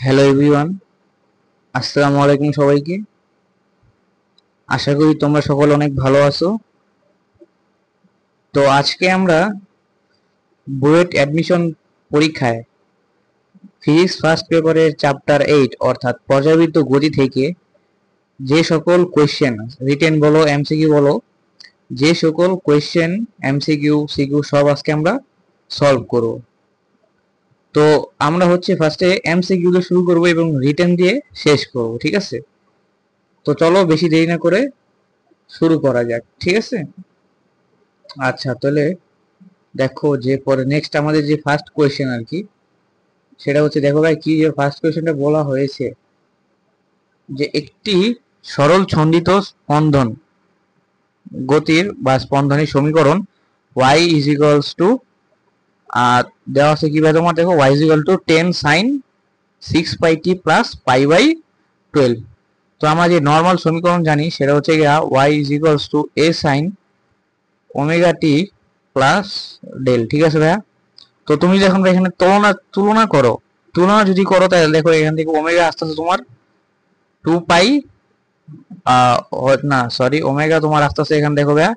Hello everyone, আসসালামু আলাইকুম সবাইকে। আশা করি তোমরা সকলে অনেক ভালো আছো। তো আজকে আমরা বুয়েট অ্যাডমিশন পরীক্ষায় ফিজিক্স ফার্স্ট পেপারের চ্যাপ্টার 8 অর্থাৎ পর্যাবৃত্ত গতি থেকে যে সকল কোয়েশ্চেন রিটেন বলো এমসিকিউ বলো, যে সকল কোয়েশ্চেন এমসিকিউ সিকিউ সব আজকে আমরা সলভ করব। তো আমরা ফার্স্টে এমসিকিউ দিয়ে শুরু করব এবং রিটেন দিয়ে শেষ করব, ঠিক আছে? তো চলো বেশি দেরি না করে শুরু করা যাক, ঠিক আছে? আচ্ছা, তাহলে দেখো যে পরে নেক্সট আমাদের যে ফার্স্ট কোয়েশ্চেন আর কি, সেটা হচ্ছে, দেখো ভাই কি যে ফার্স্ট কোয়েশ্চেনটা বলা হয়েছে যে একটি সরল ছন্দিত স্পন্দন গতির বা স্পন্দনের সমীকরণ y ইজ ইকুয়ালস টু দেওয়া আছে কি ভাই তোমার, দেখো y is equal to 10 sin 6 pi T plus pi by 12। তো আমরা যে নর্মাল সমীকরণ জানি সেটা হচ্ছে গিয়া y is equals to a sin omega T plus del, ঠিক আছে ভাইয়া? তো তুমি যখন এখানে তুলনা তুলনা করো, তুলনা যদি করো তাহলে দেখো এখান থেকে ওমেগা আস্তে আস্তে তোমার 2 পাই, না সরি, ওমেগা তোমার আস্তে আস্তে এখানে দেখো ভাইয়া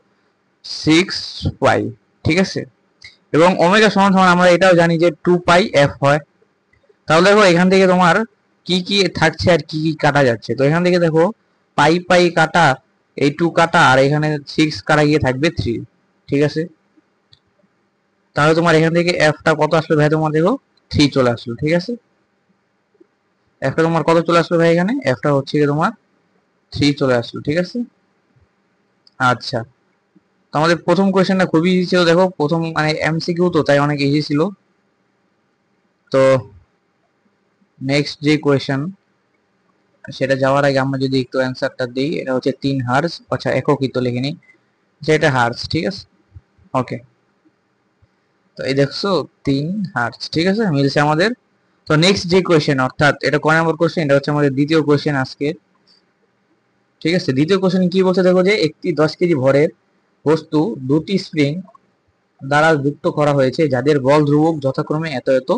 6 পাই, ঠিক আছে? এবং ওমেগা সমান সমান আমরা এটাও জানি যে 2 পাই এফ হয়। তাহলে দেখো এখান থেকে তোমার কি কি থাকছে আর কি কি কাটা যাচ্ছে। তো এখান থেকে দেখো পাই পাই কাটা, এই 2 কাটা, আর এখানে 6 কাটা গিয়ে থাকবে 3, ঠিক আছে? তাহলে তোমার এখান থেকে এফটা কত আসলো ভাই, তোমার দেখো 3 চলে আসলো, ঠিক আছে? এফটা তোমার কত চলে আসলো ভাই, এখানে এফটা হচ্ছে তোমার 3 চলে আসলো, ঠিক আছে? আচ্ছা, তো আমাদের প্রথম কোয়েশ্চেনটা খুবই ইজি ছিল, দেখো প্রথম মানে এমসিকিউ তো তাই অনেক ইজি ছিল। তো নেক্সট যে কোয়েশ্চেন, সেটা যাওয়ার আগে আমরা যদি একটু অ্যান্সারটা দিই, এটা হচ্ছে 3 হার্জ, আচ্ছা এককই তো লিখিনি, যেটা হার্জ, ঠিক আছে? ওকে, তো এই দেখছো 3 হার্জ, ঠিক আছে, মিলছে আমাদের। তো নেক্সট যে কোয়েশ্চেন, অর্থাৎ এটা কয় নম্বর কোয়েশ্চেন, এটা হচ্ছে আমাদের দ্বিতীয় কোয়েশ্চেন আজকে, ঠিক আছে? দ্বিতীয় কোয়েশ্চেন কি বলছে দেখো, যে একটি 10 কেজি ভরের বস্তু দুটি স্প্রিং দ্বারা যুক্ত করা হয়েছে যাদের বল ধ্রুবক যথাক্রমে এত এত।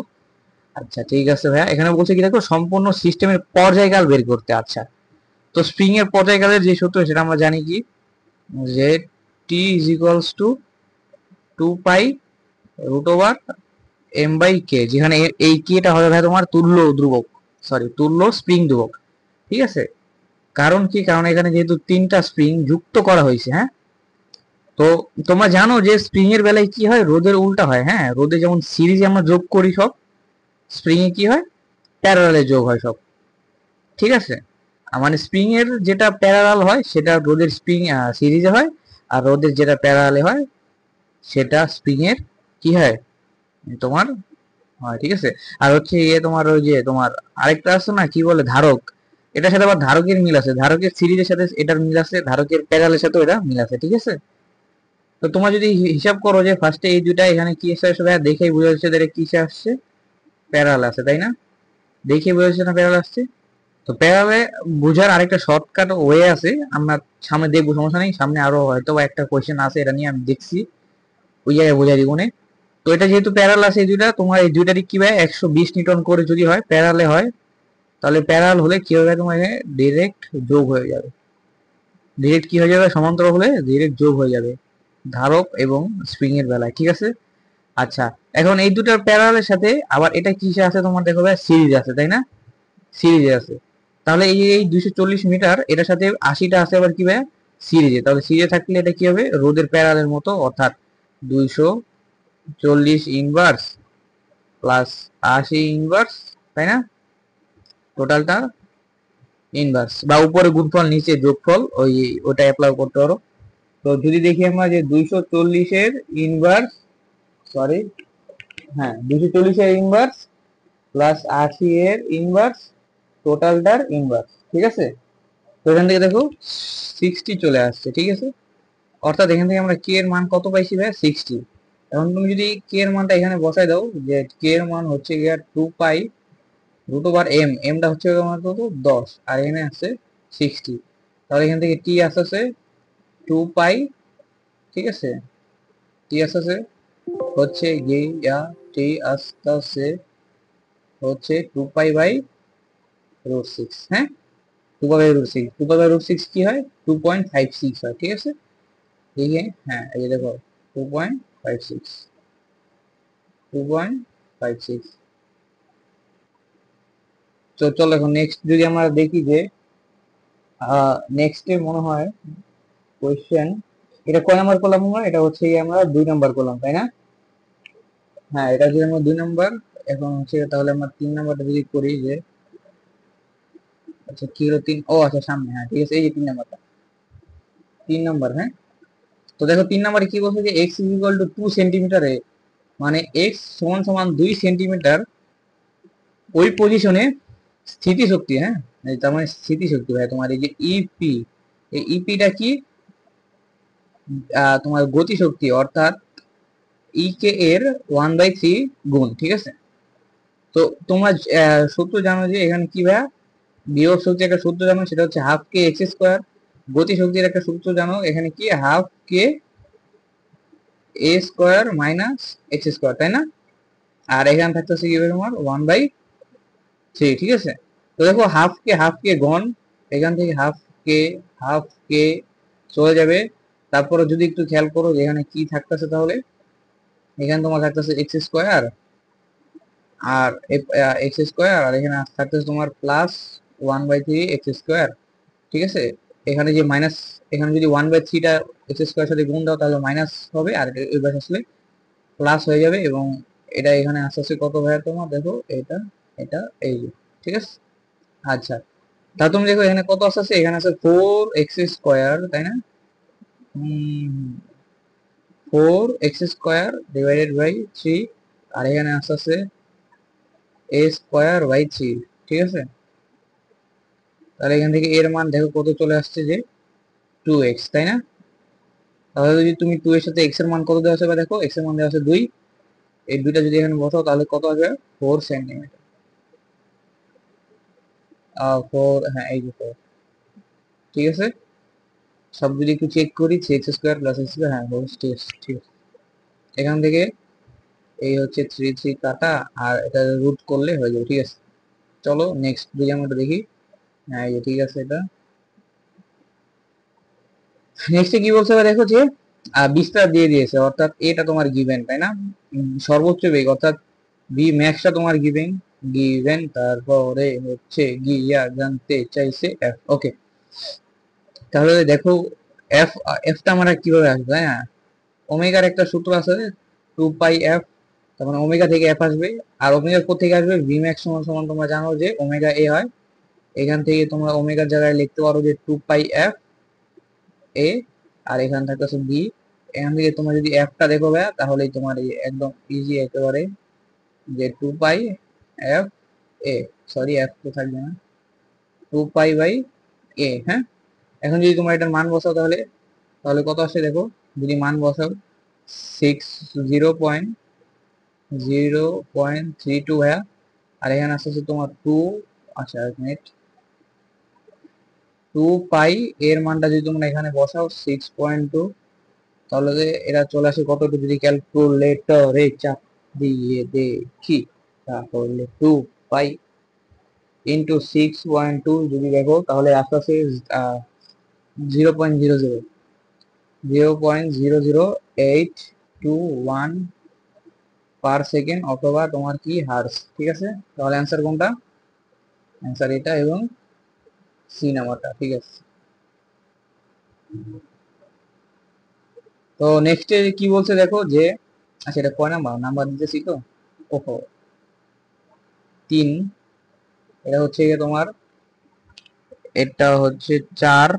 আচ্ছা ঠিক আছে ভাইয়া, এখানে বলছে কি দেখো, সম্পূর্ণ সিস্টেমের পর্যায়কাল বের করতে। আচ্ছা, তো স্প্রিং এর পর্যায়কালের যে সূত্র সেটা আমরা জানি কি, যে T is equals to 2 pi root over M by K, যেখানে এই কেটা হবে ভাই তোমার তুল্য ধ্রুবক, সরি তুল্য স্প্রিং ধ্রুবক, ঠিক আছে? কারণ কি, কারণ এখানে যেহেতু 3টা স্প্রিং যুক্ত করা হয়েছে, হ্যাঁ? তো তোমরা জানো যে স্প্রিং এর বেলায় কি হয়, রোদের উল্টা হয়, হ্যাঁ? রোদে যেমন সিরিজে আমরা যোগ করি সব, স্প্রিং এ কি হয়, প্যারালালে যোগ হয় সব, ঠিক আছে? মানে স্প্রিং এর যেটা প্যারালাল হয় সেটা রোদের স্প্রিং সিরিজে হয়, আর রোদের যেটা প্যারালালে হয় সেটা স্প্রিং এর কি হয়, তোমার হয়, ঠিক আছে? আর হচ্ছে ইয়ে তোমার ওই যে তোমার আরেকটা আছে না, কি বলে, ধারক, এটার সাথে আবার ধারকের মিল আছে, ধারকের সিরিজের সাথে এটার মিল আছে, ধারকের প্যারালের সাথে এটা মিল আছে, ঠিক আছে? তো তোমরা যদি হিসাব করো যে ফার্স্টে এই দুইটা এখানে কি এসে আসবে, দেখেই বোঝা যাচ্ছে যে কি আসছে, প্যারাল আছে, তাই না? দেখে বোঝা যাচ্ছে না প্যারাল আসছে। তো প্যারালে বোঝার আরেকটা শর্টকাট ওয়ে আছে, আমরা সামনে দেখবো, সমস্যা নেই, সামনে আরো হয়তো বা একটা কোয়েশ্চেন আছে এটা নিয়ে, আমি দেখছি, ওই জায়গায় বোঝাই দিব না। তো এটা যেহেতু প্যারাল আছে এই দুইটা, তোমার এই দুইটারই কি ভাই 120 নিউটন করে যদি হয়, প্যারালে হয়, তাহলে প্যারাল হলে কি হবে তোমার, ডিরেক্ট যোগ হয়ে যাবে, ডিরেক্ট কি হয়ে যাবে, সমান্তরাল হলে ডিরেক্ট যোগ হয়ে যাবে ধারক এবং স্প্রিং এর বেলায়, ঠিক আছে? আচ্ছা, এখন এই দুটার প্যারালের সাথে আবার এটা কিসে আছে তোমার, দেখো ভাই সিরিজ আছে, তাই না? সিরিজে আছে। তাহলে এই 240 মিটার এটার সাথে 80টা আছে আবার কি ভাই, সিরিজে। তাহলে সিরিজে থাকলে এটা কি হবে, রোদের প্যারালের মতো, অর্থাৎ 240 ইনভার্স প্লাস 80 ইনভার্স, তাই না? টোটালটা ইনভার্স, বা উপরে গুণফল নিচে যোগফল, ওটা অ্যাপ্লাই করতে পারো। তো যদি দেখি আমরা যে 240-এর ইনভার্স, সরি, হ্যাঁ 240-এর ইনভার্স প্লাস 80-এর ইনভার্স, টোটালটার ইনভার্স, ঠিক আছে? তো এখান থেকে দেখো 60 চলে আসছে, ঠিক আছে? অর্থাৎ এখান থেকে আমরা কে এর মান কত পাইছি ভাই, 60। এখন তুমি যদি কে এর মানটা এখানে বসাই দাও, যে কে এর মান হচ্ছে গিয়া 2 পাই রুট ওভার এম, এমটা হচ্ছে তোমার কত, 10, আর এখানে আছে 60। তাহলে এখান থেকে টি আসছে 2 পাই, ঠিক আছে? টি আসছে হচ্ছে গিয়া, টি আসছে হচ্ছে 2 পাই বাই রুট সিক্স। হ্যাঁ, 2 pi by root six, 2 pi by root six কি হয়, 2.56 হয়। ঠিক আছে, ঠিক আছে। হ্যাঁ, এই যে দেখো 2.56, 2.56। তো চলো এখন নেক্সট যদি আমরা দেখি যে নেক্সটে মনে হয় কোয়েশ্চেন, এটা কয় নাম্বার কলাম আমরা, এটা হচ্ছে আমরা 2 নাম্বার কলাম, তাই না? হ্যাঁ, এটা যদি আমরা 2 নাম্বার, এখন হচ্ছে তাহলে আমরা 3 নাম্বারটা যদি করি যে, আচ্ছা কি হলো তিন, ও আচ্ছা সামনে, হ্যাঁ ঠিক আছে, এই যে 3 নাম্বারটা, 3 নাম্বার। হ্যাঁ, তো দেখো 3 নাম্বারে কি বলছে যে এক্স ইজ ইকুয়াল টু 2 সেন্টিমিটারে, মানে এক্স সমান সমান 2 সেন্টিমিটার ওই পজিশনে স্থিতিশক্তি। হ্যাঁ, তার মানে স্থিতিশক্তি ভাই, তোমার এই যে ইপি, এই ইপিটা কি, তোমার গতিশক্তি, অর্থাৎ কে এর 1/3 গুণ। ঠিক আছে, তো তোমরা সূত্র জানো যে এখানে কি ভাইয়া, বিভব শক্তির একটা সূত্র জানো, সেটা হচ্ছে হাফ কে এক্স স্কোয়ার। গতি শক্তির একটা সূত্র জানো, এখানে কি হাফ কে A square minus x square, তাই না? আর এখানে থাকতেছে কি তোমার 1/3। ঠিক আছে, তো দেখো হাফ কে গণ, এখান থেকে হাফ কে চলে যাবে। তারপরে যদি একটু খেয়াল করো যে এখানে কি থাকতেছে, তাহলে এখানে তোমার থাকতেছে এক্স স্কোয়ার, আর এক্স স্কোয়ার, আর এখানে থাকতেছে তোমার প্লাস 1/3 এক্স স্কোয়ার। ঠিক আছে, এখানে যে মাইনাস, এখানে যদি 1/3টা এক্স স্কোয়ার সাথে গুণ দাও তাহলে মাইনাস হবে, আর এই পাশে আসলে প্লাস হয়ে যাবে। এবং এটা এখানে আস্তে আস্তে কত ভাইয়া তোমার দেখো, এটা এটা এই যে, ঠিক আছে। আচ্ছা, তা তুমি দেখো এখানে কত আসছে, এখানে আছে 4x স্কোয়ার, তাই না? 4x স্কোয়ার ডিভাইডেড বাই 3, আর এখানে আসছে এ স্কোয়ার বাই 3। ঠিক আছে, তাহলে এখান থেকে এর মান দেখো কত চলে আসছে, যে 2x, তাই না? তাহলে যদি তুমি 2 এর সাথে x এর মান কত দেওয়া আছে, বা দেখো x এর মান দেওয়া আছে 2, এই 2টা যদি এখানে বসাও তাহলে কত আসবে, 4 সেন্টিমিটার। 4, হ্যাঁ এই যে 4। ঠিক আছে, সব যদি একটু চেক করি, x square plus x square, হ্যাঁ ঠিক আছে, ঠিক আছে। এখান থেকে এই হচ্ছে 3 কাটা, আর এটা রুট করলে হয়ে যাবে। ঠিক আছে, চলো নেক্সট যদি আমরা দেখি। হ্যাঁ এই যে ঠিক আছে, এটা নেক্সটে কি বলছে এবার দেখো যে বিস্তার দিয়ে দিয়েছে, অর্থাৎ এটা তোমার গিভেন, তাই না? সর্বোচ্চ বেগ অর্থাৎ বি ম্যাক্সটা তোমার গিভেন, তারপরে হচ্ছে গিয়া জানতে চাইছে এফ। ওকে, তাহলে দেখো এফ, এফটা আমরা কিভাবে আসবে, তাই না? ওমেগার একটা সূত্র আছে, 2 পাই এফ, তার মানে ওমেগা থেকে এফ আসবে। আর ওমেগার কোথা থেকে আসবে, ভি ম্যাক্স সমান সমান তোমরা জানো যে ওমেগা এ হয়। এখান থেকে তোমরা ওমেগার জায়গায় লিখতে পারো যে 2 পাই এফ এ, আর এখানে থাকতেছে বি। এখান থেকে তোমরা যদি এফটা দেখো ভাইয়া, তাহলে তোমার এই একদম ইজি একেবারে, যে 2 পাই এফ এ, সরি এফ তো থাকবে না, 2 পাই বাই এ। হ্যাঁ, এখন যদি তোমরা এটার মান বসাও, তাহলে তাহলে কত আসে দেখো, যদি মান বসাও 0.32 ভাইয়া, আর এখানে আসতেছে তোমার 2, আচ্ছা এক মিনিট, 2 পাই এর মানটা যদি তোমরা এখানে বসাও 6.2, তাহলে এটা চলে আসে কত, যদি ক্যালকুলেটরে চাপ দিয়ে দেখি, তাহলে 2 পাই ইন্টু 6.2 যদি দেখো, তাহলে আস্তে আস্তে 0.000821 অথবা তোমার কি হার্স। ঠিক আছে, তাহলে অ্যান্সার কোনটা, অ্যান্সার এটা এবং সি নাম্বারটা। ঠিক আছে, তো নেক্সটে কি বলছে দেখো যে, আচ্ছা এটা কয় নাম্বার, নাম্বার দিতেছি তো, ওহো 3, এটা হচ্ছে গিয়ে তোমার, এটা হচ্ছে 4,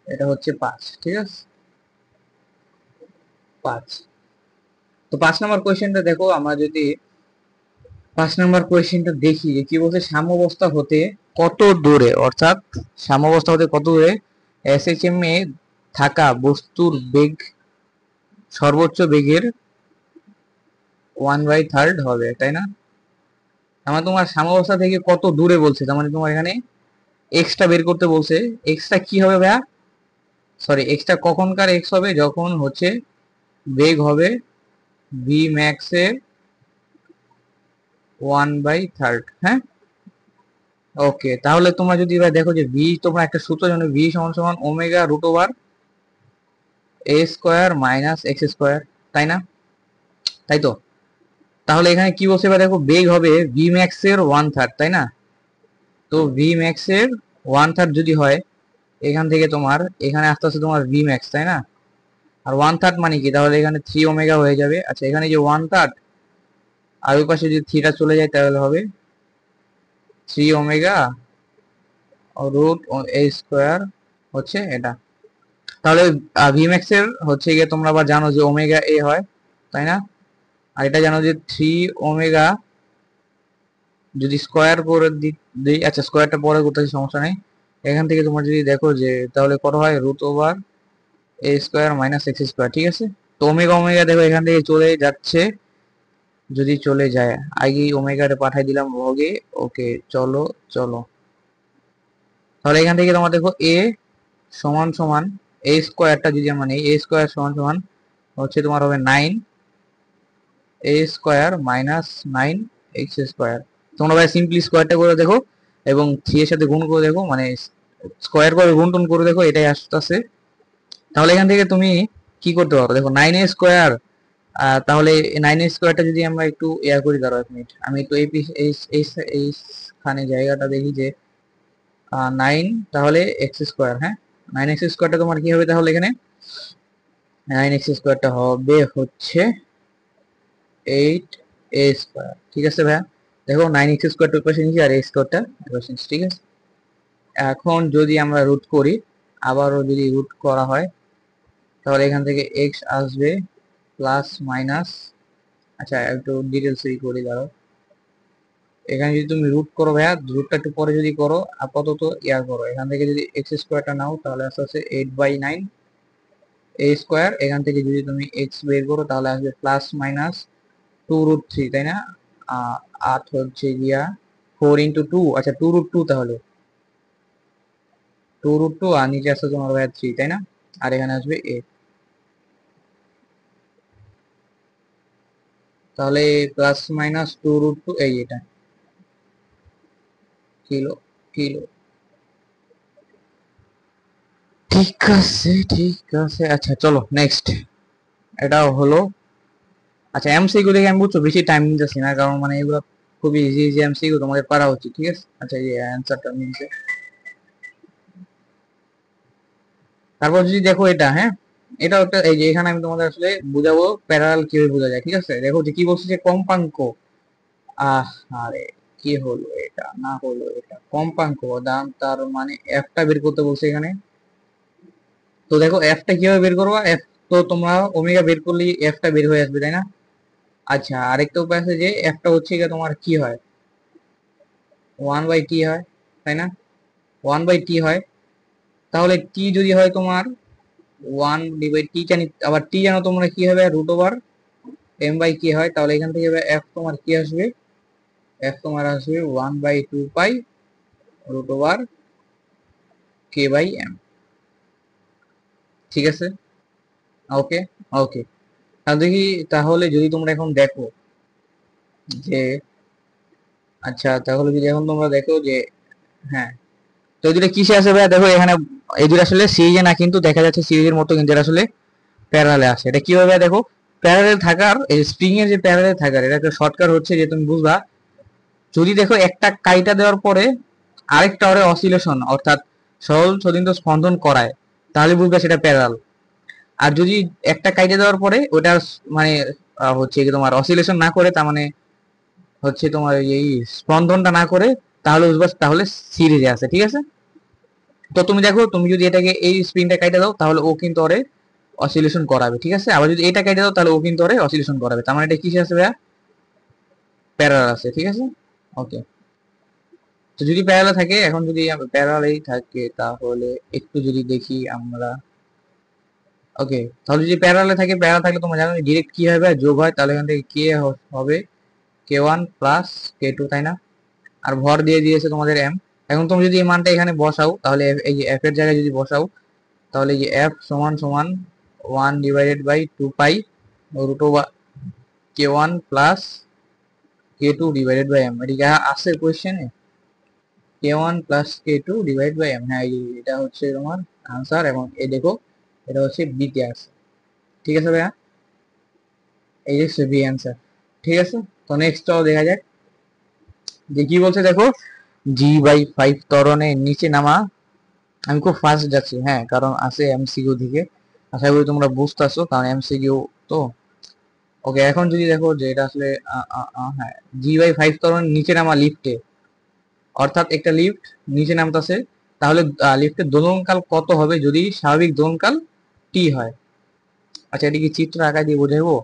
এটা হচ্ছে 5। ঠিক আছে, 5। তো 5 নাম্বার কোয়েশ্চেনটা দেখো, আমরা যদি 5 নাম্বার কোয়েশ্চেনটা দেখি যে কি বলছে, সাম্যাবস্থা হতে কত দূরে, অর্থাৎ সাম্যাবস্থা হতে কত দূরে এসএইচএম এ থাকা বস্তুর বেগ সর্বোচ্চ বেগের 1/3 হবে, তাই না? আমার তোমার সাম্যাবস্থা থেকে কত দূরে বলছে, তার মানে তোমার এখানে এক্সটা বের করতে বলছে। এক্সটা কি হবে ভাইয়া, সরি এক্সটা কখনকার এক্স হবে, যখন হচ্ছে বেগ হবে ভি ম্যাক্স এর 1/3। হ্যাঁ, ওকে। তাহলে তোমরা যদি এবার দেখো যে ভি, তোমরা একটা সূত্র জানো, ভি সমান সমান omega root over a square minus x square, তাই না? তাই তো। তাহলে এখানে কি বলছে এবার দেখো, বেগ হবে ভি ম্যাক্স এর 1/3, তাই না? তো ভি ম্যাক্স এর 1/3 যদি হয়, এখান থেকে তোমার এখানে আস্তে আস্তে তোমার ভি ম্যাক্স, তাই না? আর 1/3 মানে কি, তাহলে এখানে 3 ওমেগা হয়ে যাবে। আচ্ছা, এখানে যে 1/3 আর ওই পাশে যদি থ্রিটা চলে যায় তাহলে হবে 3 ওমেগা রুট এ স্কোয়ার, হচ্ছে এটা। তাহলে ভিম্যাক্স এর হচ্ছে গিয়ে তোমরা আবার জানো যে ওমেগা এ হয়, তাই না? আর এটা জানো যে 3 ওমেগা যদি স্কোয়ার করে দিই, আচ্ছা স্কোয়ারটা পরে করতেছি, সমস্যা নেই। এখান থেকে তোমরা যদি দেখো যে তাহলে কত হয়, root over a square minus x square, ঠিক আছে? তো ওমেগা ওমেগা দেখো এখান থেকে চলে যাচ্ছে, যদি চলে যায় আগে ওমেগাটা পাঠাই দিলাম ভগে। ওকে, চলো চলো। তাহলে এখান থেকে তোমার দেখো এ সমান সমান এ স্কোয়ারটা যদি আমরা নেই, এ স্কোয়ার সমান সমান হচ্ছে তোমার হবে 9 এ স্কোয়ার মাইনাস 9 এক্স স্কোয়ার। তোমরা ভাই সিম্পলি স্কোয়ারটা করে দেখো এবং 3 এর সাথে গুণ করে দেখো, মানে স্কোয়ার করে গুণ টুন করে দেখো, এটাই আসতেছে। তাহলে এখান থেকে তুমি কি করতে পারো, দেখো 9 এ স্কোয়ার, তাহলে 9 এর স্কোয়ারটা যদি আমরা একটু ইয়া করি, দাঁড়াও 1 মিনিট, আমি একটু এই খানে জায়গাটা দেখি যে 9 তাহলে এক্স স্কোয়ার, হ্যাঁ 9 এক্স স্কোয়ারটা তোমার কি হবে, তাহলে এখানে 9 এক্স স্কোয়ারটা হবে হচ্ছে 8 এ স্কোয়ার, ঠিক আছে ভাইয়া? দেখো 9 এক্স স্কোয়ার টু পাশে নিচে আর এ স্কোয়ারটা পাশে, ঠিক আছে? এখন যদি আমরা রুট করি, আবারও যদি রুট করা হয়, তাহলে এখান থেকে এক্স আসবে প্লাস মাইনাস, আচ্ছা একটু ডিটেলস করি, দাঁড়াও। এখানে যদি তুমি রুট করো ভাইয়া, রুটটা একটু পরে যদি করো, আপাতত ইয়া করো, এখান থেকে যদি এক্স স্কোয়ারটা নাও তাহলে আস্তে আস্তে 8/9 এ স্কোয়ার, এখান থেকে যদি তুমি এক্স বের করো তাহলে আসবে প্লাস মাইনাস 2√3, তাই না? 8 হচ্ছে গিয়া 4 × 2, আচ্ছা 2√2, তাহলে 2√2 আর নিচে আসছে তোমার ভাইয়া 3, তাই না? আর এখানে আসবে 8, তাহলে প্লাস মাইনাস 2√2, এই এটা কিলো কিলো, ঠিক আছে ঠিক আছে। আচ্ছা চলো নেক্সট, এটাও হলো। আচ্ছা এমসিকিউ দেখে আমি বুঝছো বেশি টাইম নিতেছি না, কারণ মানে এগুলো খুবই ইজি ইজি এমসিকিউ, তোমাদের পারা উচিত, ঠিক আছে? আচ্ছা এই অ্যান্সারটা মিলছে। তারপর যদি দেখো এটা, হ্যাঁ এটা একটা, এই যে এখানে আমি তোমাদের আসলে বুঝাবো প্যারালাল কিভাবে বোঝা যায়, ঠিক আছে? দেখো যে কি বলছে যে কম্পাঙ্ক, আরে কি হলো এটা, না হলো এটা, কম্পাঙ্ক দাম, তার মানে এফটা বের করতে বলছে এখানে। তো দেখো এফটা কিভাবে বের করবো, এফ তো তোমরা ওমেগা বের করলে এফটা বের হয়ে আসবে, তাই না? আচ্ছা আরেকটা উপায় আছে যে এফটা হচ্ছে গিয়ে তোমার কি হয়, 1/t হয়, তাই না? 1/t হয়। তাহলে টি যদি হয় তোমার 1/t, জানি আবার টি জানো তোমরা কি হবে, √m/k হয়। তাহলে এখান থেকে এফ তোমার কি আসবে, এফ তোমার আসবে 1/2π √k/m, ঠিক আছে? ওকে ওকে। তাহলে দেখি, তাহলে যদি তোমরা এখন দেখো যে, আচ্ছা তাহলে যদি এখন তোমরা দেখো যে, হ্যাঁ তো এই দুটো কিসে আছে ভাইয়া, দেখো এখানে এই দুটো আসলে সিরিজে না, কিন্তু দেখা যাচ্ছে সিরিজের মতো, কিন্তু এটা আসলে প্যারালালে আসে। এটা কিভাবে দেখো, প্যারালাল থাকার, এই স্প্রিং এর যে প্যারালাল থাকার এটা একটা শর্টকাট হচ্ছে যে তুমি বুঝবা, যদি দেখো একটা কাইটা দেওয়ার পরে আরেকটা ওরে অসিলেশন, অর্থাৎ সরল সদিন্ত স্পন্দন করায়, তাহলে বুঝবে সেটা প্যারালাল। আর যদি একটা কাইটে দেওয়ার পরে ওটা মানে হচ্ছে কি তোমার অসিলেশন না করে, তার মানে হচ্ছে তোমার এই স্পন্দনটা না করে, তাহলে বুঝবা তাহলে সিরিজে আছে, ঠিক আছে? তো তুমি দেখো, তুমি যদি এটাকে এই স্প্রিংটা কাইটে দাও তাহলে ও কিন্তু ওরে অসিলেশন করাবে, ঠিক আছে? আবার যদি এটা কাইটে দাও তাহলে ও কিন্তু ওরে অসিলেশন করাবে, তার মানে এটা কিসে আছে ভাইয়া, প্যারালাল আছে, ঠিক আছে? ওকে। তো যদি প্যারালাল থাকে, এখন যদি প্যারালালই থাকে তাহলে একটু যদি দেখি আমরা, ওকে। তাহলে যদি প্যারালালে থাকে, প্যারালাল থাকলে তোমরা জানো ডিরেক্ট কি হবে, যোগ হয়, তাহলে এখান থেকে কে হবে k1 প্লাস k2, তাই না? আর ভর দিয়ে দিয়েছে তোমাদের m। এখন তুমি যদি এই মানটা এখানে বসাও, তাহলে এই যে f এর জায়গায় যদি বসাও, তাহলে যে f সমান সমান 1/2π √k1 plus k2 divided by m, এটা আছে কোশ্চেনে k1 plus k2 divide by m। হ্যাঁ এটা হচ্ছে তোমার আনসার, এবং এই দেখো এটা হচ্ছে বি তে আছে। ঠিক আছে ভাইয়া, এই যে বি আনসার। ঠিক আছে, তো নেক্সট দেখা যাক যে কি বলছে। দেখো g/5 ত্বরণে নিচে নামা, আমি খুব ফাস্ট যাচ্ছি হ্যাঁ, কারণ আছে এমসিকিউ দিকে, আশা করি তোমরা বুঝতেছো, কারণ এমসিকিউ তো। ওকে, এখন যদি দেখো যে এটা আসলে হ্যাঁ, g/5 ত্বরণে নিচে নামা লিফটে, অর্থাৎ একটা লিফট নিচে নামতেছে, তাহলে লিফটের দোলনকাল কত হবে যদি স্বাভাবিক দোলনকাল টি হয়। আচ্ছা, এটা কি চিত্র আঁকা দিয়ে বোঝাবো?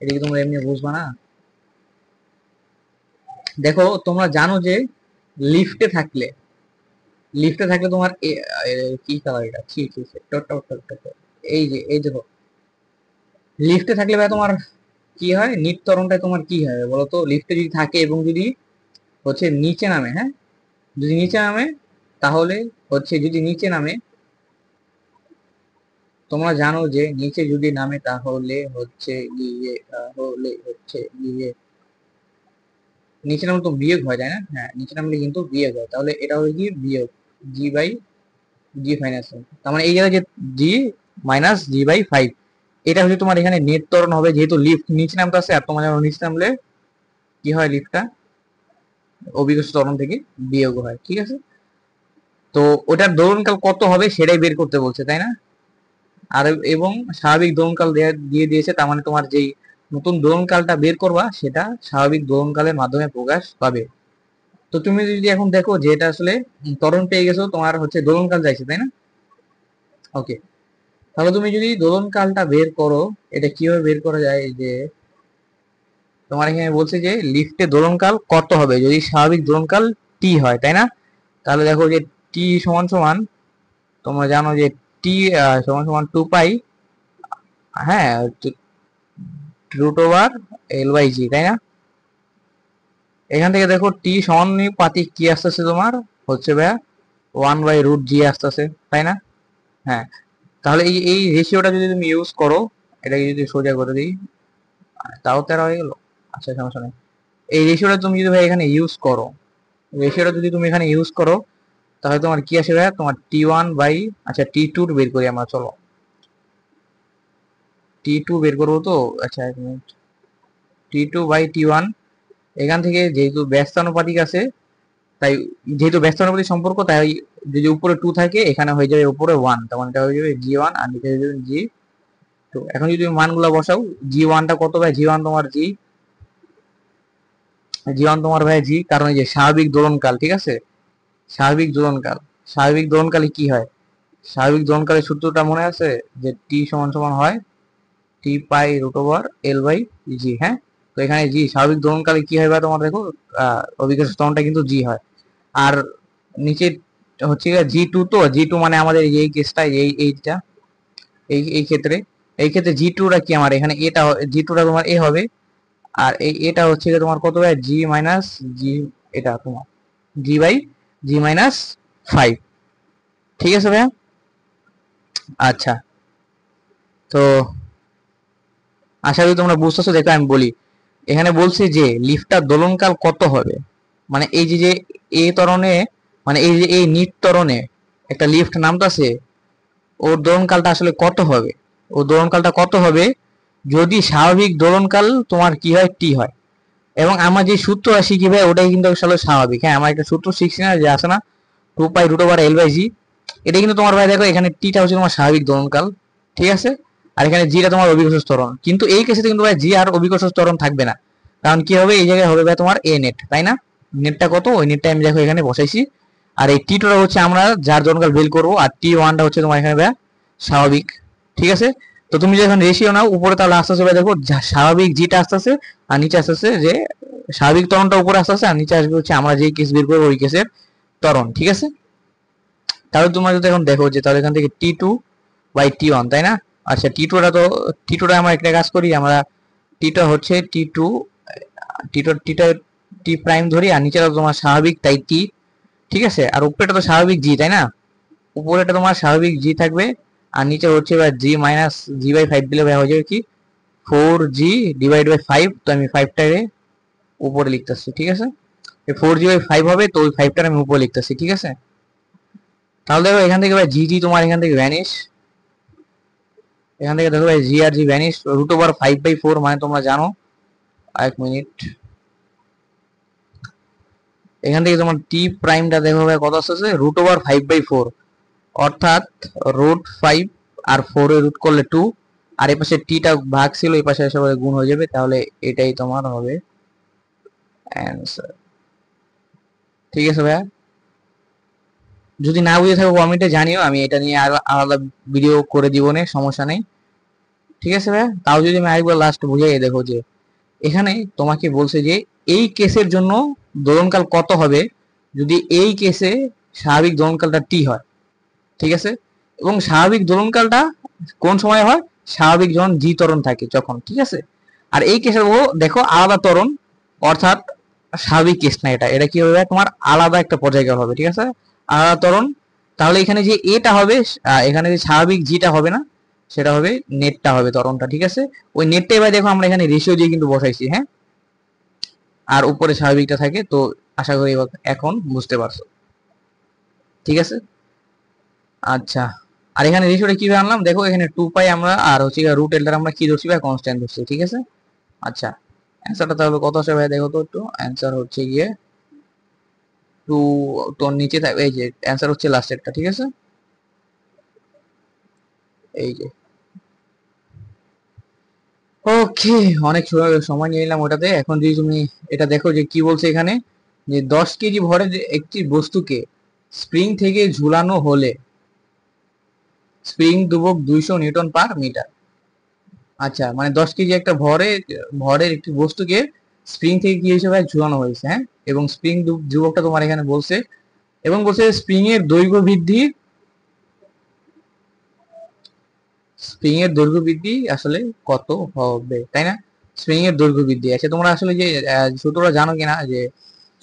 এটা কি তোমরা এমনি বুঝবা না? দেখো তোমরা জানো যে লিফটে থাকলে তোমার কি কালার এটা, এই যে এই দেখো, লিফটে থাকলে ভাই তোমার কি হয়, নিট ত্বরণটায় তোমার কি হবে বলো তো? লিফটে যদি থাকে এবং যদি হচ্ছে নিচে নামে, হ্যাঁ যদি নিচে নামে, তাহলে হচ্ছে যদি নিচে নামে, তোমরা জানো যে নিচে যদি নামে তাহলে হচ্ছে গিয়ে নিচে নামলে তো বিয়োগ হয়, তাই না? হ্যাঁ, নিচে নামলে কিন্তু বিয়োগ হয়, তাহলে এটা হবে কি বিয়োগ g/g-, তার মানে এই জায়গায় যে g-g/5, এটা হচ্ছে তোমার এখানে নেট ত্বরণ হবে, যেহেতু লিফট নিচে নামতে আসে, আর তোমার নিচে নামলে কি হয়, লিফটটা অভিকর্ষ ত্বরণ থেকে বিয়োগ হয়। ঠিক আছে, তো ওটার দোলনকাল কত হবে সেটাই বের করতে বলছে, তাই না? আর এবং স্বাভাবিক দোলনকাল দিয়ে দিয়েছে, তার মানে তোমার যেই নতুন দোলনকালটা বের করবা সেটা স্বাভাবিক দোলনকালের মাধ্যমে প্রকাশ পাবে। তো তুমি যদি এখন দেখো যে এটা আসলে ত্বরণ পেয়ে গেছো, তোমার হচ্ছে দোলনকাল চাইছে, তাই না? ওকে, তাহলে তুমি যদি দোলনকালটা বের করো, এটা কিভাবে বের করা যায়, যে তোমার এখানে বলছে যে লিফটে দোলনকাল কত হবে যদি স্বাভাবিক দোলনকাল টি হয়, তাই না? তাহলে দেখো যে টি সমান সমান, তোমরা জানো যে টি সমান সমান 2 পাই, হ্যাঁ, √L/g, তাই না? এখান থেকে দেখো টি সমানুপাতিক কি আসতেছে তোমার, হচ্ছে ভাইয়া 1/√g আসতেছে, তাই না? হ্যাঁ, তাহলে এই রেশিওটা যদি তুমি ইউজ করো, এটাকে যদি সোজা করে দিই, তাও 13 হয়ে গেল। আচ্ছা, সমস্যা নেই। এই রেশিওটা তুমি যদি ভাই এখানে ইউজ করো, তাহলে তোমার কি আসে ভাইয়া, তোমার t1 আচ্ছা t2 বের করি আমরা, চলো t2 বের করবো তো। আচ্ছা, 1 মিনিট, t2/t1, এখান থেকে যেহেতু ব্যস্তানুপাতিক আছে, তাই যেহেতু ব্যস্তানুপাতিক সম্পর্ক, তাই যদি উপরে 2 থাকে এখানে হয়ে যাবে উপরে 1, তখন এটা হয়ে যাবে g1 আর নিচে হয়ে যাবে g2। এখন যদি তুমি মানগুলো বসাও, g1টা কত ভাই, g1 তোমার ভাই জি, কারণ এই যে স্বাভাবিক দোলনকাল, ঠিক আছে, স্বাভাবিক দোলনকালে কি হয়, স্বাভাবিক দোলনকালের সূত্রটা মনে আছে, যে টি সমান সমান হয় t π√L/g। হ্যাঁ, তো এখানে জি স্বাভাবিক দোলনকালে কি হয় ভাই, তোমার দেখো অভিকর্ষ ত্বরণটা কিন্তু জি হয়। আর নিচে হচ্ছে g2, তো g2 মানে আমাদের এই কেসটা, এইটা এই ক্ষেত্রে g2টা কি, আমার এখানে এটা g2টা তোমার এ হবে, আর এটা হচ্ছে তোমার কত ভাই, g-g, এটা তোমার g/g-5। ঠিক আছে ভাইয়া, আচ্ছা, তো আশা করি তোমরা বুঝতেছো। দেখো আমি বলি, এখানে বলছি যে লিফটটার দোলনকাল কত হবে, মানে এই যে এ ত্বরণে, মানে এই যে এই নিট ত্বরণে একটা লিফট নামতাছে, ওর দোলনকালটা আসলে কত হবে, যদি স্বাভাবিক দোলনকাল তোমার কি হয়, টি হয়। এবং আমরা যে সূত্র শিখি ভাই, ওটাই কিন্তু আসলে স্বাভাবিক। হ্যাঁ, আমরা একটা সূত্র শিখছি না, যে আছে না 2π√L/g, এটা কিন্তু তোমার ভাই দেখো এখানে টিটা হচ্ছে তোমার স্বাভাবিক দোলনকাল, ঠিক আছে, আর এখানে জিটা তোমার অভিকর্ষ ত্বরণ। কিন্তু এই কেসে কিন্তু ভাই জি আর অভিকর্ষ ত্বরণ থাকবে না, কারণ কি হবে, এই জায়গায় হবে ভাই তোমার এ নেট, তাই না? নেটটা কত, ওই নেটটা আমি দেখো এখানে বসাইছি। আর এই টি টুটা হচ্ছে আমরা যার দোলনকাল বের করবো, আর t1টা হচ্ছে তোমার এখানে ভাই স্বাভাবিক। ঠিক আছে, তো তুমি যখন রেশিও নাও উপরে, তাহলে আস্তে আস্তে দেখো স্বাভাবিক জিটা আসতেছে, আর নিচে আসতেছে যে স্বাভাবিক ত্বরণটা উপরে আসতেছে, আর নিচে আসবে হচ্ছে আমরা যে কেস বের করবো ওই কেসের ত্বরণ। ঠিক আছে, তাহলে তোমরা যদি এখন দেখো যে তাহলে এখান থেকে t2/t1, তাই না? আচ্ছা, টি টুটা আমরা একটা কাজ করি, আমরা টিটা হচ্ছে টি2, টিটা টি প্রাইম ধরি, আর নিচেটা তোমার স্বাভাবিক, তাই টি। ঠিক আছে, আর উপরেটা তো স্বাভাবিক জি, তাই না? উপরেটা তোমার স্বাভাবিক জি থাকবে, আর নিচে হচ্ছে g-g/5 দিলে হয়ে যাবে কি 4g/5। তো আমি 5টাকে উপরে লিখতেছি, ঠিক আছে। এই 4g/5 হবে, তো ওই 5টার আমি উপরে লিখতেছি, ঠিক আছে। তাহলে দেখো এখান থেকে ভাই জি জি তোমার এখান থেকে ভ্যানিশ, এখান থেকে দেখো ভাই জি আর জি ভ্যানিশ, √5/4 মানে তোমরা জানো। এক মিনিট, এখান থেকে তোমার টি প্রাইমটা দেখো ভাই কত আসছে, √5/4, অর্থাৎ √5 আর 4 এ রুট করলে 2, আর এই পাশে টিটা ভাগ ছিল, এই পাশে এসে গুণ হয়ে যাবে, তাহলে এটাই তোমার হবে অ্যান্সার, ঠিক আছে ভাইয়া। যদি না বুঝে থাকো কমেন্টে জানিও, আমি এটা নিয়ে আরো আলাদা ভিডিও করে দিব, না সমস্যা নেই, ঠিক আছে ভাইয়া। তাও যদি আমি আরেকবার লাস্ট বুঝাই, দেখো যে এখানে তোমাকে বলছে যে এই কেসের জন্য দোলনকাল কত হবে যদি এই কেসে স্বাভাবিক দোলনকালটা টি হয়, ঠিক আছে। এবং স্বাভাবিক দোলনকালটা কোন সময় হয়, স্বাভাবিক যখন জি ত্বরণ থাকে যখন, ঠিক আছে। আর এই কেসে ও দেখো আলাদা ত্বরণ, অর্থাৎ স্বাভাবিক কেস না, এটা এটা কি হবে তোমার আলাদা একটা পর্যায়কাল হবে, ঠিক আছে, আলাদা ত্বরণ। তাহলে এখানে যে এটা হবে, এখানে যে স্বাভাবিক জিটা হবে না, সেটা হবে নেটটা হবে ত্বরণটা, ঠিক আছে। ওই নেটটা এবার দেখো আমরা এখানে রেশিও দিয়ে কিন্তু বসাইছি, হ্যাঁ, আর উপরে স্বাভাবিকটা থাকে। তো আশা করি এখন বুঝতে পারছো, ঠিক আছে। আচ্ছা, আর এখানে রেশিওটা কিভাবে আনলাম, দেখো এখানে 2π আমরা, আর হচ্ছে √L আমরা কি ধরছি ভাই, কনস্ট্যান্ট ধরছি, ঠিক আছে। আচ্ছা, অ্যান্সারটা তাহলে কত আসে ভাই, দেখো তো একটু। অ্যান্সার হচ্ছে গিয়ে 2, তো নিচে থাকবে এই যে অ্যান্সার হচ্ছে লাস্টেরটা, ঠিক আছে, এই যে। ওকে, অনেক সময় নিয়ে নিলাম ওটাতে। এখন যদি তুমি এটা দেখো যে কি বলছে এখানে, যে 10 কেজি ভরের একটি বস্তুকে স্প্রিং থেকে ঝুলানো হলে স্প্রিং দুবক 200 নিউটন পার মিটার। আচ্ছা, মানে 10 কেজি একটা ভরের একটি বস্তুকে স্প্রিং থেকে কি হিসেবে ঝুলানো হয়েছে, হ্যাঁ, এবং স্প্রিং ধ্রুবকটা তোমার এখানে বলছে, এবং বলছে স্প্রিং এর দৈর্ঘ্য বৃদ্ধি আসলে কত হবে, তাই না। স্প্রিং এর দৈর্ঘ্য বৃদ্ধি, আচ্ছা তোমরা আসলে যে সূত্রটা জানো কিনা, যে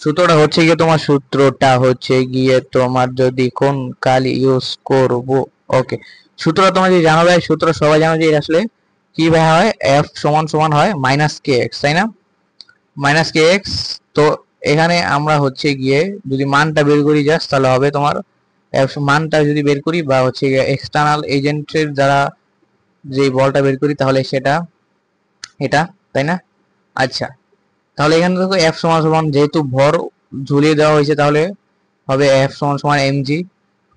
সূত্রটা হচ্ছে গিয়ে তোমার, সূত্রটা হচ্ছে গিয়ে তোমার যদি কোন কাল ইউজ করব, ওকে, সূত্রটা তোমরা যদি জানো ভাই, সূত্র সবাই জানো যে এটা আসলে কি ভাই হয়, এফ সমান সমান হয় -kx, তাই না, -kx। তো এখানে আমরা হচ্ছে গিয়ে যদি মানটা বের করি জাস্ট, তাহলে হবে তোমার এফ মানটা যদি বের করি, বা হচ্ছে গিয়ে এক্সটার্নাল এজেন্টের দ্বারা যে বলটা বের করি, তাহলে সেটা এটা, তাই না। আচ্ছা, তাহলে এখানে দেখো এফ সমান সমান, যেহেতু ভর ঝুলিয়ে দেওয়া হয়েছে, তাহলে হবে এফ সমান সমান mg,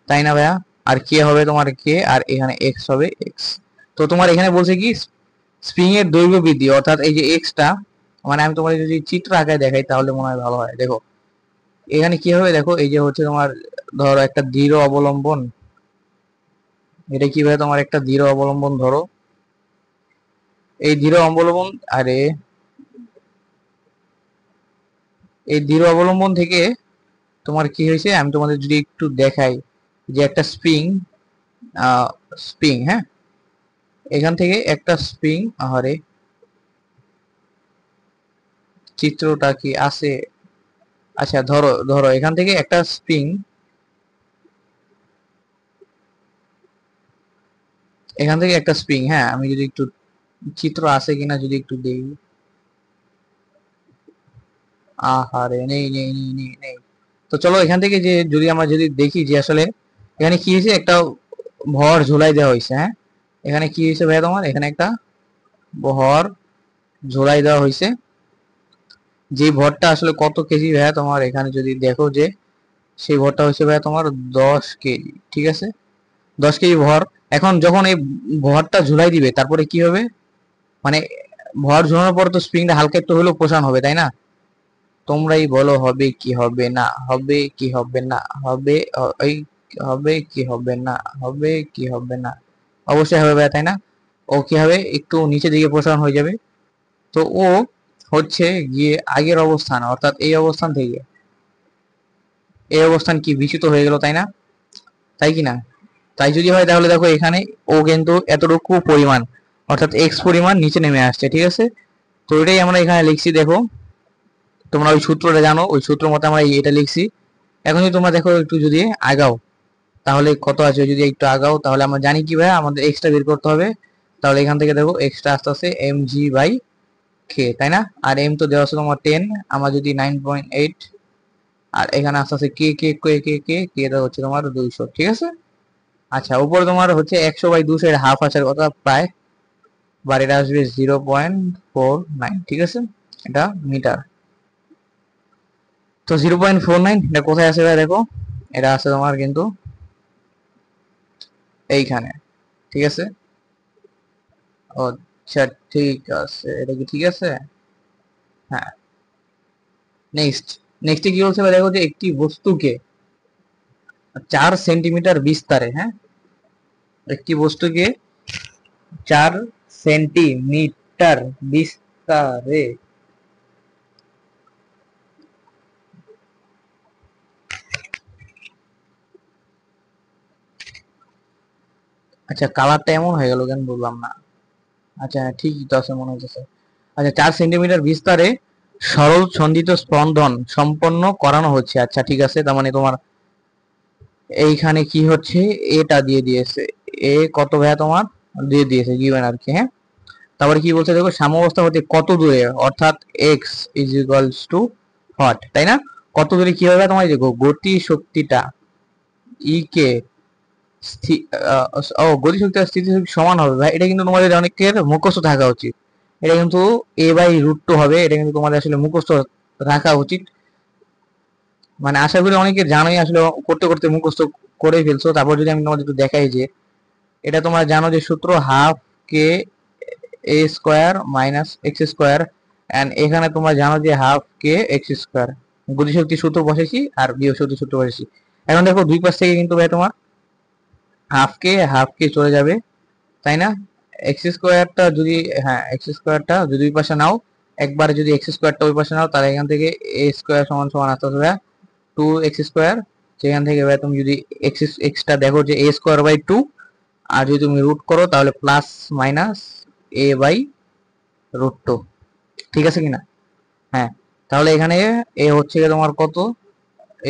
তাই না ভাইয়া। আর কে হবে তোমার কে, আর এখানে এক্স হবে এক্স। তো তোমার এখানে বলছে কি স্প্রিং এর দৈর্ঘ্য বৃদ্ধি, অর্থাৎ এই যে এক্সটা, মানে আমি তোমার যদি চিত্র আঁকায় দেখাই তাহলে মনে হয় ভালো হয়। দেখো এখানে কি হবে, দেখো এই যে হচ্ছে তোমার, ধরো একটা দৃঢ় অবলম্বন, এটা কি ভাই তোমার একটা দৃঢ় অবলম্বন, ধরো এই দৃঢ় অবলম্বন, আরে এই দৃঢ় অবলম্বন থেকে তোমার কি হয়েছে, আমি তোমাদের যদি একটু দেখাই, যে একটা স্প্রিং, হ্যাঁ, এখান থেকে একটা স্প্রিং, আরে চিত্রটা কি আছে, আচ্ছা ধরো ধরো এখান থেকে একটা স্প্রিং, এখান থেকে একটা স্প্রিং, হ্যাঁ, আমি যদি একটু চিত্র আছে কিনা যদি একটু দেখি, আহারে নেই নেই নেই নেই নেই। তো চলো এখান থেকে যে যদি আমরা যদি দেখি যে আসলে এখানে কি হয়েছে, একটা ভর ঝুলাই দেওয়া হয়েছে, হ্যাঁ, এখানে কি হয়েছে ভাইয়া তোমার, এখানে একটা ভর ঝুলাই দেওয়া হয়েছে, যে ভরটা আসলে কত কেজি ভাইয়া তোমার, এখানে যদি দেখো যে সেই ভরটা হচ্ছে ভাইয়া তোমার 10 কেজি, ঠিক আছে, 10 কেজি ভর। এখন যখন এই ভরটা ঝুলাই দিবে, তারপরে কি হবে, মানে ভর ঝুলানোর পর তো স্প্রিংটা হালকা একটু হলেও পোষণ হবে, তাই না। তোমরাই বলো হবে কি হবে না, হবে কি হবে না, হবে এই হবে কি হবে না, হবে কি হবে না, অবশ্যই হবে ভাই, তাই না। ও কি হবে, একটু নিচের দিকে প্রসারণ হয়ে যাবে। তো ও হচ্ছে গিয়ে আগের অবস্থান, অর্থাৎ এই অবস্থান থেকে এই অবস্থান কি বিচ্যুত হয়ে গেল, তাই না, তাই কি না। তাই যদি হয় তাহলে দেখো এখানে ও কিন্তু এতটুকু পরিমাণ, অর্থাৎ এক্স পরিমাণ নিচে নেমে আসছে, ঠিক আছে। তো এটাই আমরা এখানে লিখছি, দেখো তোমরা ওই সূত্রটা জানো, ওই সূত্র মতো আমরা এটা লিখছি। এখন যদি তোমরা দেখো একটু যদি আগাও, তাহলে কত আছে, যদি একটু আগাও, তাহলে আমরা জানি কি ভাই, আমাদের এক্সটা বের করতে হবে। তাহলে এখান থেকে দেখো এক্সটা আস্তে আস্তে mg বাই কে, তাই না? আর এম তো দেওয়া আছে তোমার 10, আমরা যদি 9.8, আর এখানে আস্তে আস্তে কে কে কে কে কে কে দেওয়া হচ্ছে তোমার 200, ঠিক আছে। আচ্ছা, উপরে তোমার হচ্ছে 100/200 এর হাফ আসার কথা প্রায়, বার এটা আসবে 0.49, ঠিক আছে, এটা মিটার। তো 0.49 এটা কোথায় আছে ভাই দেখো, এটা আছে তোমার কিন্তু এইখানে, ঠিক আছে। আচ্ছা ঠিক আছে, এটা কি ঠিক আছে? হ্যাঁ। নেক্সট, নেক্সটে কি বলছে ভাই দেখো, যে একটি বস্তুকে 4 সেন্টিমিটার বিস্তারে, হ্যাঁ, একটি বস্তুকে 4 সেন্টিমিটার বিস্তারে, আচ্ছা কালারটা এমন হয়ে গেল কেন বললাম না। আচ্ছা হ্যাঁ, ঠিকই তো আছে মনে হচ্ছে। আচ্ছা 4 সেন্টিমিটার বিস্তারে সরল সন্ধিত স্পন্দন সম্পন্ন করানো হচ্ছে। আচ্ছা ঠিক আছে, তার মানে তোমার এইখানে কি হচ্ছে, এটা দিয়ে দিয়েছে, এ কত ভাইয়া তোমার দিয়ে দিয়েছে গিভেন আর কি, হ্যাঁ। তারপরে কি বলছে দেখো, সাম্যাবস্থা হতে কত দূরে, অর্থাৎ x is equals two what, তাই না? কত দূরে কি হবে তোমার, দেখো গতি শক্তিটা ই কে গতি শক্তি আর স্থিতি শক্তি সমান হবে ভাই, এটা কিন্তু তোমাদের অনেকের মুখস্থ থাকা উচিত। এটা কিন্তু a/√2 হবে, এটা কিন্তু তোমাদের আসলে মুখস্থ রাখা উচিত। মানে আশা করি অনেকে জানোই আসলে, করতে করতে মুখস্থ করে ফেলছো। তারপর যদি আমি তোমাদের একটু দেখাই যে এটা তোমরা জানো যে সূত্র হাফ কে A square minus x square, and এখানে তোমরা জানো যে হাফ কে এক্স স্কোয়ার, গতিশক্তি সূত্র বসেছি আর বিয়োগ শক্তি সূত্র বসেছি। এখন দেখো দুই পাশ থেকে কিন্তু ভাই তোমার হাফ কে চলে যাবে, তাই না? এক্স স্কোয়ারটা যদি, হ্যাঁ এক্স স্কোয়ারটা যদি ওই পাশে নাও, একবারে যদি এক্স স্কোয়ারটা ওই পাশে নাও, তাহলে এখান থেকে এ স্কোয়ার সমান সমান আসতে হবে 2x স্কোয়ার। সেখান থেকে ভাই তুমি যদি এক্সটা দেখো যে a²/2, আর যদি তুমি রুট করো তাহলে প্লাস মাইনাস a/√2, ঠিক আছে কিনা? হ্যাঁ, তাহলে এখানে এ হচ্ছে গিয়ে তোমার কত,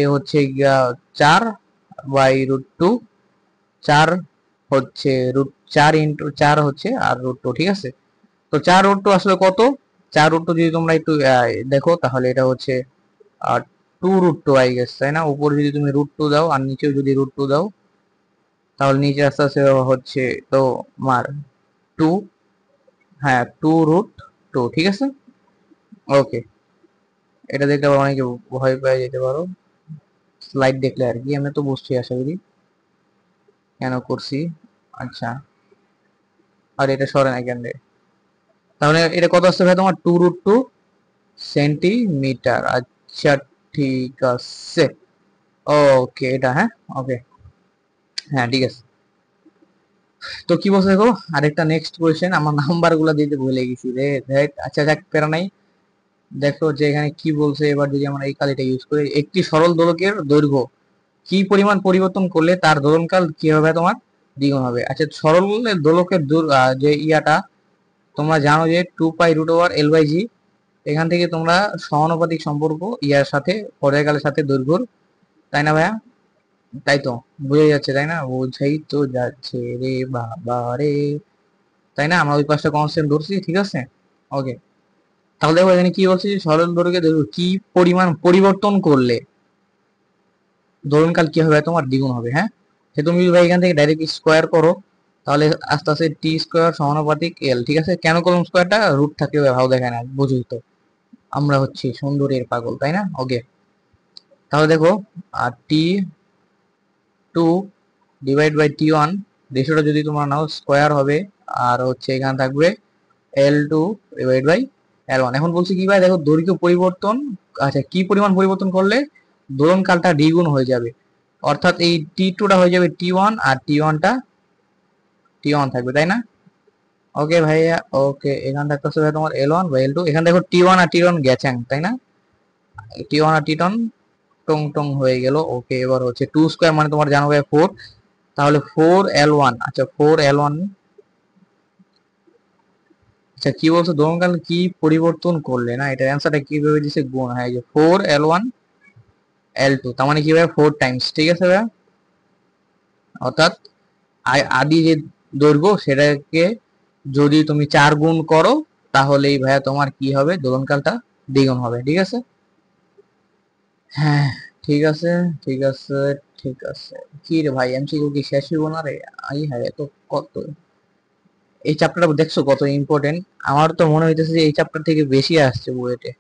এ হচ্ছে গিয়া 4/√2, 4 হচ্ছে √4 হচ্ছে আর √2, ঠিক আছে। তো 4√2 আসলে কত, 4√2 যদি তোমরা একটু দেখো তাহলে এটা হচ্ছে 2√2 আই গেস, তাই না? উপরে যদি তুমি √2 দাও আর নিচেও যদি √2 দাও, তাহলে নিচে আস্তে আস্তে হচ্ছে তো মার 2, হ্যাঁ 2√2, ঠিক আছে। ওকে, এটা দেখলে আবার অনেকে ভয় পেয়ে যেতে পারো স্লাইড দেখলে আর কি, আমি তো বুঝছি আশা করি কেন করছি। আচ্ছা, আর এটা সরে না কেন রে? তাহলে এটা কত আসছে ভাই তোমার, 2√2 সেন্টিমিটার। আচ্ছা ঠিক আছে, ওকে এটা, হ্যাঁ ওকে, হ্যাঁ ঠিক আছে। তো কি বলছে দেখো, আরেকটা নেক্সট কোয়েশ্চেন, আমার নাম্বার গুলা দিতে ভুলে গেছি রে ধ্যাৎ। আচ্ছা যাক, প্যারা নাই। দেখো যে এখানে কি বলছে, এবার যদি আমরা এই কালিটা ইউজ করি, একটি সরল দোলকের দৈর্ঘ্য কি পরিমাণ পরিবর্তন করলে তার দোলনকাল কি হবে তোমার দ্বিগুণ হবে। আচ্ছা সরল দোলকের যে ইয়াটা তোমরা জানো যে 2π√L/g, এখান থেকে তোমরা সমানুপাতিক সম্পর্ক ইয়ার সাথে পর্যায়কালের সাথে দৈর্ঘ্যর, তাই না ভাইয়া? তাই তো বুঝে যাচ্ছে, তাই না? বুঝাই তো যাচ্ছে রে বাবা রে, তাই না? আমরা ওই পাঁচটা কনস্ট্যান্ট ধরছি, ঠিক আছে। ওকে, তাহলে দেখো এখানে কি বলছে, যে সরল দৈর্ঘ্যের দৈর্ঘ্য কি পরিমাণ পরিবর্তন করলে দোলনকাল কি হবে তোমার দ্বিগুণ হবে, হ্যাঁ। সে তুমি যদি ভাই এখান থেকে ডাইরেক্ট স্কোয়ার করো, তাহলে আস্তে আস্তে টি² সমানুপাতিক এল, ঠিক আছে। কেন করলাম স্কোয়ারটা, রুট থাকলে ভাও দেখায় না, বুঝুই তো, আমরা হচ্ছি সুন্দরের পাগল, তাই না? ওকে, তাহলে দেখো আর T2/T1 রেশিওটা যদি তোমরা নাও, স্কোয়ার হবে, আর হচ্ছে এখানে থাকবে L2/L1। এখন বলছি কি ভাই দেখো, দৈর্ঘ্য পরিবর্তন, আচ্ছা কি পরিমাণ পরিবর্তন করলে দোলনকালটা দ্বিগুণ হয়ে যাবে, অর্থাৎ এই T2টা হয়ে যাবে T1 আর T1 থাকবে, তাই না? ওকে ভাইয়া, ওকে, এখানে থাকতেছে ভাই তোমার L1/L2, এখানে দেখো T1 আর T1 গেছেন, তাই না? T1 আর T1 টং টং হয়ে গেল। ওকে, এবার হচ্ছে 2² মানে তোমার জানো ভাই 4, তাহলে 4L1। আচ্ছা 4L1, আচ্ছা কি বলছো দোলনকাল কি পরিবর্তন করলে, না এটা অ্যান্সারটা কিভাবে দিছে গুণ, হ্যাঁ এই যে 4L1L2, তার মানে কি ভাই 4 টাইমস, ঠিক আছে ভাই। অর্থাৎ আদি যে দৈর্ঘ্য সেটাকে যদি তুমি 4 গুণ করো, তাহলেই ভাইয়া তোমার কি হবে, দোলনকালটা দ্বিগুণ হবে। ঠিক আছে, হ্যাঁ ঠিক আছে, ঠিক আছে, ঠিক আছে। কি রে ভাই, এমসিকিউ কি শেষ হইব না রে? আই হ্যাঁ, তো কত এই চ্যাপ্টারটা দেখছো কত ইম্পর্টেন্ট? আমার তো মনে হইতেছে যে এই চ্যাপ্টার থেকে বেশি আসছে বুয়েটে।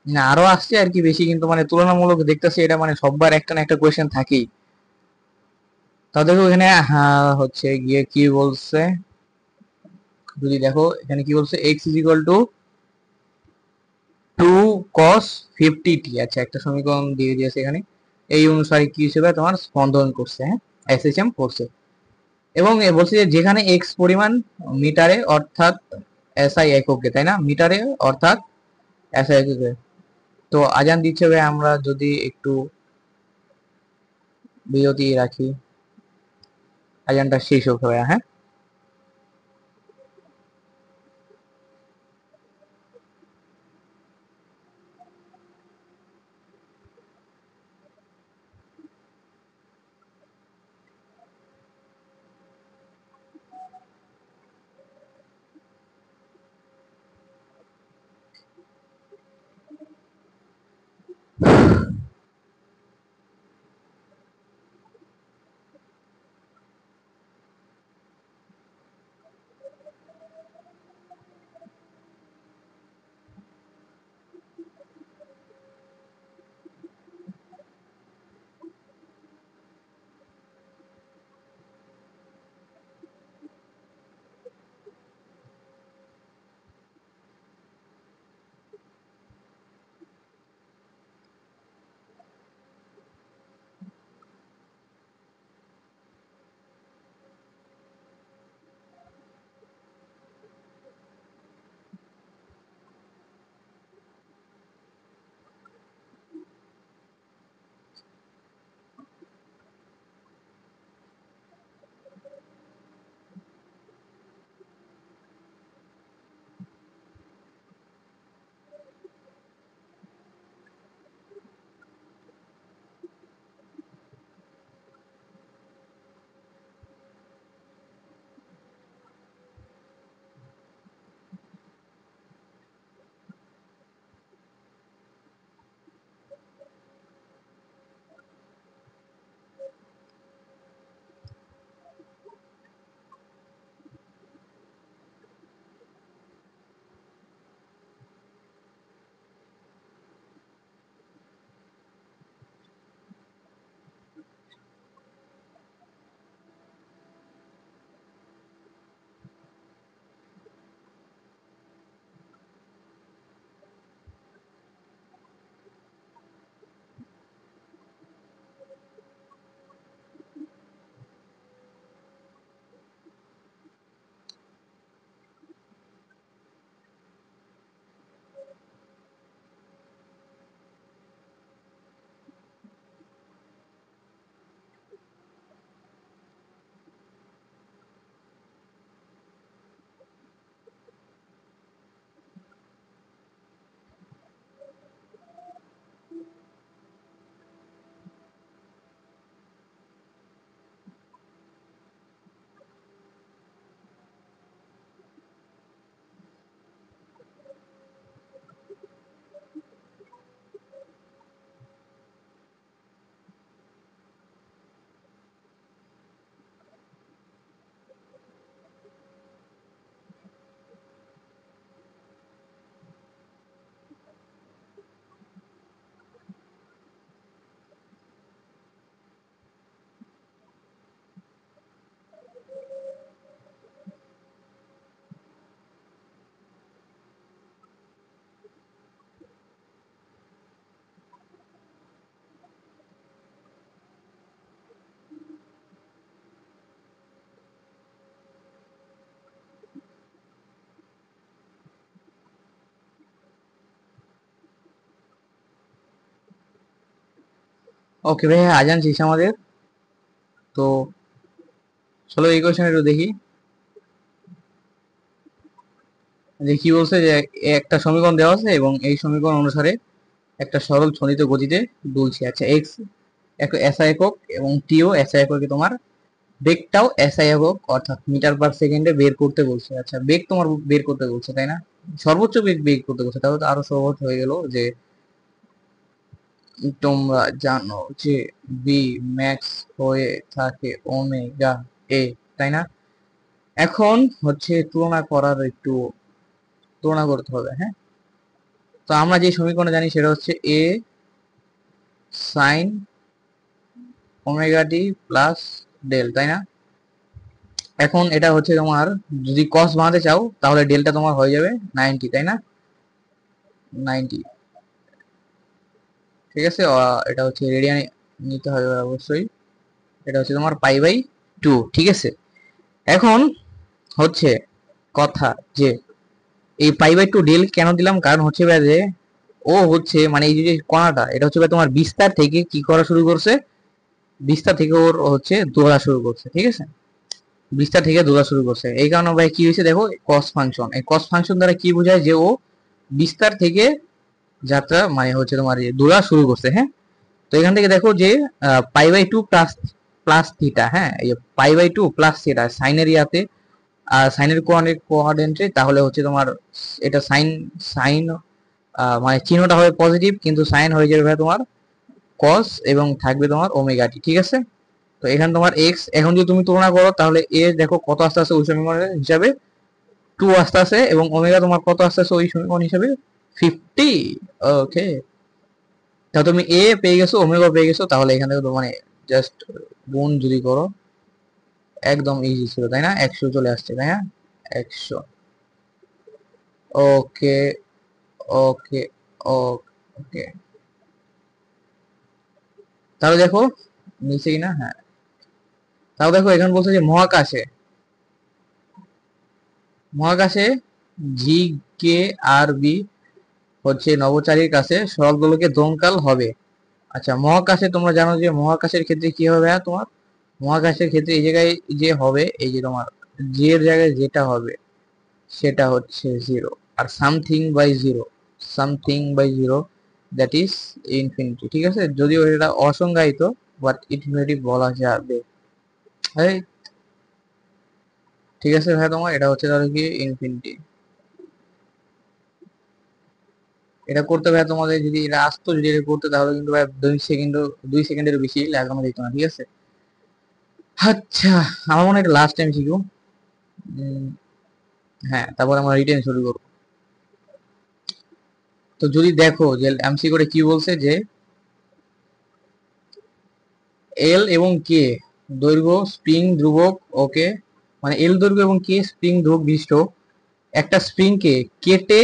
না আরো আসছে আর কি বেশি, কিন্তু মানে তুলনামূলক দেখতেছি এটা মানে সববার একটা না একটা কোয়েশ্চেন থাকেই। তা দেখো এখানে হচ্ছে গিয়ে কি বলছে, যদি দেখো এখানে কি বলছে, x is equal two 2 cos 50t। আচ্ছা একটা সমীকরণ দিয়ে দিয়েছে এখানে, এই অনুসারে কি হিসেবে তোমার স্পন্দন করছে, হ্যাঁ এসএসএম করছে। এবং বলছে যে যেখানে এক্স পরিমাণ মিটারে অর্থাৎ এসআই এককে, তাই না, মিটারে অর্থাৎ এসআই এককে। তো আজান দিচ্ছে ভাই, আমরা যদি একটু বিরতি রাখি, আজানটা শেষ হোক ভাইয়া, হ্যাঁ। ওকে ভাই, আজান শেষ আমাদের। তো চলো এই কোয়েশ্চেন একটু দেখি যে কি বলছে, যে একটা সমীকরণ দেওয়া আছে এবং এই সমীকরণ অনুসারে একটা সরল ছন্দিত গতিতে দুলছে। আচ্ছা এক্স এক এসআই একক এবং টিও এসআই এককে তোমার বেগটাও এসআই একক অর্থাৎ মিটার পার সেকেন্ডে বের করতে বলছে। আচ্ছা বেগ তোমার বের করতে বলছে তাই না, সর্বোচ্চ বেগ বের করতে বলছে, তাহলে তো আরো সহজ হয়ে গেল যে তোমরা জানো যে বি ম্যাক্স হয়ে থাকে ওমেগা এ, তাই না? এখন হচ্ছে তুলনা করার একটু তুলনা করতে হবে, হ্যাঁ। তো আমরা যে সমীকরণ জানি সেটা হচ্ছে এ sine omega t plus del, তাই না? এখন এটা হচ্ছে তোমার যদি কস বানাতে চাও তাহলে ডেলটা তোমার হয়ে যাবে 90, তাই না? 90, ঠিক আছে। এটা হচ্ছে রেডিয়ান নিতে হবে অবশ্যই। এটা হচ্ছে তোমার পাই বাই 2, ঠিক আছে। এখন হচ্ছে কথা যে এই পাই বাই 2 ডেল কেন দিলাম, কারণ হচ্ছে যে ও হচ্ছে মানে এই যে কণাটা এটা হচ্ছে তোমার বিস্তার থেকে কি করা শুরু করছে, বিস্তার থেকে ওর হচ্ছে দৌড়া শুরু করছে, ঠিক আছে। বিস্তার থেকে দৌড়া শুরু করছে, এই কারণে ভাই কি হয়েছে দেখো কস ফাংশন, এই কস ফাংশন দ্বারা কি বোঝায় যে ও বিস্তার থেকে যাত্রা মানে হচ্ছে তোমার দৌড়া শুরু করছে, হ্যাঁ। তো এখান থেকে দেখো যে pi by 2 plus plus theta, হ্যাঁ এই পাই বাই 2 প্লাস থিটা সাইনের ইয়াতে সাইনের কোঅর্ডিনেটে, তাহলে হচ্ছে তোমার এটা সাইন সাইন মানে চিহ্নটা হবে পজিটিভ কিন্তু সাইন হয়ে যাবে তোমার কস এবং থাকবে তোমার ওমেগা টি, ঠিক আছে। তো এখানে তোমার এক্স, এখন যদি তুমি তুলনা করো তাহলে এ দেখো কত আসতে আছে ওই সমীকরণের হিসাবে 2 আসতে আছে, এবং ওমেগা তোমার কত আসতে আছে ওই সমীকরণ হিসাবে 50। ওকে, তা তুমি এ পেয়ে গেছো ওমেগা পেয়ে গেছো, তাহলে এখান থেকে তো মানে জাস্ট গুণ যদি করো একদম ইজি ছিল তাই না, 100 চলে আসছে তাই না, 100। ওকে ওকে ওকে, তাহলে দেখো নিচে কিনা, হ্যাঁ। তাহলে দেখো এখানে বলছে যে মহাকাশে মহাকাশে জি কে আর বি হচ্ছে নভোচারীর কাছে সরল দোলকের দোলনকাল হবে। আচ্ছা মহাকাশে তোমরা জানো যে মহাকাশের ক্ষেত্রে কি হবে, হ্যাঁ তোমার মহাকাশের ক্ষেত্রে এই জায়গায় যে হবে এই যে তোমার জি এর জায়গায় যেটা হবে সেটা হচ্ছে জিরো, আর something by zero, something by zero that is infinity, ঠিক আছে। যদিও এটা অসংজ্ঞায়িত বাট ইনফিনিটি বলা যাবে, এই ঠিক আছে ভাই তোমার এটা হচ্ছে তাহলে কি ইনফিনিটি। এটা করতে ভাই তোমাদের যদি এটা আসতো, যদি এটা করতে তাহলে কিন্তু ভাই 2 সেকেন্ডের বেশি লাগানো যেত না, ঠিক আছে। আচ্ছা আমার মনে হয় এটা লাস্ট টাইম শিখবো, হ্যাঁ তারপর আমরা রিটেন শুরু করবো। তো যদি দেখো যে এমসি করে কি বলছে যে এল এবং কে দৈর্ঘ্য স্প্রিং ধ্রুবক, ওকে মানে এল দৈর্ঘ্য এবং কে স্প্রিং ধ্রুবক বিশিষ্ট একটা স্প্রিং কে কেটে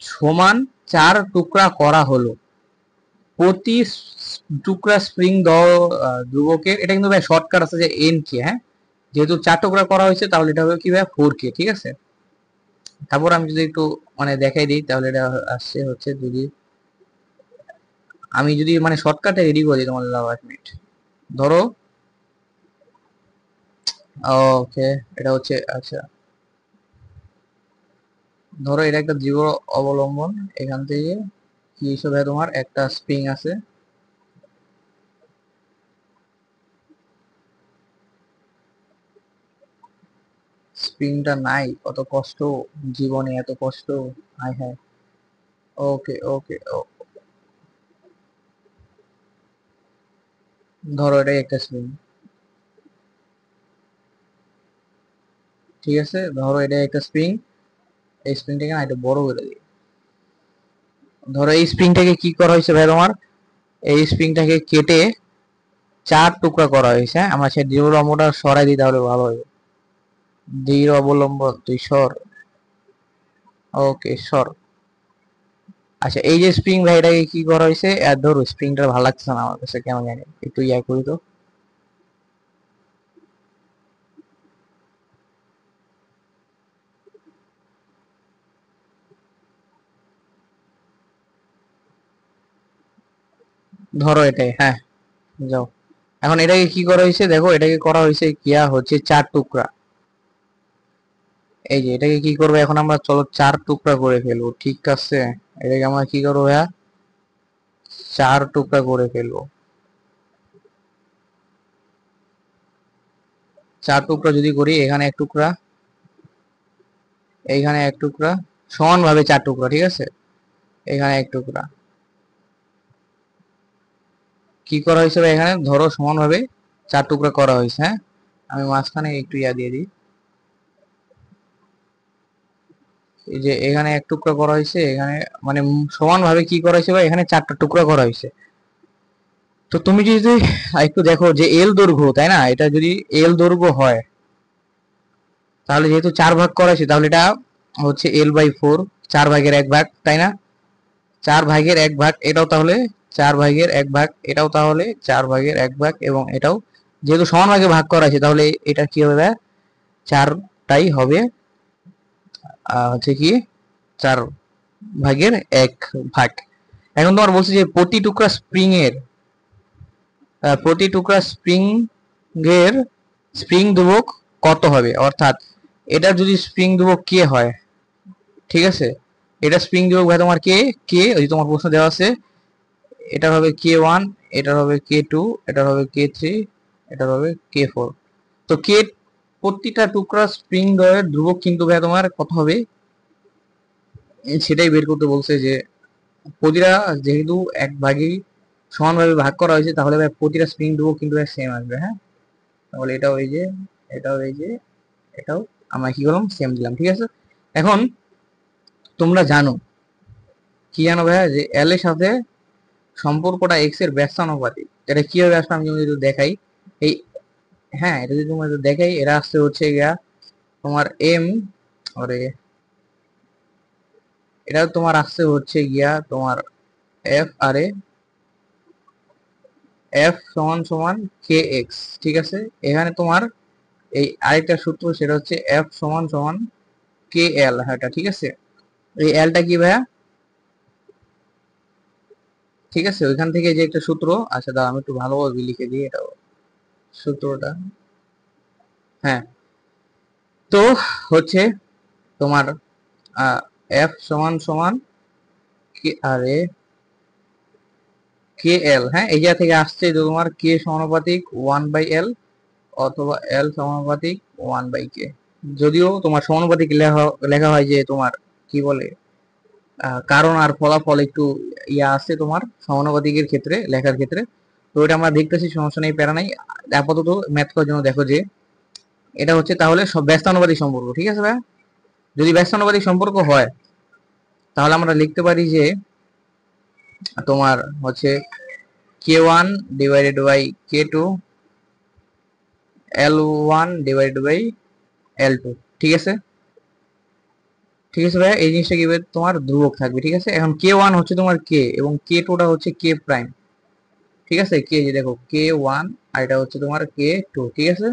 সমান 4 টুকরা করা হলো, প্রতি টুকরা স্প্রিং ধ্রুবকের, এটা কিন্তু ভাই শর্টকাট আছে যে এন কে, হ্যাঁ যেহেতু 4 টুকরা করা হয়েছে তাহলে এটা হবে কি ভাই 4 কে, ঠিক আছে। তারপর আমি যদি একটু মানে দেখাই দিই তাহলে এটা আসছে হচ্ছে যদি আমি যদি মানে শর্টকাটে রেডি করি তোমার দাও 1 মিনিট, ধরো ওকে এটা হচ্ছে আচ্ছা ধরো এটা একটা জীবন অবলম্বন, এখান থেকে কি হিসেবে তোমার একটা স্প্রিং আছে, স্প্রিংটা নাই, কত কষ্ট জীবনে, এত কষ্ট, হায় হায়। ওকে ওকে ধরো এটাই একটা স্প্রিং, ঠিক আছে ধরো এটাই একটা স্প্রিং, এই স্প্রিংটাকে না একটু বড় করে দিই। ধরো এই স্প্রিংটাকে কি করা হয়েছে ভাই তোমার, এই স্প্রিংটাকে কেটে 4 টুকরা করা হয়েছে, হ্যাঁ আমরা সেই দৃঢ় লম্বটা সরাই দিই তাহলে ভালো হবে, দৃঢ় অবলম্বন তুই সর, ওকে সর। আচ্ছা এই যে স্প্রিং ভাই এটাকে কি করা হয়েছে, আর ধরো স্প্রিংটা ভালো লাগছে না আমার কাছে কেন জানি, একটু ইয়া করি তো, ধরো এটাই, হ্যাঁ যাও। এখন এটাকে কি করা হয়েছে দেখো, এটাকে করা হয়েছে কিয়া হচ্ছে 4 টুকরা, এই যে এটাকে কি করবো এখন আমরা, চলো 4 টুকরা করে ফেলবো, ঠিক আছে। এটাকে আমরা কি করবো ভাইয়া, 4 টুকরা করে ফেলবো। চার টুকরা যদি করি, এখানে এক টুকরা, এইখানে এক টুকরা, সমান ভাবে চার টুকরা, ঠিক আছে, এখানে এক টুকরা। কি করা হয়েছে এখানে, ধরো সমান ভাবে চার টুকরা করা হয়েছে। হ্যাঁ, আমি মাঝখানে একটু ইয়া দিয়ে দিই, এই যে এখানে এক টুকরা করা হয়েছে, এখানে মানে সমান ভাবে কি করা হয়েছে, বা এখানে চারটা টুকরা করা হয়েছে। তো তুমি যদি একটু দেখো যে এল দৈর্ঘ্য, তাই না, এটা যদি এল দৈর্ঘ্য হয়, তাহলে যেহেতু চার ভাগ করা হয়েছে, তাহলে এটা হচ্ছে এল বাই ফোর, চার ভাগের এক ভাগ, তাই না, চার ভাগের এক ভাগ, এটাও তাহলে চার ভাগের এক ভাগ, এটাও তাহলে চার ভাগের এক ভাগ, এবং এটাও যেহেতু সমান ভাগে ভাগ করা আছে, তাহলে এটা কি হবে, চারটাই হবে হচ্ছে কি চার ভাগের এক ভাগ। এখন তোমার বলছে যে প্রতি টুকরা স্প্রিং এর স্প্রিং ধ্রুবক কত হবে, অর্থাৎ এটা যদি স্প্রিং ধ্রুবক কে হয়, ঠিক আছে, এটা স্প্রিং ধ্রুবক ভাই তোমার কে, ওই তোমার প্রশ্ন দেওয়া আছে, এটার হবে কে ওয়ান, এটার হবে কে টু, এটার হবে কে থ্রি, এটার হবে কে ফোর। তো কে প্রতিটা টুকরা স্প্রিং দ্বয়ের ধ্রুবক কিন্তু ভাই তোমার কত হবে, সেটাই বের করতে বলছে। যে প্রতিটা যেহেতু এক ভাগই সমানভাবে ভাগ করা হয়েছে, তাহলে ভাই প্রতিটা স্প্রিং ধ্রুবক কিন্তু সেম আসবে। হ্যাঁ, তাহলে এটাও এই যে, এটাও এই যে, এটাও আমরা কি করলাম, সেম দিলাম, ঠিক আছে। এখন তোমরা জানো কি জানো ভাইয়া, যে এল এর সাথে সম্পর্কটা এক্স এর ব্যস্তানুপাতিক। এটা কিভাবে আসলে আমি যদি দেখাই, এই, হ্যাঁ, এটা যদি তোমার দেখাই, এরা আসছে হচ্ছে গিয়া তোমার এম, আরে এটা তোমার আসছে হচ্ছে গিয়া তোমার এফ আর এ, এফ সমান সমান কে এক্স, ঠিক আছে। এখানে তোমার এই আরেকটা সূত্র, সেটা হচ্ছে এফ সমান সমান কে এল, হ্যাঁ, ঠিক আছে। এই এলটা কি ভাইয়া, ঠিক আছে, ওইখান থেকে যে একটা সূত্র, আচ্ছা দাঁড়া আমি একটু ভালোভাবে লিখে দিই এটা সূত্রটা। হ্যাঁ, তো হচ্ছে তোমার এফ সমান সমান কে আরে কে এল, হ্যাঁ, এই জায়গা থেকে আসছে যে তোমার কে সমানুপাতিক ওয়ান বাই এল, অথবা এল সমানুপাতিক ওয়ান বাই কে। যদিও তোমার সমানুপাতিক লেখা হয় যে তোমার কি বলে, কারণ আর ফলাফল একটু ইয়া আছে তোমার সমানুপাতিকের ক্ষেত্রে, লেখার ক্ষেত্রে। তো এটা আমরা দেখতেছি, সমস্যা নেই, প্যারা নাই। আপাতত ম্যাথ করার জন্য দেখো যে এটা হচ্ছে তাহলে সব ব্যস্তানুপাতিক সম্পর্ক, ঠিক আছে ভাই। যদি ব্যস্তানুপাতিক সম্পর্ক হয়, তাহলে আমরা লিখতে পারি যে তোমার হচ্ছে K one divided by K two, L one divided by L two, ঠিক আছে, ঠিক আছে ভাই। এই জিনিসটা কি তোমার ধ্রুবক থাকবে, ঠিক আছে। এখন কে ওয়ান হচ্ছে তোমার কে, এবং কে টুটা হচ্ছে কে প্রাইম, ঠিক আছে। কে যে দেখো কে ওয়ান, আর এটা হচ্ছে তোমার কে টু, ঠিক আছে।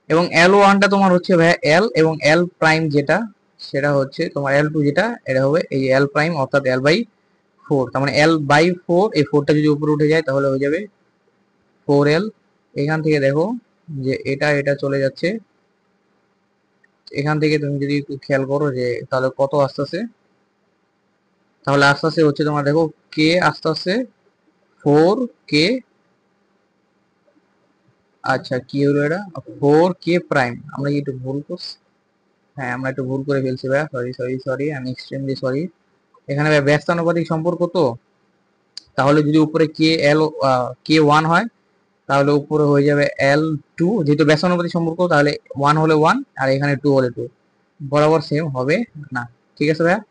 এবং এল ওয়ানটা তোমার হচ্ছে ভাইয়া এল, এবং এল প্রাইম যেটা, সেটা হচ্ছে তোমার এল টু যেটা, এটা হবে এই এল প্রাইম, অর্থাৎ এল বাই ফোর। তার মানে এল বাই ফোর, এই ফোরটা যদি উপরে উঠে যায় তাহলে হয়ে যাবে ফোর এল। এখান থেকে দেখো যে এটা এটা চলে যাচ্ছে, এখান থেকে তুমি যদি একটু খেয়াল করো যে তাহলে কত আসতেছে, তাহলে আস্তে আস্তে হচ্ছে তোমার দেখো কে আস্তে আস্তে ফোর কে, আচ্ছা কি হলো এটা, ফোর কে প্রাইম। আমরা কি একটু ভুল করছি, হ্যাঁ আমরা একটু ভুল করে ফেলছি ভাই, সরি সরি সরি, আমি এক্সট্রিমলি সরি। এখানে ভাই ব্যস্তানুপাতিক সম্পর্ক, তো তাহলে যদি উপরে কে এল কে ওয়ান হয়, তাহলে উপরে হয়ে যাবে এল টু, যেহেতু ব্যস্তানুপাতিক সম্পর্ক, তাহলে ওয়ান হলে ওয়ান, আর এখানে টু হলে টু, বরাবর সেম হবে না, ঠিক আছে ভাইয়া।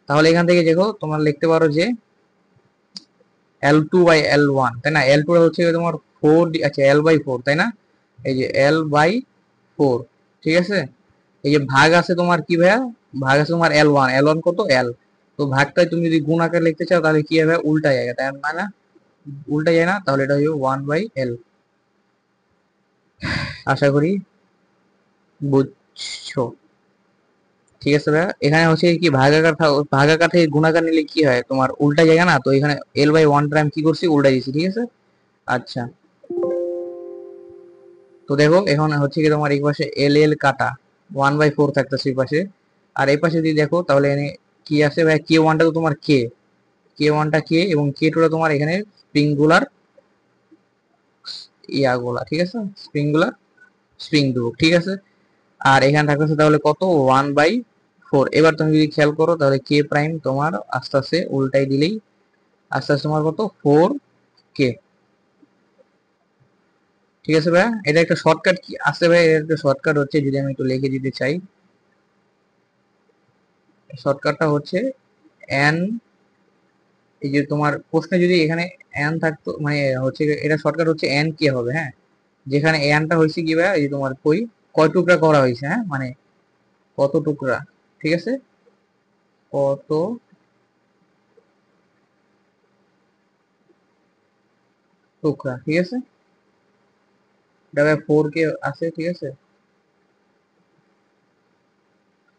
তাহলে এখান থেকে দেখো তোমরা লিখতে পারো যে L two by L one, তাই না, এল টু হচ্ছে তোমার ফোর, আচ্ছা এল বাই ফোর, তাই না, এই যে এল বাই ফোর, ঠিক আছে। এই যে ভাগ আছে তোমার কি ভাইয়া, ভাগ আছে তোমার এল ওয়ান, এল ওয়ান কত এল, তো ভাগটাই তুমি যদি গুণ আকারে লিখতে চাও, তাহলে কি হবে, উল্টা জায়গা, তাই না, উল্টা যায় না, তাহলে এটা হচ্ছে ওয়ান বাই এল। আশা করি বুঝছো, ঠিক আছে ভাইয়া। এখানে হচ্ছে কি ভাগাকার ভাগাকার থেকে গুণাকার নিলে কি হয়, তোমার উল্টা জায়গা না, তো এখানে এল বাই ওয়ানটা আমি কি করছি, উল্টা দিয়েছি, ঠিক আছে। আচ্ছা, তো দেখো এখন হচ্ছে কি তোমার এই পাশে এল এল কাটা, ওয়ান বাই ফোর থাকতেছে এই পাশে, আর এই পাশে যদি দেখো তাহলে এখানে কি আছে ভাই, কে ওয়ানটা তো তোমার কে, কে ওয়ানটা কে, এবং কে টুটা তোমার এখানে স্প্রিং গুলার ইয়াগুলা, ঠিক আছে, স্প্রিং গুলা। স্প্রিং দেবো, ঠিক আছে। আর এখানে থাকতেছে তাহলে কত, 1/4। এবার তুমি যদি খেয়াল করো তাহলে কে প্রাইম তোমার আস্তে আস্তে উল্টাই দিলেই আস্তে আস্তে তোমার কত, 4 কে। ঠিক আছে ভাই, এটা একটা শর্টকাট কি আছে ভাই, এর একটা শর্টকাট হচ্ছে, যদি আমি একটু লিখে দিতে চাই, শর্টকাটটা হচ্ছে এন, এই যে তোমার প্রশ্নে যদি এখানে এন থাকতো, মানে হচ্ছে এটা শর্টকাট হচ্ছে এন কে হবে, হ্যাঁ। যেখানে এনটা হয়েছে কি ভাই, এই যে তোমার কয় টুকরা করা হয়েছে, হ্যাঁ, মানে কত টুকরা, ঠিক আছে, কত টুকরা, ঠিক আছে। এটা ভাই 4 কে আছে, ঠিক আছে।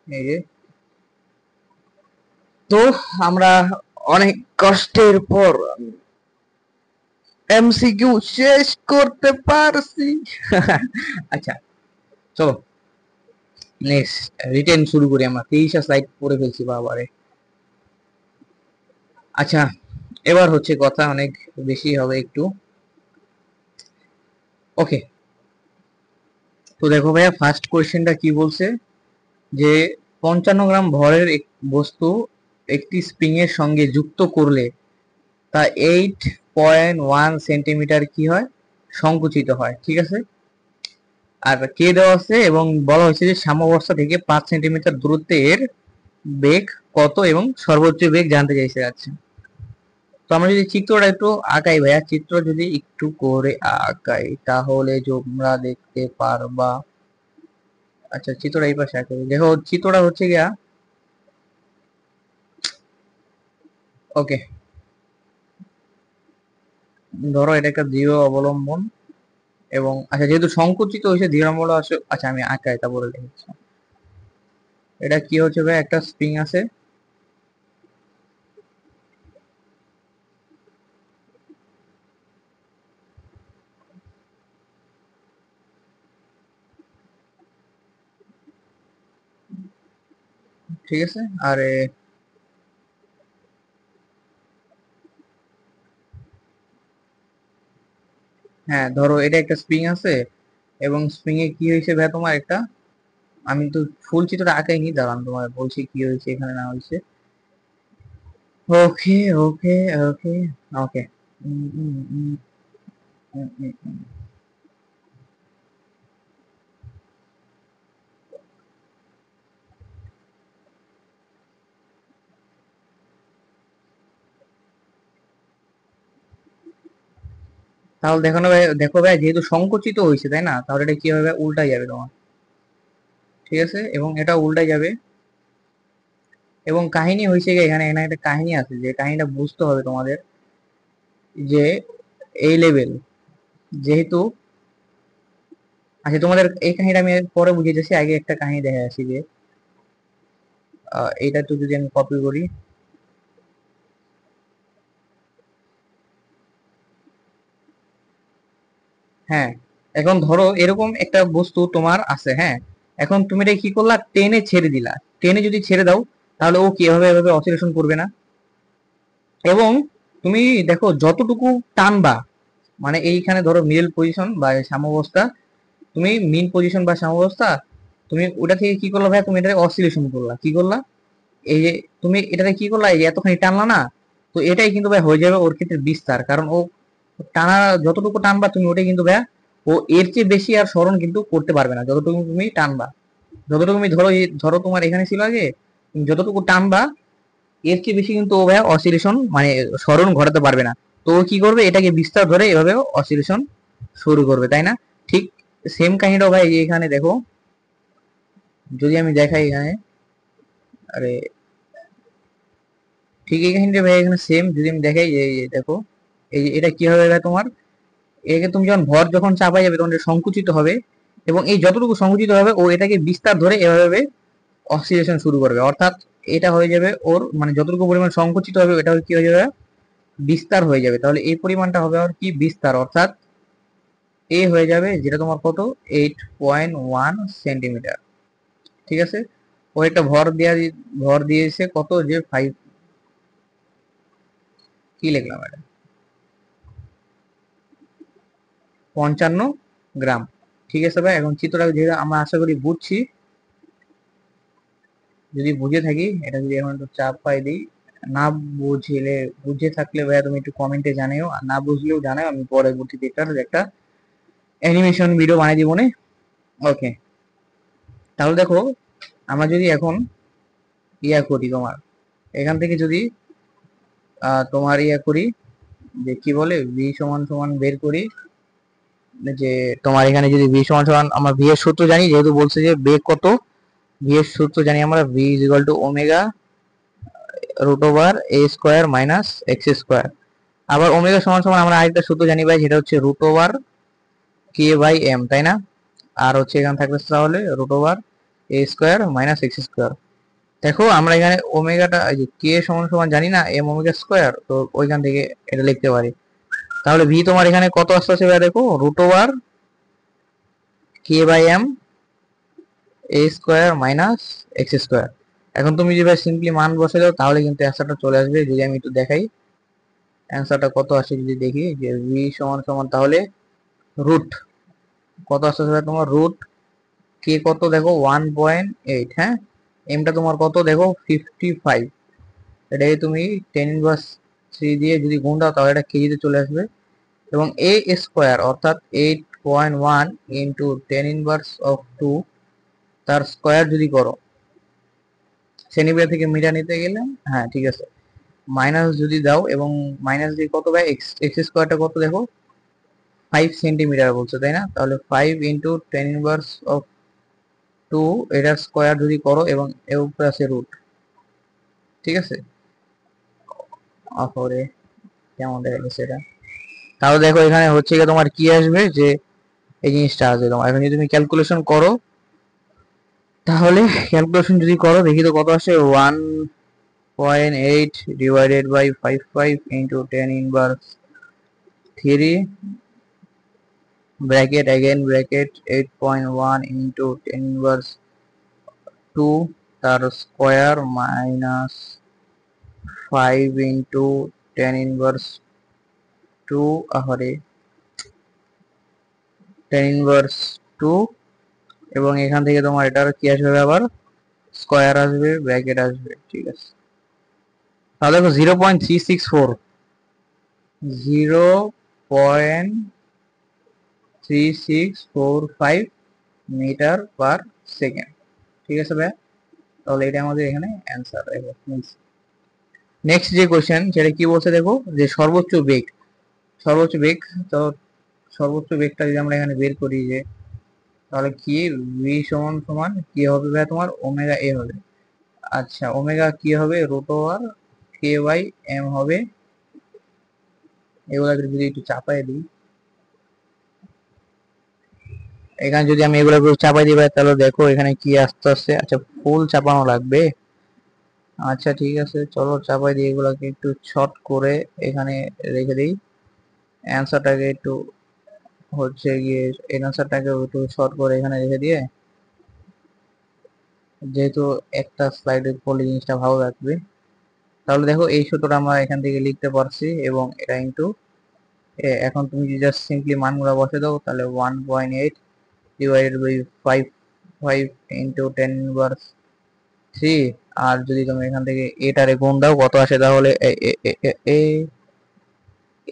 এই যে, তো আমরা অনেক কষ্টের পর এমসিকিউ শেষ করতে পারছি। আচ্ছা, চলো নেক্সট রিটেন শুরু করি। আমরা 23টা স্লাইড পড়ে ফেলছি বাবারে। আচ্ছা, এবার হচ্ছে কথা অনেক বেশি হবে একটু। ওকে, তো দেখো ভাইয়া, ফার্স্ট কোয়েশ্চেনটা কি বলছে, যে 55 গ্রাম ভরের বস্তু একটি স্প্রিং এর সঙ্গে যুক্ত করলে তা 8.1 সেন্টিমিটার কি হয়, সংকুচিত হয়, ঠিক আছে। আর কে দেওয়া আছে এবং বলা হয়েছে যে সাম্যাবস্থা থেকে 5 সেন্টিমিটার দূরত্বে এর বেগ কত এবং সর্বোচ্চ বেগ জানতে চাইছে। আচ্ছা, তো আমরা যদি চিত্রটা একটু আঁকাই ভাইয়া, চিত্র যদি একটু করে আঁকাই তাহলে তোমরা দেখতে পারবা। আচ্ছা, চিত্রটা এই পাশে আঁকাই, দেখো চিত্রটা হচ্ছে গিয়া, ওকে, ধরো এটা একটা দৃঢ় অবলম্বন, এবং আচ্ছা যেহেতু সংকুচিত হয়েছে দৃঢ় অবলম্বন আছে, আচ্ছা আমি আঁকাই তা বলে দিচ্ছি। এটা কি হচ্ছে ভাই, একটা স্প্রিং আছে, ঠিক আছে। আর হ্যাঁ, ধরো এটা একটা স্প্রিং আছে, এবং স্প্রিং এ কি হয়েছে ভাই তোমার একটা, আমি তো ফুল চিত্রটা আঁকাইনি, দাঁড়ান তোমার বলছি কি হয়েছে এখানে না হয়েছে। ওকে ওকে ওকে ওকে, তাহলে দেখো না ভাই, দেখো ভাই যেহেতু সংকুচিত হয়েছে তাই না, তাহলে এটা কি হবে, উল্টা যাবে তোমার, ঠিক আছে, এবং এটা উল্টা যাবে। এবং কাহিনী হয়েছে কি, এখানে এখানে একটা কাহিনী আছে, যে কাহিনীটা বুঝতে হবে তোমাদের, যে এই লেভেল যেহেতু, আচ্ছা তোমাদের এই কাহিনীটা আমি পরে বুঝিয়ে যাচ্ছি, আগে একটা কাহিনী দেখে আসি, যে এটা তো যদি আমি কপি করি, হ্যাঁ, এখন ধরো এরকম একটা বস্তু তোমার আছে, হ্যাঁ, এখন তুমি এটা কি করলা, টেনে ছেড়ে দিলা, টেনে যদি ছেড়ে দাও তাহলে ও কি এভাবে এভাবে অসিলেশন করবে না। এবং তুমি দেখো যতটুকু টানবা, মানে এইখানে ধরো মিডল পজিশন বা সাম্যাবস্থা, তুমি মিন পজিশন বা সাম্যাবস্থা, তুমি ওটা থেকে কি করলা ভাই, তুমি এটা অসিলেশন করলা, কি করলা, এই যে তুমি এটাতে কি করলা, এই যে এতখানি টানলা না, তো এটাই কিন্তু ভাই হয়ে যাবে ওর ক্ষেত্রে বিস্তার, কারণ ও টানা যতটুকু টানবা তুমি ওটাই কিন্তু ভাই, ও এর চেয়ে বেশি আর সরণ কিন্তু করতে পারবে না যতটুকু তুমি টানবা। যতটুকু তুমি ধরো, ধরো তোমার এখানে ছিল আগে, তুমি যতটুকু টানবা এর চেয়ে বেশি কিন্তু ও ভাই অসিলেশন মানে সরণ ঘটাতে পারবে না। তো ও কি করবে, এটাকে বিস্তার ধরে এভাবে অসিলেশন শুরু করবে, তাই না। ঠিক সেম কাহিনীটাও ভাই এখানে দেখো, যদি আমি দেখাই এখানে, আরে ঠিক এই কাহিনীটা ভাই এখানে সেম, যদি আমি দেখাই যে এই যে দেখো, এই যে এটা কি হবে ভাই তোমার, এটাকে তুমি যখন ভর যখন চাপাই যাবে তখন এটা সংকুচিত হবে, এবং এই যতটুকু সংকুচিত হবে ও এটাকে বিস্তার ধরে এভাবে অক্সিডেশন শুরু করবে, অর্থাৎ এটা হয়ে যাবে ওর মানে যতটুকু পরিমাণ সংকুচিত হবে এটা কি হয়ে যাবে, বিস্তার হয়ে যাবে। তাহলে এই পরিমাণটা হবে আর কি বিস্তার, অর্থাৎ এ হয়ে যাবে, যেটা তোমার কত, 8.1 সেন্টিমিটার, ঠিক আছে। ও একটা ভর দিয়েছে কত, যে 5, কি লিখলাম এটা, 55 গ্রাম, ঠিক আছে ভাই, এখন চিত্রটা যেটা আমরা আশা করি বুঝছি, যদি বুঝে থাকি এটা যদি এখন একটু চাপ পাই দিই, না বুঝলে, বুঝে থাকলে ভাইয়া তুমি একটু কমেন্টে জানিও, আর না বুঝলেও জানাও, আমি পরবর্তীতে এটার একটা অ্যানিমেশন ভিডিও বানিয়ে দিব না। ওকে, তাহলে দেখো আমরা যদি এখন ইয়া করি তোমার এখান থেকে যদি তোমার ইয়া করি যে কি বলে ভি সমান সমান বের করি, যে তোমার এখানে যদি ভি সমান সমান আমরা ভি এর সূত্র জানি, যেহেতু বলছে যে বেগ কত, ভি এর সূত্র জানি আমরা, v is equal to omega root over a square minus x square. আবার ওমেগা সমান সমান আমরা আরেকটা সূত্র জানি ভাই, যেটা হচ্ছে root over k by m, তাই না? আর হচ্ছে এখানে থাকবে তাহলে root over a square minus x square. দেখো আমরা এখানে ওমেগাটা এই যে কে সমান সমান জানি না, এম ওমেগা স্কোয়ার, তো ওইখান থেকে এটা লিখতে পারি। তাহলে ভি তোমার এখানে কত আসছে ভাই, দেখো root over k by m a square minus x square. এখন তুমি যদি সিম্পলি মান বসে দাও তাহলে কিন্তু অ্যান্সারটা চলে আসবে। যদি আমি একটু দেখাই অ্যান্সারটা কত আসে, যদি দেখি যে ভি সমান সমান তাহলে রুট কত আসছে তোমার, রুট কে কত দেখো 1.8, হ্যাঁ, এমটা তোমার কত দেখো 55, এটাকে তুমি 10 ইনভার্স 3 দিয়ে যদি গুণ দাও তাহলে এটা কেজিতে চলে আসবে। এবং এ স্কোয়ার অর্থাৎ 8.1 ইন্টু 10 ইনভার্স 2 তার স্কোয়ার যদি করো, সেন্টিমিটার থেকে মিটার নিতে গেলে, হ্যাঁ ঠিক আছে, মাইনাস যদি দাও এবং মাইনাস দিয়ে কত ভাই এক্স এক্স স্কোয়ারটা কত দেখো 5 সেন্টিমিটার বলছে, তাই না? তাহলে 5 ইন্টু 10 ইনভার্স 2 এটার স্কোয়ার যদি করো এবং এর উপরে আছে রুট, ঠিক আছে, অপরে কেমন দেখা গেছে এটা। তাহলে দেখো এখানে হচ্ছে গিয়ে তোমার কি আসবে, যে এই জিনিসটা আছে তোমার। এখন যদি তুমি ক্যালকুলেশন করো, তাহলে ক্যালকুলেশন যদি করো দেখি তো কত আসে, 1.8 divided by 55 into 10 inverse 3 bracket again bracket 8.1 into 10 inverse 2 তার স্কোয়ার মাইনাস 5 ইন্টু 10 ইনভার্স 2 আহারে 10 ইনভার্স 2, এবং এখান থেকে তোমার এটার কি আসবে আবার স্কোয়ার আসবে, ব্র্যাকেট আসবে, ঠিক আছে। তাহলে দেখো 0.364, 0.3645 মিটার পার সেকেন্ড, ঠিক আছে ভাই। তাহলে এটা আমাদের এখানে অ্যান্সার। নেক্সট যে কোশ্চেন সেটা কি বলছে দেখো, যে সর্বোচ্চ বেগ, সর্বোচ্চ বেগ, তো সর্বোচ্চ বেগটা যদি আমরা এখানে বের করি, যে তাহলে কি ভি সমান সমান কি হবে ভাই তোমার ওমেগা এ হবে। আচ্ছা, ওমেগা কি হবে root over k by m হবে। এগুলা যদি একটু চাপাই দিই, এখানে যদি আমি এগুলো চাপাই দিই ভাই, তাহলে দেখো এখানে কি আসতে আসছে। আচ্ছা, ফুল চাপানো লাগবে। আচ্ছা ঠিক আছে, চলো চাপাই দিই, এগুলাকে একটু শর্ট করে এখানে রেখে দিই। অ্যান্সারটাকে একটু হচ্ছে গিয়ে এই অ্যান্সারটাকে একটু শর্ট করে এখানে রেখে দিয়ে, যেহেতু একটা স্লাইডে পড়লে জিনিসটা ভালো লাগবে। তাহলে দেখো এই সূত্রটা আমরা এখান থেকে লিখতে পারছি, এবং এটা ইন্টু এখন তুমি যদি জাস্ট সিম্পলি মানগুলো বসে দাও, তাহলে 1.8 ডিভাইডেড বাই 5 ইন্টু 10 ইনভার্স 3, আর যদি তুমি এখান থেকে এটারে গুণ দাও কত আসে, তাহলে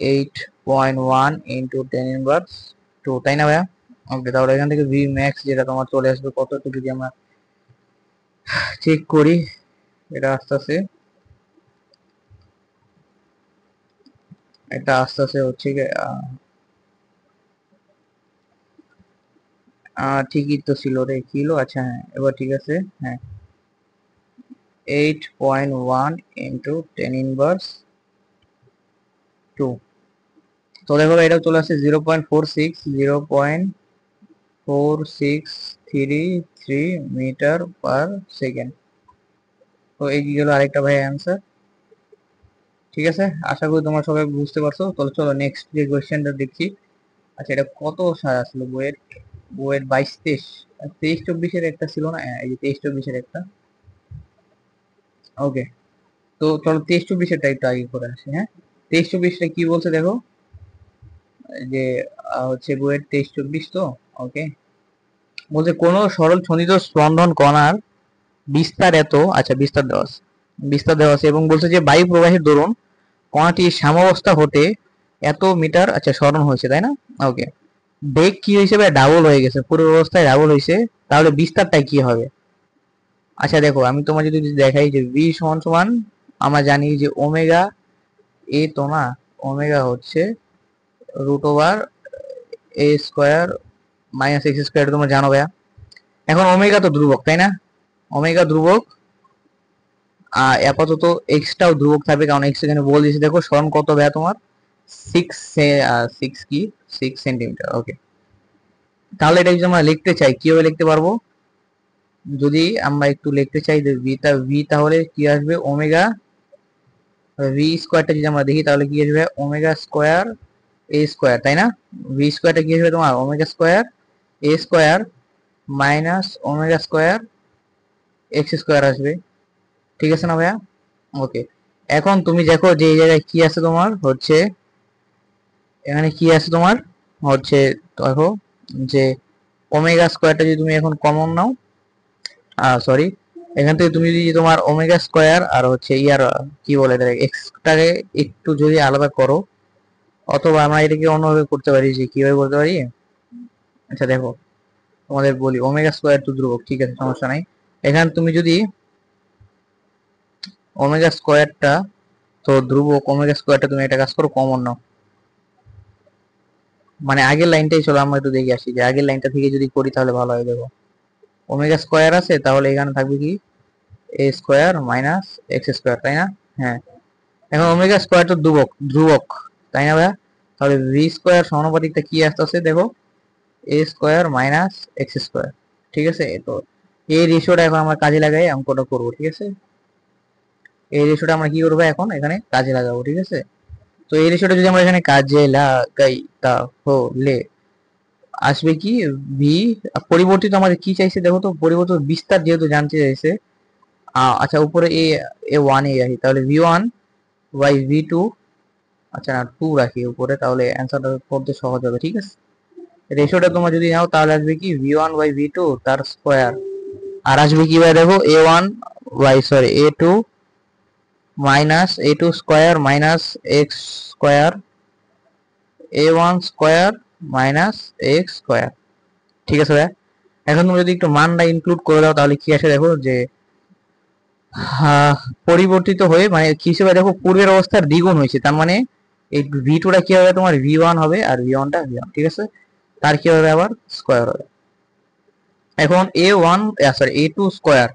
8.1 ইন্টু 10 ইনভার্স 2, তাই না ভাইয়া? ওকে, তাহলে এখান থেকে ভি ম্যাক্স যেটা তোমার চলে আসবে কত, একটু যদি আমরা চেক করি, এটা আস্তে আস্তে হচ্ছে ঠিকই তো ছিল রে, কিলো, আচ্ছা হ্যাঁ এবার ঠিক আছে, হ্যাঁ 8.1 ইন্টু 10 ইনভার্স 2। তো দেখো এটাও চলে আসছে 0.46 মিটার পার সেকেন্ড। তো এই গেল আরেকটা ভাই অ্যান্সার, ঠিক আছে। আশা করি তোমরা সবাই বুঝতে পারছো। তাহলে চলো নেক্সট যে কোয়েশ্চেনটা দেখছি। আচ্ছা, এটা কত সাল আসলো বইয়ের, বইয়ের 22 23 23 24 একটা ছিল না, এই যে 23 24 একটা। ওকে, তো চলো 23 24 একটু আগে করে আসি, হ্যাঁ। 23 24 কি বলছে দেখো, যে হচ্ছে বইয়ের 23 24, তো ওকে বলছে কোন সরল ছন্দিত স্পন্দন কণার বিস্তার এত, আচ্ছা বিস্তার দেওয়া আছে এবং বলছে যে বায়ু প্রবাহের দরুন কণাটি সাম্যাবস্থা হতে এত মিটার আচ্ছা স্মরণ হয়েছে, তাই না? ওকে, বেগ কি হিসেবে ডাবল হয়ে গেছে, পুরো অবস্থায় ডাবল হয়েছে, তাহলে বিস্তারটা কি হবে? আচ্ছা দেখো, আমি তোমার যদি দেখাই যে ভি সমান সমান আমরা জানি যে ওমেগা এ তো না, ওমেগা হচ্ছে root over a square minus x square, তোমরা জানো ভাইয়া। এখন ওমেগা তো ধ্রুবক, তাই না? ওমেগা ধ্রুবক, আপাতত এক্সটাও ধ্রুবক থাকবে, কারণ এক্স এখানে বল দিয়েছে। দেখো স্মরণ কত ভাইয়া তোমার, সিক্স, সিক্স কি 6 সেন্টিমিটার। ওকে, তাহলে এটা যদি আমরা লিখতে চাই কিভাবে লিখতে পারবো? যদি আমরা একটু লিখতে চাই যে ভি, তাহলে কি আসবে ওমেগা ভি স্কোয়ারটা যদি আমরা দেখি তাহলে কি আসবে ওমেগা স্কোয়ার এ স্কোয়ার, তাই না? ভি স্কোয়ারটা কি আসবে তোমার omega square A square minus omega square X square আসবে, ঠিক আছে না ভাইয়া? ওকে, এখন তুমি দেখো যে এই জায়গায় কি আছে তোমার হচ্ছে, এখানে কি আছে তোমার হচ্ছে, দেখো যে ওমেগা স্কোয়ারটা যদি তুমি এখন কমন নাও, সরি, এখান থেকে তুমি যদি তোমার ওমেগা স্কোয়ার আর হচ্ছে ইয়ার কি বলে এক্সটাকে একটু যদি আলাদা করো, অথবা আমরা এটাকে অন্যভাবে করতে পারি, যে কিভাবে করতে পারি। আচ্ছা দেখো, তোমাদের বলি ওমেগা স্কোয়ার তো ধ্রুবক, ঠিক আছে সমস্যা নাই। এখানে তুমি যদি ওমেগা স্কোয়ারটা তো ধ্রুবক, ওমেগা স্কোয়ারটা তুমি একটা কাজ করো কমন নাও, মানে আগের লাইনটাই চলো আমরা একটু দেখে আসি, যে আগের লাইনটা থেকে যদি করি তাহলে ভালো হয়। দেখো ওমেগা স্কোয়ার আছে, তাহলে এখানে থাকবে কি এ স্কোয়ার মাইনাস এক্স স্কোয়ার, তাই না? হ্যাঁ, এখন ওমেগা স্কোয়ার তো ধ্রুবক ধ্রুবক, তাই না ভাইয়া? তাহলে ভি স্কোয়ার সমানুপাতিকটা কি আসতেছে দেখো, এ স্কোয়ার মাইনাস এক্স স্কোয়ার, ঠিক আছে? তো এই রেশিওটা এখন আমরা কাজে লাগাই অঙ্কটা করবো, ঠিক আছে? এই রেশিওটা আমরা কি করবো এখন এখানে কাজে লাগাবো, ঠিক আছে? তো এই রেশিওটা যদি আমরা এখানে কাজে লাগাই তাহলে আসবে কি ভি পরিবর্তিত, আমাদের কি চাইছে দেখো তো, পরিবর্তিত বিস্তার যেহেতু জানতে চাইছে। আচ্ছা উপরে এ এ ওয়ান এ রাখি, তাহলে v one by V two, আচ্ছা না টু রাখি উপরে, তাহলে অ্যান্সারটা করতে সহজ হবে, ঠিক আছে? রেশিওটা তোমরা যদি নাও তাহলে আসবে কি V one by V two তার স্কোয়ার, আর আসবে কি ভাই দেখো A one by sorry A two minus A two square minus x square A one square minus x square, ঠিক আছে ভাই? এখন তুমি যদি একটু মানটা ইনক্লুড করে দাও তাহলে কি আসে দেখো, যে পরিবর্তিত হয়ে মানে কি হিসেবে দেখো পূর্বের অবস্থার দ্বিগুণ হয়েছে, তার মানে এই ভি টুটা কি হবে তোমার ভি ওয়ান হবে, আর ভি ওয়ানটা ভি ওয়ান, ঠিক আছে? তার কি হবে আবার স্কোয়ার হবে। এখন এ one sorry A two square,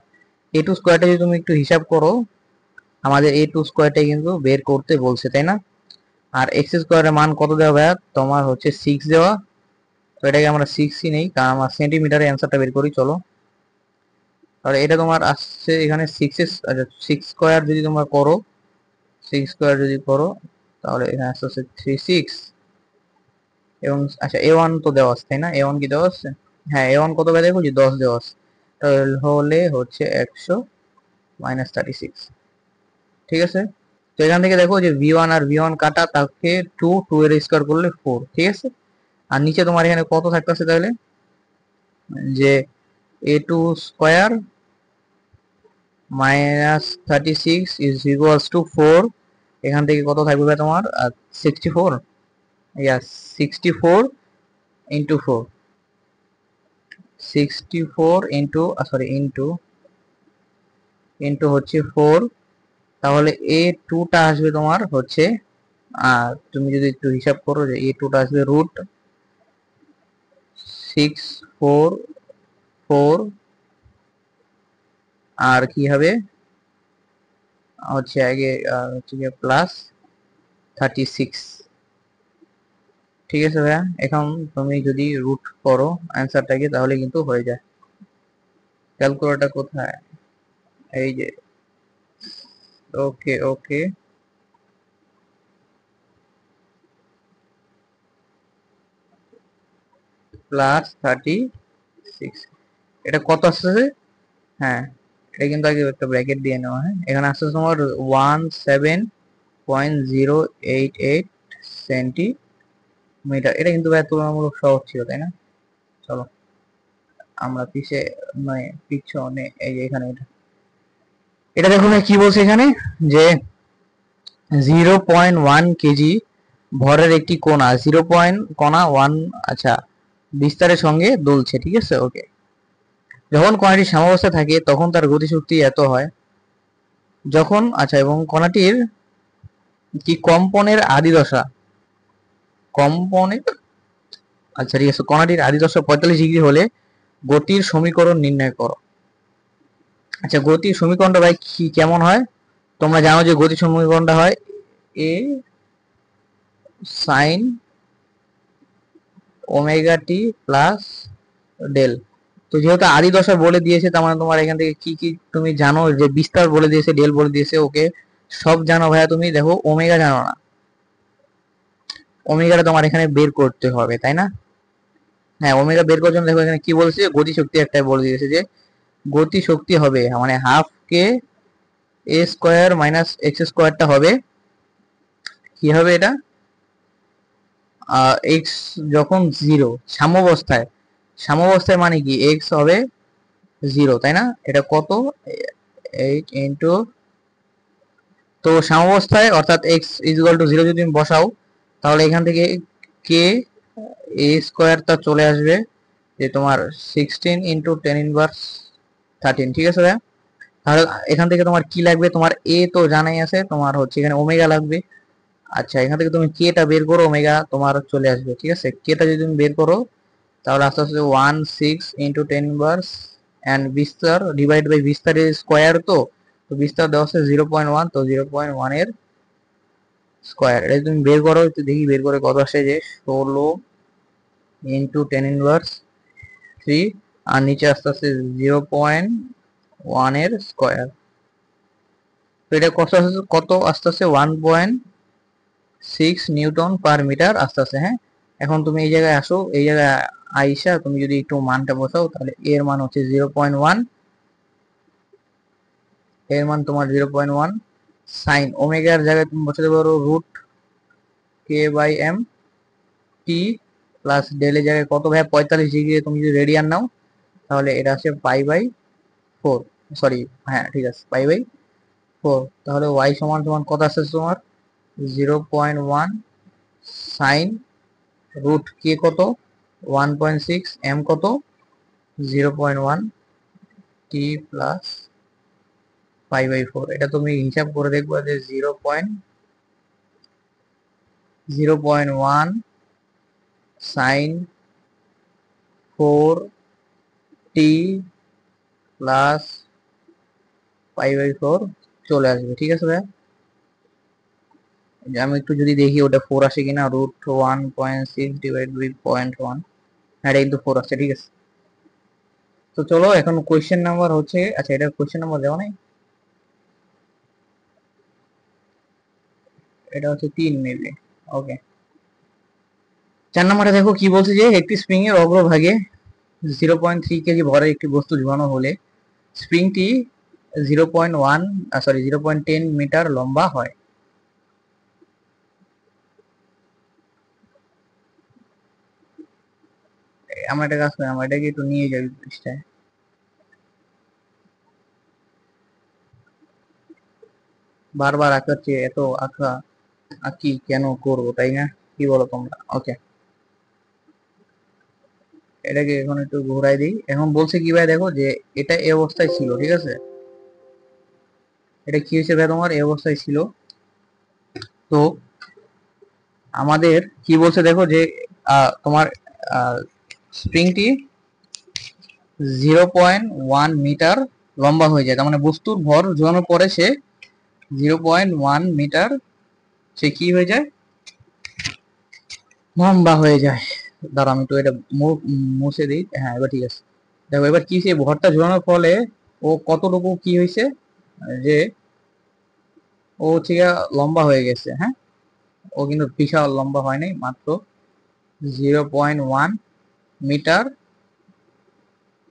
A two স্কোয়ারটা যদি তুমি একটু হিসাব করো, আমাদের এ টু স্কোয়ারটা কিন্তু বের করতে বলছে, তাই না? আর এক্স স্কোয়ারের মান কত দেওয়া ভাইয়া তোমার হচ্ছে সিক্স দেওয়া, তো এটাকে আমরা সিক্সই নেই, কারণ আমরা সেন্টিমিটারে অ্যান্সারটা বের করি চলো। তাহলে এটা তোমার আসছে এখানে সিক্স, আচ্ছা সিক্স স্কোয়ার যদি তোমরা করো, সিক্স স্কোয়ার যদি করো তাহলে এখানে আসতে হচ্ছে 36, এবং আচ্ছা এ ওয়ান তো দেওয়া আছে তাই না, এ ওয়ান কি দেওয়া আছে? হ্যাঁ এ ওয়ান কত ভাই দেখো যে 10 দেওয়া আছে, তাহলে হচ্ছে 100 মাইনাস 36, ঠিক আছে? তো এখান থেকে দেখো যে ভি ওয়ান আর ভি ওয়ান কাটা, তাকে টু টু এর স্কোয়ার করলে 4, ঠিক আছে? আর নিচে তোমার এখানে কত থাকতেছে তাহলে, যে A two square minus 36 is equals to 4, এখান থেকে কত থাকবে তোমার 64, yes 64 into 4, 64 into sorry into into হচ্ছে 4, তাহলে এ টুটা আসবে তোমার হচ্ছে, তুমি যদি একটু হিসাব করো যে এ টুটা আসবে রুট 644, আর কি হবে হচ্ছে আগে হচ্ছে প্লাস 36, ঠিক আছে ভাইয়া? এখন তুমি যদি রুট করো অ্যান্সারটাকে তাহলে কিন্তু হয়ে যায়। ক্যালকুলেটর কোথায়, এই যে, ওকে ওকে, প্লাস 36, এটা কত আসতেছে? হ্যাঁ এটা কিন্তু আগে একটা ব্র্যাকেট দিয়ে নেওয়া, হ্যাঁ এখানে আসতেছে তোমার 17.088 সেন্টিমিটার, এটা কিন্তু ভাই তুলনামূলক সহজ ছিল, তাই না? চলো আমরা পিছে নয় পিছনে, এই যে এখানে এটা দেখো কি বলছে এখানে যে 0.1 কেজি ভরের একটি কণা 0.1 আচ্ছা বিস্তারের সঙ্গে দুলছে, ঠিক আছে। ওকে, যখন কণাটি সাম্যাবস্থায় থাকে তখন তার গতিশক্তি এত হয়। যখন আচ্ছা এবং কণাটির কি কম্পনের আদি দশা কম্পনের আচ্ছা ঠিক আছে, কণাটির আদি দশা 45 ডিগ্রি হলে গতির সমীকরণ নির্ণয় করো। আচ্ছা, গতির সমীকরণটা ভাই কি কেমন হয়? তোমরা জানো যে গতির সমীকরণটা হয় এ sine omega t plus del. তো যেহেতু আদি দশা বলে দিয়েছে, তার মানে তোমার এখান থেকে কি কি তুমি জানো, যে বিস্তার বলে দিয়েছে, ডেল বলে দিয়েছে, ওকে সব জানো ভাইয়া। তুমি দেখো ওমেগা জানো না, ওমেগাটা তোমার এখানে বের করতে হবে, তাই না? হ্যাঁ, ওমেগা বের করার জন্য দেখো এখানে কি বলছে, গতি শক্তি একটাই বলে দিয়েছে যে গতি শক্তি হবে মানে হাফ কে এ স্কোয়ার মাইনাস এক্স স্কোয়ারটা হবে কি হবে এটা এক্স যখন জিরো সাম্যাবস্থায়, সাম্যাবস্থায় মানে কি এক্স হবে জিরো, তাই না? এটা কত 8 ইন্টু, তো সাম্যাবস্থায় অর্থাৎ x is equal two zero যদি তুমি বসাও তাহলে এখান থেকে কে এ স্কোয়ারটা চলে আসবে যে তোমার 16 ইন্টু 10 ইনভার্স 13, ঠিক আছে ভাইয়া? তাহলে এখান থেকে তোমার কি লাগবে, তোমার এ তো জানাই আছে, তোমার হচ্ছে এখানে ওমেগা লাগবে। আচ্ছা, এখান থেকে তুমি কে টা বের করো, ওমেগা তোমার চলে আসবে, ঠিক আছে। কে টা যদি তুমি বের করো তাহলে আস্তে আস্তে 16 ইন্টু 10 ইনভার্স এন্ড বিস্তার ডিভাইড বাই বিস্তারের স্কোয়ার, তো তো বিস্তার দেওয়া আছে 0.1, তো 0.1 এর স্কোয়ার, এটা তুমি বের করো একটু দেখি বের করে কত আসে, যে 16 ইন্টু 10 ইনভার্স 3 আর নিচে আস্তে আস্তে 0.1 এর স্কোয়ার। তো এটা কত আস্তে আস্তে 1.6 নিউটন পার মিটার আস্তে আস্তে। হ্যাঁ, এখন তুমি এই জায়গায় আসো, এই জায়গায় আইসা তুমি যদি একটু মানটা বসাও তাহলে এর মান হচ্ছে 0.1, এর মান তোমার 0.1 সাইন ওমেগার জায়গায় তুমি বসাতে পারো root K by M T plus ডেলের জায়গায় কত ভাই 45 ডিগ্রি তুমি যদি রেডিয়ান নাও তাহলে এটা আসে পাই বাই 4, সরি হ্যাঁ ঠিক আছে পাই বাই 4। তাহলে ওয়াই সমান সমান কত আসছে তোমার 0.1 সাইন রুট কে কত 1.6, এম কত 0.1 টি প্লাস পাই বাই 4। এটা তুমি হিসাব করে দেখবা যে 0.1 sine 4 t plus pi by 4 চলে আসবে, ঠিক আছে ভাই? আমি একটু যদি দেখি ওটা 4 আসে কিনা, রুট 1.6 ডিভাইড বাই 0.1, হ্যাঁ এটা কিন্তু 4 আসছে, ঠিক আছে। তো চলো এখন কোয়েশ্চেন নাম্বার হচ্ছে, আচ্ছা এটা কোয়েশ্চেন নাম্বার দেওয়া নাই, এটা হচ্ছে 3 মেবি। ওকে, 4 নম্বরে দেখো কি বলছে যে একটি স্প্রিং এর অগ্রভাগে 0.3 কেজি ভরের একটি বস্তু ঝুলানো হলে স্প্রিংটি 0.1 সরি 0.10 মিটার লম্বা হয়। আমরা একটা কাজ করি, আমরা এটাকে একটু নিয়ে যাই পৃষ্ঠায়, বারবার আঁকার চেয়ে এত আঁকা আঁকি কেন করবো, তাই না? কি বলো তোমরা? ওকে, এটাকে এখন একটু ঘোরাই দিই। এখন বলছে কি ভাই দেখো যে এটা এই অবস্থায় ছিল, ঠিক আছে। এটা কি হয়েছে ভাই তোমার এই অবস্থায় ছিল। তো আমাদের কি বলছে দেখো যে তোমার স্প্রিংটি 0.1 মিটার লম্বা হয়ে যায়, তার মানে বস্তুর ভর ঝোলানোর পরে সে 0.1 মিটার সে কি হয়ে যায় লম্বা হয়ে যায়। দাঁড়া আমি একটু এটা মুছে দিই, হ্যাঁ এবার ঠিক আছে। দেখো এবার কি সে ভরটা ঝোলানোর ফলে ও কতটুকু কি হয়েছে, যে ও হচ্ছে লম্বা হয়ে গেছে। হ্যাঁ, ও কিন্তু বিশাল লম্বা হয় নাই, মাত্র 0.1 মিটার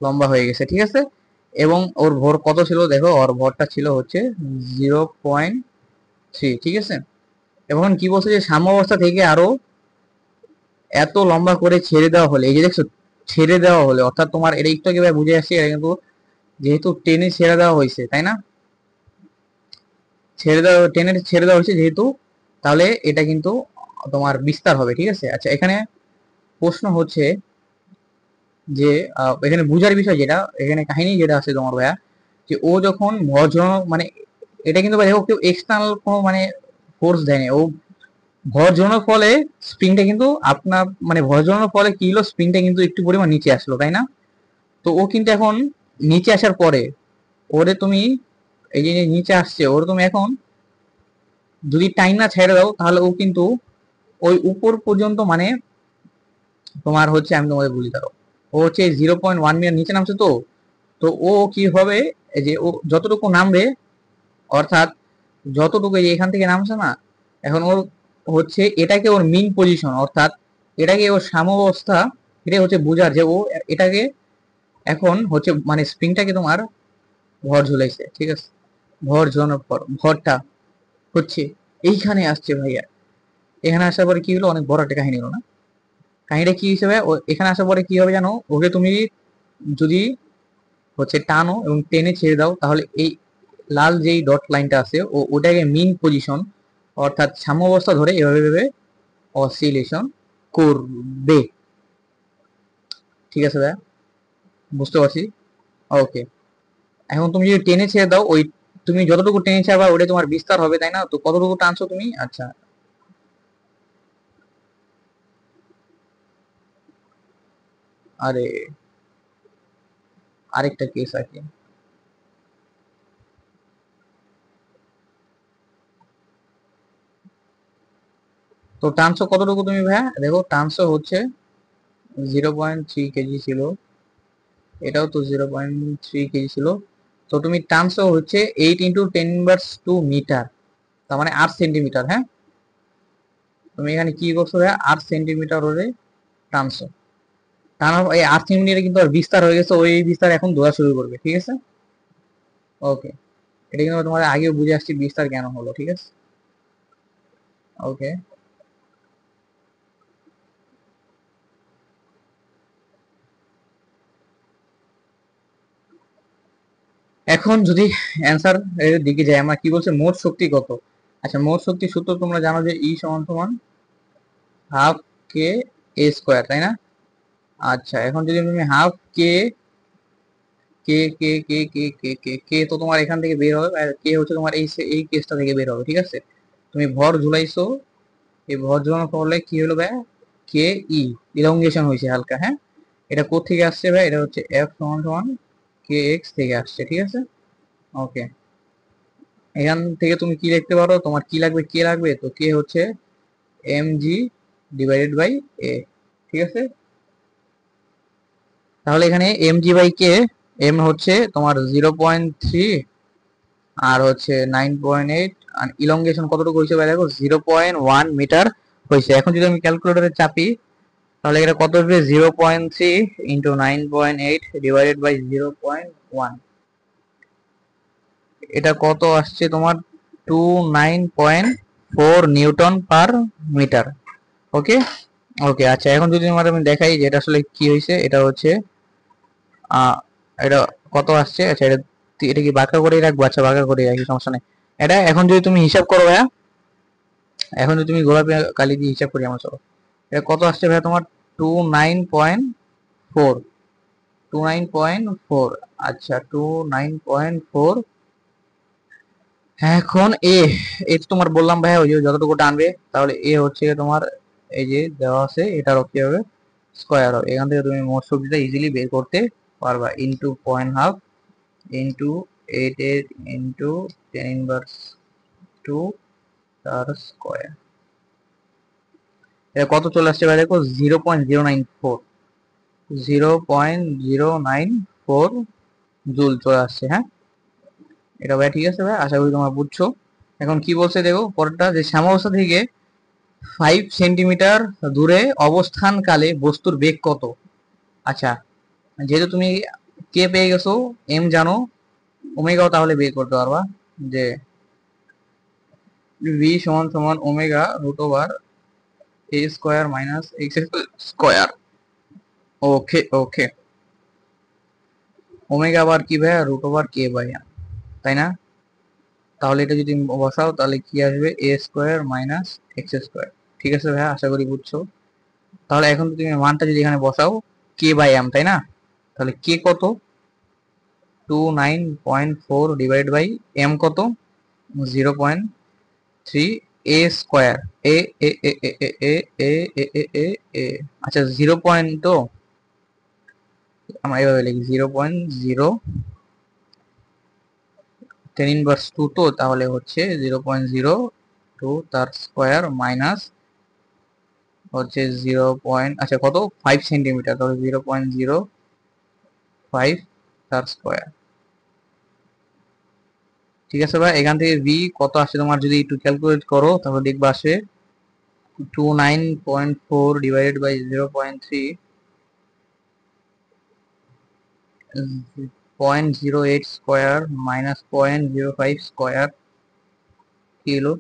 লম্বা হয়ে গেছে, ঠিক আছে। এবং ওর ভর কত ছিল দেখো, ওর ভরটা ছিল হচ্ছে 0.3, ঠিক আছে। এবং কি বলছে যে সাম্যাবস্থা থেকে আরো এত লম্বা করে ছেড়ে দেওয়া হলে, এই যে দেখছো ছেড়ে দেওয়া হলে, অর্থাৎ তোমার এটা একটু আগে বুঝে আসছে, এটা কিন্তু যেহেতু টেনে ছেড়ে দেওয়া হয়েছে, তাই না, টেনে ছেড়ে দেওয়া হয়েছে যেহেতু, তাহলে এটা কিন্তু তোমার বিস্তার হবে, ঠিক আছে। আচ্ছা, এখানে প্রশ্ন হচ্ছে যে এখানে বুঝার বিষয় যেটা, এখানে কাহিনী যেটা আছে তোমার ভাইয়া, যে ও যখন ভর ঝরানো, মানে এটা কিন্তু ভাই কেউ এক্সটার্নাল কোনো মানে ফোর্স দেয়নি, ও ভর ঝরানোর ফলে স্প্রিংটা কিন্তু আপনার মানে ভর ঝরানোর ফলে কি হলো, স্প্রিংটা কিন্তু একটু পরিমাণ নিচে আসলো, তাই না। তো ও কিন্তু এখন নিচে আসার পরে ওরে তুমি এই যে নিচে আসছে, ওরে তুমি এখন যদি টাইম না ছেড়ে দাও, তাহলে ও কিন্তু ওই উপর পর্যন্ত মানে তোমার হচ্ছে, আমি তোমাদের বলি দাও, ও হচ্ছে 0.1 মিটার নিচে নামছে। তো তো ও কি হবে, এই যে ও যতটুকু নামবে, অর্থাৎ যতটুকু এই যে এখান থেকে নামছে না, এখন ওর হচ্ছে এটাকে ওর মিন পজিশন, অর্থাৎ এটাকে ওর সাম্যাবস্থা, এটা হচ্ছে বোঝার যে ও এটাকে এখন হচ্ছে মানে স্প্রিংটাকে তোমার ভর ঝুলাইছে, ঠিক আছে। ভর ঝোলানোর পর ভরটা হচ্ছে এইখানে আসছে ভাইয়া, এখানে আসার পরে কি হলো, অনেক বড় একটা কাহিনী হলো না। কাহিনীটা কি হিসেবে, ও এখানে আসার পরে কি হবে জানো, ওকে তুমি যদি হচ্ছে টানো এবং টেনে ছেড়ে দাও, তাহলে এই লাল যেই ডট লাইনটা আছে ওটাকে মিন পজিশন, অর্থাৎ সাম্যাবস্থা ধরে এভাবে এভাবে অসিলেশন করবে, ঠিক আছে ভাইয়া, বুঝতে পারছি। ওকে, এখন তুমি যদি টেনে ছেড়ে দাও, ওই তুমি যতটুকু টেনে ছাড়বা ওটা তোমার বিস্তার হবে, তাই না। তো কতটুকু টানছো তুমি, আচ্ছা, আরে আরেকটা কেস আছে। তো টানছো কতটুকু তুমি ভাইয়া, দেখো টানছো হচ্ছে 0.3 কেজি ছিল, এটাও তো 0.3 কেজি ছিল। তো তুমি টানছো হচ্ছে 8 × 10⁻² মিটার, তার মানে 8 সেন্টিমিটার, হ্যাঁ। তুমি এখানে কি করছো ভাইয়া, 8 সেন্টিমিটার ওরে টানছো, টানার এই 8 সেন্টিমিটার কিন্তু আর বিস্তার হয়ে গেছে, ওই বিস্তার এখন ধোয়া শুরু করবে, ঠিক আছে। ওকে, এটা কিন্তু তোমাদের আগেও বুঝে আসছি বিস্তার কেন হলো, ঠিক আছে। ওকে, এখন যদি অ্যান্সার এর দিকে যাই, আমরা কি বলছে মোট শক্তি কত। আচ্ছা, মোট শক্তি সূত্র তোমরা জানো যে ই সমান সমান হাফ কে এ স্কোয়ার, তাই না। আচ্ছা, এখন যদি তুমি হাফ কে কে কে কে কে কে কে কে তো তোমার এখান থেকে বের হবে, আর কে হচ্ছে তোমার এই কেসটা থেকে বের হবে, ঠিক আছে। তুমি ভর ঝুলাইছো, এই ভর ঝুলানোর ফলে কি হলো ভাই, কে ই ইলংগেশন হয়েছে হালকা, হ্যাঁ। এটা কোথা থেকে আসছে ভাই, এটা হচ্ছে এফ সমান সমান কে এক্স থেকে আসছে, ঠিক আছে। ওকে, এখান থেকে তুমি কি লিখতে পারো, তোমার কি লাগবে, কে লাগবে, তো কে হচ্ছে m g divided by a, ঠিক আছে। তাহলে এখানে m g by k, m হচ্ছে তোমার 0.3 আর হচ্ছে 9.8, আর ইলংগেশন কতটুকু হয়েছে ভাই দেখো 0.1 মিটার হয়েছে। এখন যদি আমি ক্যালকুলেটরে চাপি, তাহলে এটা কত হবে, 0.3 ইন্টু 9.8 ডিভাইডেড বাই 0.1, এটা কত আসছে তোমার 29.4 নিউটন পার মিটার। ওকে, ওকে, আচ্ছা, এখন যদি তোমার আমি দেখাই যে এটা আসলে কি হয়েছে, এটা হচ্ছে এটা কত আসছে। আচ্ছা, এটা এটা কি বাঁকা করে রাখবো, আচ্ছা বাঁকা করে রাখি, সমস্যা নেই। এটা এখন যদি তুমি হিসাব করো ভাইয়া, এখন যদি তুমি গোলাপি কালি দিয়ে হিসাব করি আমার, চলো, এটা কত আসছে ভাইয়া তোমার 29.4, 29.4, আচ্ছা 29.4। এখন এ এ তো তোমার বললাম ভাইয়া, ওই যে যতটুকু টানবে, তাহলে এ হচ্ছে তোমার এই যে দেওয়া আছে, এটার কি হবে, স্কোয়ার হবে। এখান থেকে তুমি মোট শক্তিটা ইজিলি বের করতে পারবা, ইন্টু 0.5 ইন্টু 8 ইন্টু 10⁻², তার স্কোয়ার, এটা কত চলে আসছে ভাই দেখো, 0.094, 0.094 জুল চলে আসছে, হ্যাঁ। এটা ভাই ঠিক আছে ভাই, আশা করি তোমরা বুঝছো। এখন কি বলছে দেখো পরেরটা, যে সাম্যাবস্থা থেকে 5 সেন্টিমিটার দূরে অবস্থানকালে বস্তুর বেগ কত। আচ্ছা, যেহেতু তুমি কে পেয়ে গেছো, এম জানো, ওমেগাও তাহলে বের করতে পারবা, যে ভি সমান সমান ওমেগা √এ square minus x square. Okay okay, omega আবার কি ভাইয়া, root over k by m, তাই না? তাহলে এটা যদি বসাও তাহলে কি আসবে, a square minus x square. ঠিক আছে ভাইয়া, আশা করি বুঝছো। তাহলে এখন তুমি মানটা যদি এখানে বসাও, কে বাই এম, তাই না? তাহলে কে কত, 29.4 ডিভাইড বাই এম কত, 0.3, এ স্কোয়ার, এ এ এ এ এ এ এ এ এ এ এ আচ্ছা 0 তো আমরা এইভাবে লিখি, 0.0 10 ইনভার্স 2, তো তাহলে হচ্ছে 0.02 তার স্কোয়ার মাইনাস হচ্ছে 0. আচ্ছা কত, 5 সেন্টিমিটার, তাহলে 0.05 তার স্কোয়ার। ঠিক আছে ভাই, এখান থেকে ভি কত আসে তোমার যদি একটু ক্যালকুলেট করো তাহলে দেখবা আসে 29.4 divided by 0.3, 0.08 square minus 0.05 square kilo.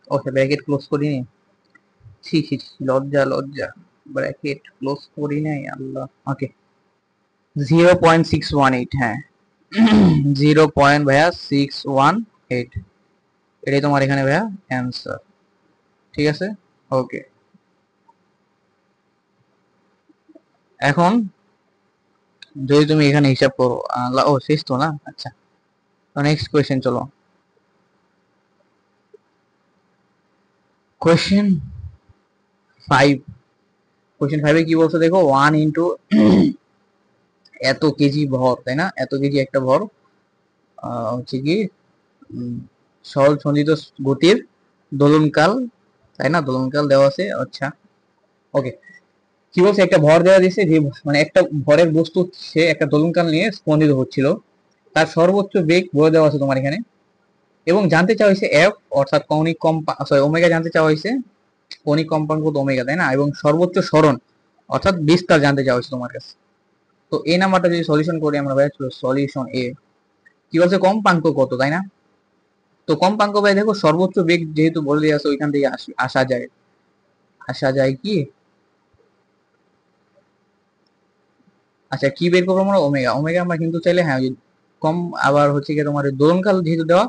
Okay, bracket close করি নি, ছি ছি ছি, লজ্জা লজ্জা, ব্র্যাকেট ক্লোজ করি নাই আল্লাহ। ওকে, 0.618, হ্যাঁ 0. ভাইয়া 618, এটাই তোমার এখানে ভাইয়া অ্যান্সার। ঠিক আছে, ওকে। এখন যদি তুমি এখানে হিসাব করো, ও শেষ তো না, আচ্ছা নেক্সট কোয়েশ্চেন চলো। কোয়েশ্চেন 5, কোয়েশ্চেন 5 কি বলছো দেখো, 1 ইন্টু এত কেজি ভর, তাই না, এত কেজি একটা ভর হচ্ছে কি সরল সঞ্চিত গতির দোলনকাল, তাই না, দোলনকাল দেওয়া আছে। আচ্ছা ওকে, কি বলছে, একটা ভর দেওয়া দিয়েছে যে মানে একটা ভরের বস্তু সে একটা দোলনকাল নিয়ে স্পন্দিত হচ্ছিল, তার সর্বোচ্চ বেগ বলে দেওয়া আছে তোমার এখানে, এবং জানতে চাওয়া হয়েছে এফ অর্থাৎ কৌণিক সরি ওমেগা জানতে চাওয়া হয়েছে, কৌণিক কম্পাঙ্ক তো ওমেগা, তাই না, এবং সর্বোচ্চ সরণ অর্থাৎ বিস্তার জানতে চাওয়া হয়েছে তোমার কাছে। তো এই নাম্বারটা যদি সলিউশন করি আমরা ভাই, সলিউশন এ, কি বলছে কম্পাঙ্ক কত, তাই না? তো কম্পাঙ্ক ভাই দেখো সর্বোচ্চ বেগ যেহেতু বলে দিয়ে আছে, ওইখান থেকে আসা যায়, আসা যায় কি, আচ্ছা কি বের করবো আমরা, ওমেগা, ওমেগা আমরা কিন্তু চাইলে হ্যাঁ কম, আবার হচ্ছে কি তোমার দোলনকাল যেহেতু দেওয়া,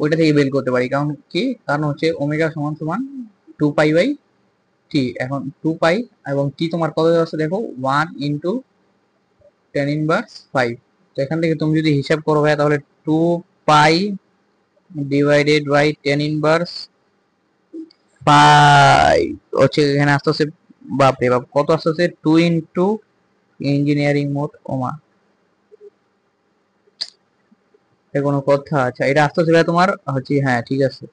ওইটা থেকে বের করতে পারি, কারণ কি, কারণ হচ্ছে ওমেগা সমান সমান 2 পাই বাই টি। এখন 2 পাই এবং টি তোমার কত দেওয়া আছে দেখো, 1 × 10⁻⁵। তো এখান থেকে তুমি যদি হিসাব করো ভাই তাহলে 2 পাই ডিভাইডেড বাই 10⁻⁵ হচ্ছে এখানে আসতে হচ্ছে, বাপরে বাপ কত আসতে হচ্ছে, 2 × ইঞ্জিনিয়ারিং মোড ওমা, এটা কোনো কথা? আচ্ছা এটা আসতে হচ্ছে তোমার হচ্ছে, হ্যাঁ ঠিক আছে,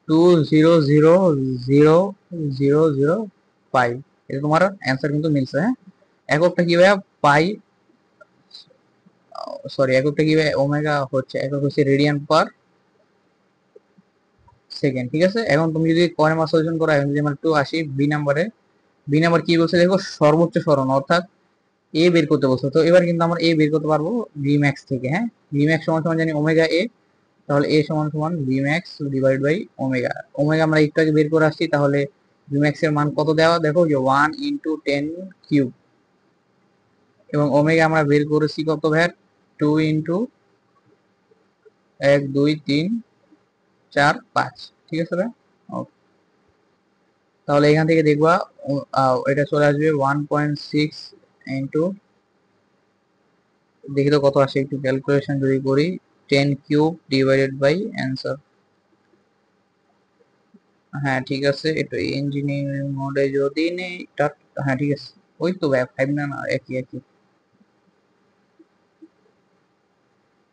2000005, এটা তোমার অ্যান্সার কিন্তু মিলছে, হ্যাঁ। এককটা কি ভাইয়া, পাই, সরি এককটা কি ভাই, ওমেগা হচ্ছে, একক হচ্ছে রেডিয়ান পার সেকেন্ড। ঠিক আছে, এখন তুমি যদি ক নাম্বার সলিউশন করো, এখন যদি আমরা একটু আসি বি নাম্বারে, বি নাম্বার কি বলছে দেখো, সর্বোচ্চ সরণ অর্থাৎ এ বের করতে বলছো, তো এবার কিন্তু আমরা এ বের করতে পারবো ভি ম্যাক্স থেকে, হ্যাঁ, ভি ম্যাক্স সমান সমান জানি ওমেগা এ, তাহলে এ সমান সমান v max divide by omega. Omega আমরা একটু আগে বের করে আসছি, তাহলে ভি ম্যাক্স এর মান কত দেওয়া দেখো, যে 1 × 10³ এবং ওমেগা আমরা বের করেছি কত ভ্যাট, 2 × 1 2 3 4 5। ঠিক আছে ভাই, তাহলে এখান থেকে দেখবা এটা চলে আসবে 1.6 ইন্টু, দেখি তো কত আসে, একটু ক্যালকুলেশন যদি করি, 10³ ডিভাইডেড বাই অ্যান্সার। হ্যাঁ ঠিক আছে, একটু ইঞ্জিনিয়ারিং মোডে যদি নেই, হ্যাঁ ঠিক আছে, ওই তো ভাই 5 না, না একই একই,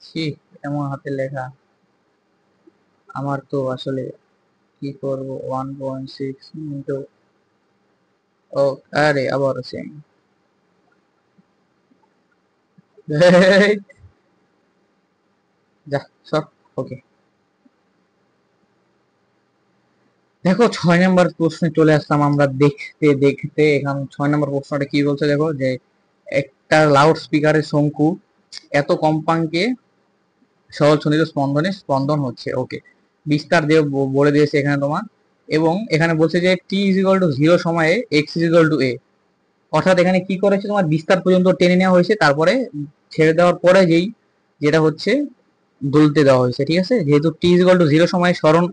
ছি এমন হাতে লেখা, আমার তো আসলে কি করব, 1.6 ইন্টু, ও আরে আবার সেম যা সব। ওকে, দেখো 6 নম্বর প্রশ্নে চলে আসলাম আমরা, দেখতে দেখতে এখন 6 নম্বর প্রশ্নটা কি বলছে দেখো, যে একটা লাউড স্পিকারের শঙ্কু এত কম্পাঙ্কে সরল সঞ্চিত স্পন্দনে স্পন্দন হচ্ছে, ওকে, বিস্তার দিয়ে বলে দিয়েছে এখানে তোমার, এবং এখানে বলছে যে টি ইজ ইকুয়াল টু 0 সময়ে এক্স ইজ ইকুয়াল টু এ, অর্থাৎ এখানে কি করেছে, তোমার বিস্তার পর্যন্ত টেনে নেওয়া হয়েছে, তারপরে ছেড়ে দেওয়ার পরে যেটা হচ্ছে দুলতে দেওয়া হয়েছে। ঠিক আছে, যেহেতু টি ইজ ইকুয়াল টু 0 সময় সরণ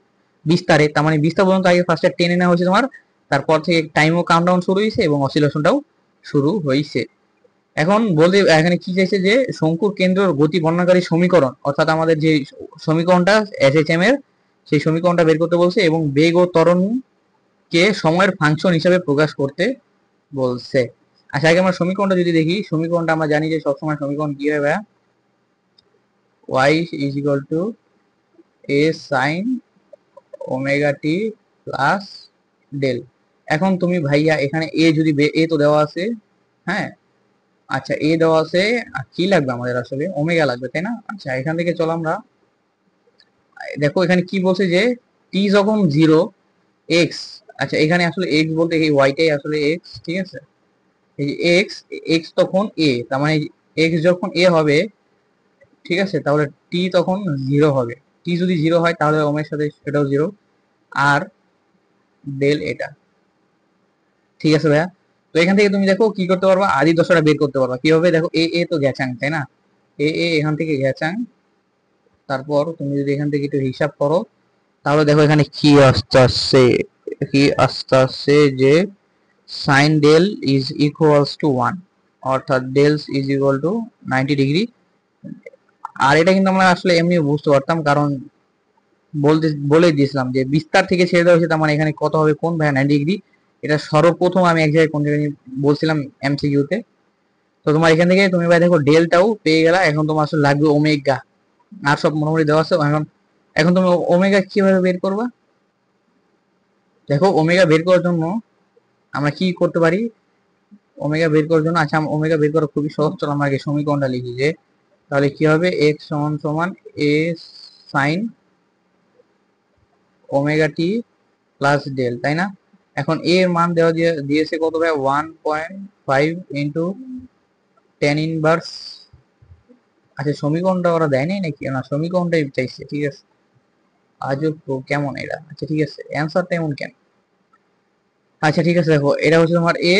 বিস্তারে, তার মানে বিস্তার পর্যন্ত আগে ফার্স্টে টেনে নেওয়া হয়েছে তোমার, তারপর থেকে টাইমও কাউন্টডাউন শুরু হয়েছে এবং অসিলেশনটাও শুরু হয়েছে। এখন বলতে এখানে কি চাইছে যে শঙ্কুর কেন্দ্রের গতি বর্ণনাকারী সমীকরণ, অর্থাৎ আমাদের যে সমীকরণটা এসএইচএম এর, সেই সমীকরণটা বের করতে বলছে এবং বেগ ও ত্বরণকে সময়ের ফাংশন হিসাবে প্রকাশ করতে বলছে। আচ্ছা, আগে আমরা সমীকরণটা যদি দেখি, সমীকরণটা আমরা জানি যে সবসময় সমীকরণ কি হবে, y is equal to a sin omega T plus del. এখন তুমি ভাইয়া এখানে এ যদি এ তো দেওয়া আছে, হ্যাঁ, আচ্ছা এ দেওয়া আছে, আর কি লাগবে আমাদের, আসলে ওমেগা লাগবে তাই না। আচ্ছা এখান থেকে চলো আমরা দেখো এখানে কি বলছে যে টি যখন 0 এক্স, আচ্ছা এখানে আসলে এক্স বলতে এই ওয়াইটাই আসলে এক্স, ঠিক আছে, এই যে এক্স, এক্স তখন এ, তার মানে এক্স যখন এ হবে, ঠিক আছে, তাহলে টি তখন 0 হবে। টি যদি 0 হয় তাহলে ওমের সাথে সেটাও 0, আর ডেল এটা। ঠিক আছে ভাইয়া, তো এখান থেকে তুমি দেখো কি করতে পারবা, আদি দশাটা বের করতে পারবা কিভাবে, দেখো এ এ তো গ্যাচাং তাই না, এ এ এখান থেকে গ্যাচাং, তারপর তুমি যদি এখান থেকে একটু হিসাব করো, তাহলে দেখো এখানে কি আসতেছে যে sine del is equals to 1, অর্থাৎ dels is equal to 90 degree. আর এটা কিন্তু আমরা আসলে এমনি বুঝতে পারতাম, কারণ বলে দিয়েছিলাম যে বিস্তার থেকে ছেড়ে দেওয়া হয়েছে, তার মানে এখানে কত হবে কোন ভাই 90 ডিগ্রি। এটা সর্বপ্রথম আমি এক জায়গায় কোন জায়গায় বলছিলাম এমসিকিউ তে। তো তোমার এখান থেকে তুমি ভাই দেখো ডেলটাও পেয়ে গেলা, এখন তোমার আসলে লাগবে ওমেগা, আর সব মোটামুটি দেওয়া আছে। এখন এখন তুমি ওমেগা কিভাবে বের করবা, দেখো ওমেগা বের করার জন্য আমরা কি করতে পারি, ওমেগা বের করার জন্য, আচ্ছা ওমেগা বের করা খুবই সহজ, চলো আমরা আগে সমীকরণটা লিখি যে তাহলে কি হবে, এক্স সমান সমান এ sine omega t plus del, তাই না। এখন এ এর মান দেওয়া দিয়েছে কত ভাই, 1.5 ইন্টু টেন ইনভার্স, আচ্ছা সমীকরণটা ওরা দেয় নাই নাকি, না সমীকরণটাই চাইছে, ঠিক আছে, আজব তো কেমন এটা, আচ্ছা ঠিক আছে অ্যান্সারটা এমন কেন। আচ্ছা ঠিক আছে, দেখো এটা হচ্ছে তোমার এ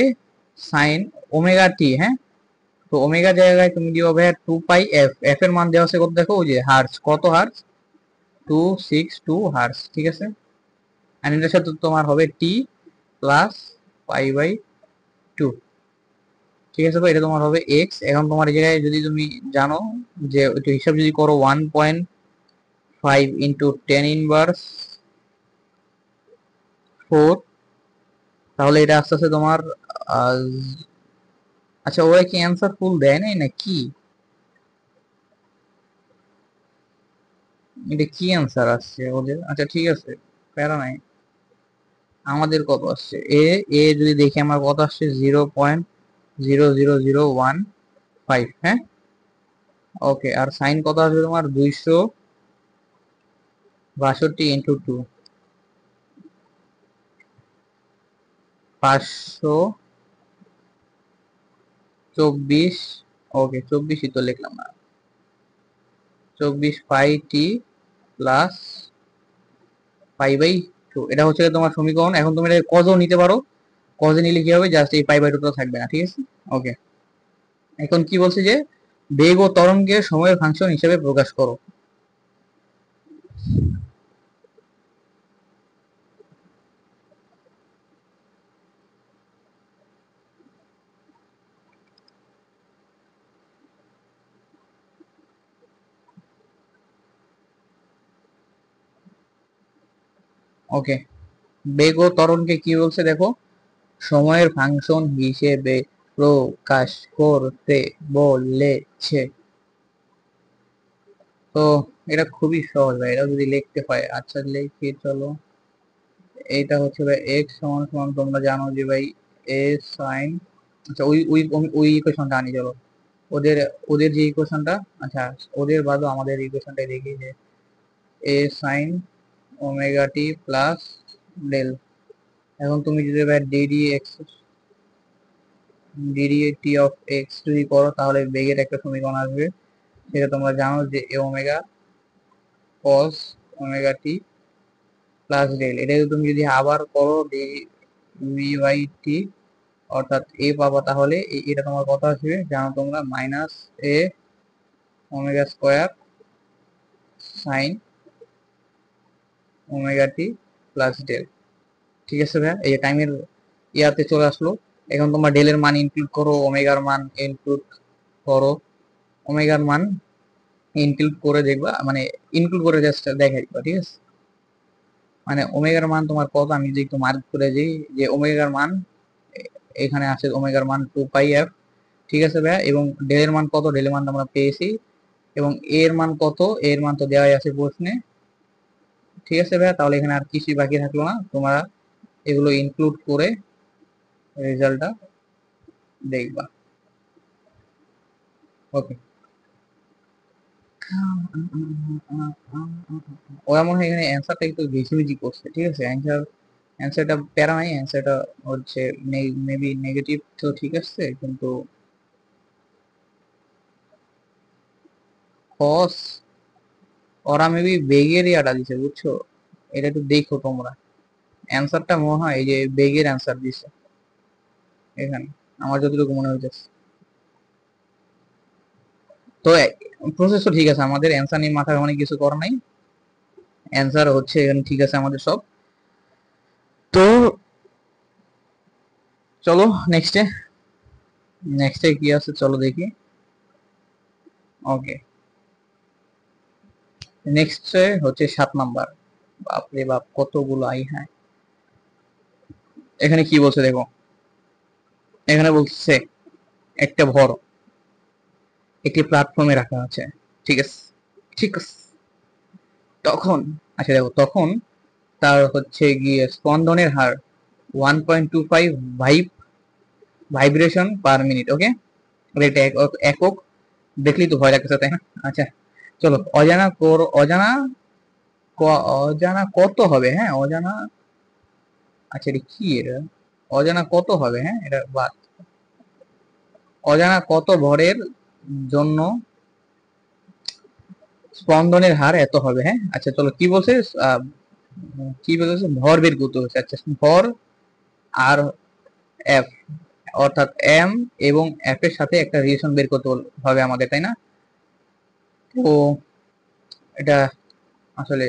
সাইন ওমেগা টি, হ্যাঁ, তো ওমেগা জায়গায় তুমি দিও ভাই 2 পাই এফ, এফ এর মান দেওয়া আছে কত, দেখো ওই যে হার্টস, কত হার্টস, 262 হার্টস, ঠিক আছে, আর এটার সাথে তোমার হবে টি প্লাস পাই/2, ঠিক আছে ভাই, এটা তোমার হবে এক্স। এখন তোমার এই জায়গায় যদি তুমি জানো যে একটু হিসাব যদি করো, 1.5 ইন্টু টেন ইনভার্স 4, তাহলে এটা আস্তে আস্তে তোমার আহ, আচ্ছা ওরা কি অ্যান্সার ফুল দেয় নাই না কি, এটা কি অ্যান্সার আসছে ওদের, আচ্ছা ঠিক আছে প্যারা নাই। আমাদের কত আসছে, এ এ যদি দেখি আমার কত আসছে 0.00015, হ্যাঁ, ওকে, আর সাইন কত আসবে তোমার 262 ইন্টু 2, 524, ওকে 24ই তো লিখলাম না, 24 পাই টি প্লাস পাই/2, এটা হচ্ছে তোমার সমীকরণ। এখন তুমি এটা কজও নিতে পারো, কজে নিলে কি হবে, জাস্ট এই পাই/2টা থাকবে না, ঠিক আছে, ওকে। এখন কি বলছে যে বেগ ও ত্বরণকে সময়ের ফাংশন হিসেবে প্রকাশ করো। ওকে, বেগ ও ত্বরণকে কি বলছে দেখো, সময়ের ফাংশন হিসেবে প্রকাশ করতে বলেছে। তো এটা খুবই সহজ ভাই, এটা যদি লিখতে হয়, আচ্ছা লিখি চলো। এইটা হচ্ছে ভাই এক্স সমান সমান, তোমরা জানো যে ভাই এ সাইন, আচ্ছা ওই ওই ওই ইকুয়েশনটা আনি চলো, ওদের ওদের যে ইকুয়েশনটা, আচ্ছা ওদের বাদও আমাদের ইকুয়েশনটাই দেখি যে এ sine omega t plus del. এখন তুমি যদি ভাই ডিডি অফ এক্স যদি করো, তাহলে বেগের একটা সমীকরণ আসবে, সেটা তোমরা জানো যে এ ওমেগা কস ওমেগা টি প্লাস ডেল। এটা তুমি যদি আবার করো ডি ভি বাই টি অর্থাৎ এ পাবা, তাহলে এটা তোমার কত আসবে জানো তোমরা, মাইনাস এ omega square sine omega t plus del. ঠিক আছে ভাইয়া, এই টাইমের ইয়াতে চলে আসলো। এখন তোমরা ডেলের মান ইনক্লুড করো, ওমেগার মান ইনক্লুড করো, ওমেগার মান ইনক্লুড করে দেখবা, মানে ইনক্লুড করে জাস্ট দেখাই দিবা। ঠিক আছে, মানে ওমেগার মান তোমার কত আমি যদি একটু মার্ক করে দিই, যে ওমেগার মান এখানে আছে, ওমেগার মান 2 পাই এফ। ঠিক আছে ভাইয়া, এবং ডেলের মান কত, ডেলের মান আমরা পেয়েছি, এবং এর মান কত, এর মান তো দেওয়াই আছে প্রশ্নে। ঠিক আছে ভাইয়া, তাহলে এখানে আর কিছুই বাকি থাকলো না, তোমরা এগুলো ইনক্লুড করে রেজাল্টটা দেখবা। ওকে, ওরা মনে হয় এখানে অ্যান্সারটা একটু বেশি বেশি করছে। ঠিক আছে, অ্যান্সারটা প্যারা নাই, অ্যান্সারটা হচ্ছে মেবি নেগেটিভ, তো ঠিক আছে, কিন্তু কস ওরা মেবি বেগের ইয়াটা দিছে, বুঝছো? এটা একটু দেখো তোমরা, অ্যান্সারটা মনে হয় এই যে বেগের অ্যান্সার দিছে এখানে, আমার যতটুকু মনে হইতেছে। তো প্রসেস তো ঠিক আছে, আমাদের অ্যান্সার নিয়ে মাথায় অনেক কিছু করা নাই, অ্যান্সার হচ্ছে এখানে ঠিক আছে আমাদের সব। তো চলো নেক্সটে, নেক্সটে কি আছে চলো দেখি। ওকে, নেক্সটে হচ্ছে 7 নাম্বার। বাপরে বাপ, কতগুলো আই! হ্যাঁ, এখানে কি বলছে দেখো, এখানে বলছে একটা ভর একটি প্ল্যাটফর্মে রাখা আছে। ঠিক আছে, ঠিক আছে, তখন, আচ্ছা দেখো, তখন তার হচ্ছে গিয়ে স্পন্দনের হার 1.25 ভাইব্রেশন পার মিনিট। ওকে, এটা একক, দেখলেই তো ভয় লাগতেছে, তাই না? আচ্ছা চলো, অজানা কত হবে, হ্যাঁ অজানা, আচ্ছা এটা কি, এটা অজানা কত হবে, হ্যাঁ এটা বাদ, অজানা কত ভরের জন্য স্পন্দনের হার এত হবে। হ্যাঁ আচ্ছা চলো, কি বলছে, আহ, কি বলেছে, ভর বের করতে হচ্ছে। আচ্ছা, ভর আর এফ, অর্থাৎ এম এবং এফ এর সাথে একটা রিলেশন বের করতে হবে আমাদের, তাই না? তো এটা আসলে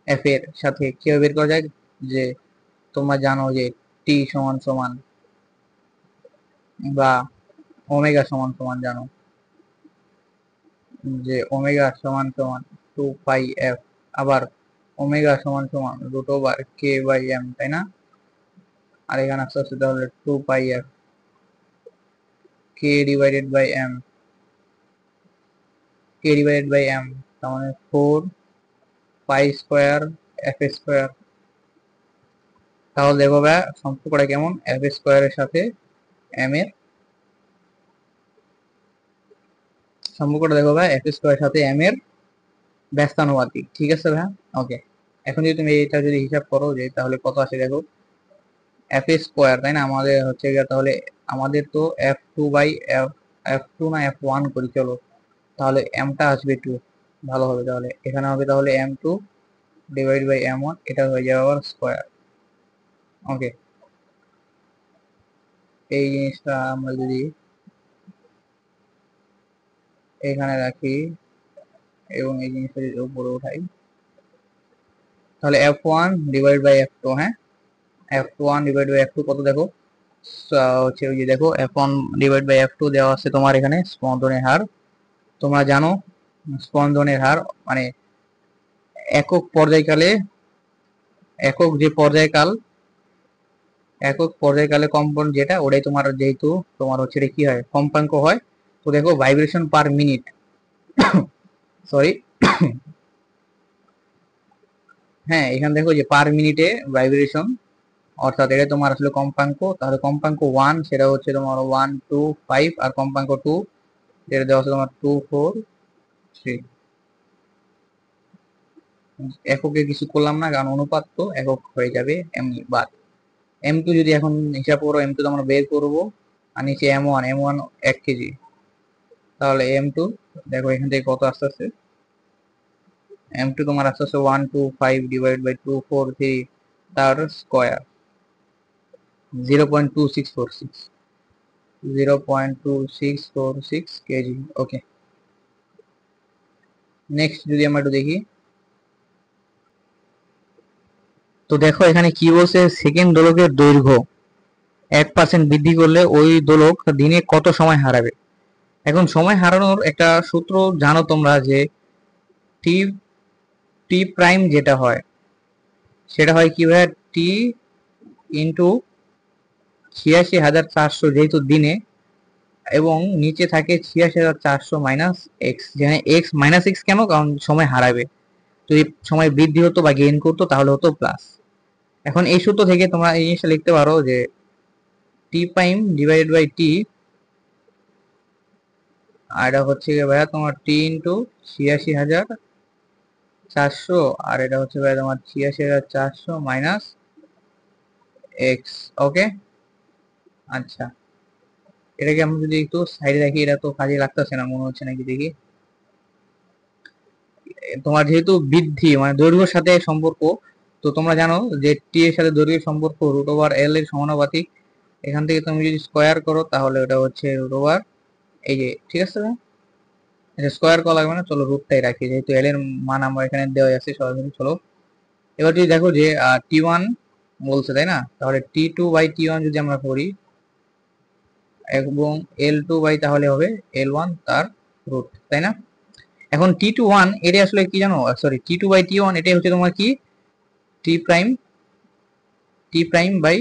এফ এর সাথে কিভাবে বের করা যায়, যে তোমরা জানো যে টি সমান সমান বা ওমেগা সমান সমান জানো, যে ওমেগা সমান সমান 2 পাই এফ, আবার ওমেগা সমান সমান √k/m, তাই না? আর এখানে আস্তে আস্তে তাহলে 2 পাই এফ k/m, k/m, তার মানে 4 পাই স্কোয়ার এফ স্কোয়ার। তাহলে দেখো ভাই সম্পর্কটা কেমন, এফ স্কোয়ারের সাথে এম এর সম্পর্কটা দেখো ভাই, এফ স্কোয়ারের সাথে এম এর ব্যস্তানুপাতিক। ঠিক আছে ভাই, ওকে। এখন যদি তুমি এটা যদি হিসাব করো, যে তাহলে কত আসে দেখো, এফ স্কোয়ার, তাই না, আমাদের হচ্ছে গিয়ে, তাহলে আমাদের তো F2/F2 না F1 করি চলো, তাহলে এমটা আসবে 2, ভালো হবে, তাহলে এখানে হবে তাহলে M2/M1, এটা হয়ে যাবে আবার স্কোয়ার। ওকে, এই জিনিসটা আমরা যদি এখানে রাখি এবং এই জিনিসটা যদি উপরে উঠাই, তাহলে F1/F2, হ্যাঁ F1/F2 কত দেখো, হচ্ছে ওই যে দেখো F1/F2 দেওয়া আছে তোমার এখানে স্পন্দনের হার। তোমরা জানো স্পন্দনের হার মানে একক পর্যায়কালে, একক যে পর্যায়কাল, একক পর্যায়কালে কম্পন যেটা, ওটাই তোমার, যেহেতু তোমার হচ্ছে এটা কি হয়, কম্পাঙ্ক হয়। তো দেখো ভাইব্রেশন পার মিনিট, সরি, হ্যাঁ এখানে দেখো যে পার মিনিটে ভাইব্রেশন, অর্থাৎ এটা তোমার আসলে কম্পাঙ্ক, তাহলে কম্পাঙ্ক 1 সেটা হচ্ছে তোমার 1, 2, 5, আর কম্পাঙ্ক 2 যেটা দেওয়া আছে তোমার 2, 4, 3। এককে কিছু করলাম না, কারণ অনুপাত তো একক হয়ে যাবে এমনি বাদ। M2 যদি এখন হিসাব করো, M2 তো আমরা বের করবো, আর নিচে M1 1 কেজি, তাহলে M2 দেখো এখান থেকে কত আস্তে আস্তে, M2 তোমার আস্তে আস্তে 1, 2, 5 / 2, 4, 3 তার স্কোয়ার 0.2646। 0.2646 কেজি। ওকে, নেক্সট যদি আমরা একটু দেখি, তো দেখো এখানে কি বলছে, সেকেন্ড দোলকের দৈর্ঘ্য 1% বৃদ্ধি করলে ওই দোলক দিনে কত সময় হারাবে। এখন সময় হারানোর একটা সূত্র জানো তোমরা, যে টি টি প্রাইম যেটা হয় সেটা হয় কি ভাই, টি ইন্টু 86,400 যেহেতু দিনে, এবং নিচে থাকে 86,400 মাইনাস এক্স, যেখানে এক্স মাইনাস এক্স কেন, কারণ সময় হারাবে। যদি সময় বৃদ্ধি হতো বা গেইন করতো তাহলে হতো প্লাস। এখন এই সূত্র থেকে তোমরা এই জিনিসটা লিখতে পারো যে টি প্রাইম ডিভাইডেড বাই টি, আর এটা হচ্ছে ভাইয়া তোমার টি ইন্টু 86,400, আর এটা হচ্ছে ভাইয়া তোমার 86,400 মাইনাস এক্স। ওকে, আচ্ছা, এটাকে আমরা যদি একটু সাইডে রাখি, এটা তো কাজে লাগতেছে না মনে হচ্ছে নাকি, দেখি। তোমার যেহেতু বৃদ্ধি মানে দৈর্ঘ্যের সাথে সম্পর্ক, তো তোমরা জানো যে টি এর সাথে দৈর্ঘ্যের সম্পর্ক রুট ওভার এল এর সমানুপাতিক। এখান থেকে তুমি যদি স্কোয়ার করো তাহলে ওটা হচ্ছে রুট ওভার, এই যে, ঠিক আছে না? এটা স্কোয়ার করা লাগবে না, চলো রুটটাই রাখি, যেহেতু এল এর মান আমরা এখানে দেওয়া আছে সরাসরি। চলো এবার যদি দেখো যে টি ওয়ান বলছে, তাই না? তাহলে টি টু বাই টি ওয়ান যদি আমরা করি, এবং এল টু বাই তাহলে হবে এল ওয়ান তার রুট, তাই না? এখন টি টু ওয়ান এটা আসলে কি জানো, sorry, t two by t one এটাই হচ্ছে তোমার কি, t prime, t prime by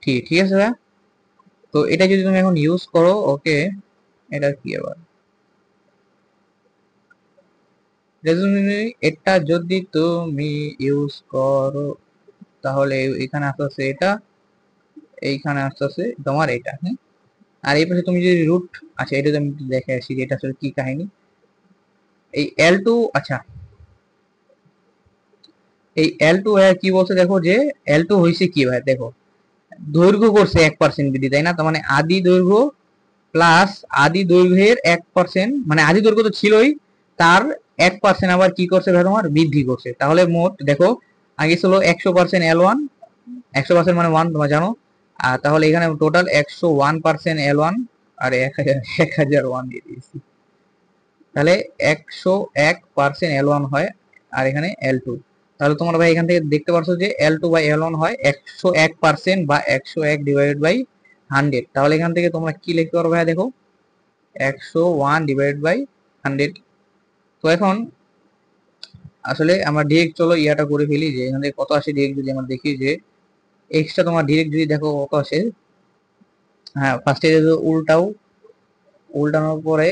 t, ঠিক আছে ভাইয়া? তো এটা যদি তুমি এখন ইউজ করো, ওকে, এটা কি আবার, এটা যদি তুমি ইউজ করো তাহলে এখানে আসতেছে এটা, এইখানে আসতেছে তোমার এটা, হ্যাঁ। আর এই পাশে তুমি যদি রুট, আচ্ছা এটা আমি একটু দেখে আসি যে এটা আসলে কি কাহিনী। এই এল টু, আচ্ছা এই এল টু কি বলছে দেখো, যে এল টু হয়েছে কি ভাই, দেখো দৈর্ঘ্য করছে 1% বৃদ্ধি, তাই না? তার মানে আদি দৈর্ঘ্য প্লাস আদি দৈর্ঘ্যের 1%, মানে আদি দৈর্ঘ্য তো ছিলই, তার 1% আবার কি করছে ভাই, তোমার বৃদ্ধি করছে। তাহলে মোট দেখো, আগে ছিল 100% এল ওয়ান, 100% মানে ওয়ান, তোমরা জানো। আর তাহলে এখানে টোটাল 101% এল ওয়ান, আর 1,000 ওয়ান দিয়ে দিয়েছি, তাহলে 101% এল ওয়ান হয়, আর এখানে এল টু। তাহলে তোমরা ভাই এখান থেকে দেখতে পারছো যে L two by L one হয় 101% বা 101 ডিভাইডেড বাই 100। তাহলে এখান থেকে তোমরা কি লিখতে পারো ভাই, দেখো 101 ডিভাইডেড বাই 100। তো এখন আসলে আমরা ডিরেক্ট চলো ইয়াটা করে ফেলি, যে এখান থেকে কত আসে ডিরেক্ট যদি আমরা দেখি, যে এক্সটা তোমার ডিরেক্ট যদি দেখো কত আসে। হ্যাঁ, ফার্স্টে উল্টাও, উল্টানোর পরে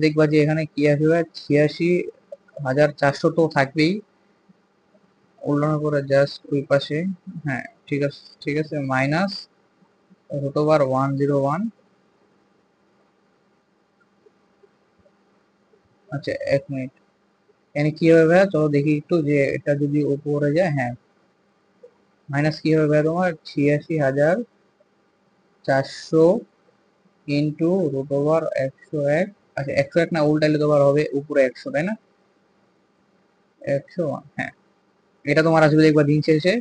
দেখবা যে এখানে কি আসবে, 86,400 তো থাকবেই, উল্টানোর পরে জাস্ট ওই পাশে, হ্যাঁ ঠিক আছে, ঠিক আছে, মাইনাস রুট ওভার 101। আচ্ছা এক মিনিট, এখানে কি হবে ভাইয়া, চলো দেখি একটু যে এটা যদি উপরে যায়, হ্যাঁ মাইনাস কি হবে ভাইয়া, তোমার 86,400 ইন্টু রুট ওভার 101। আচ্ছা 101 না, উল্টাইলে তোমার হবে উপরে 100, তাই না? 101, হ্যাঁ এটা তোমার আসবে দেখবা দিন শেষে।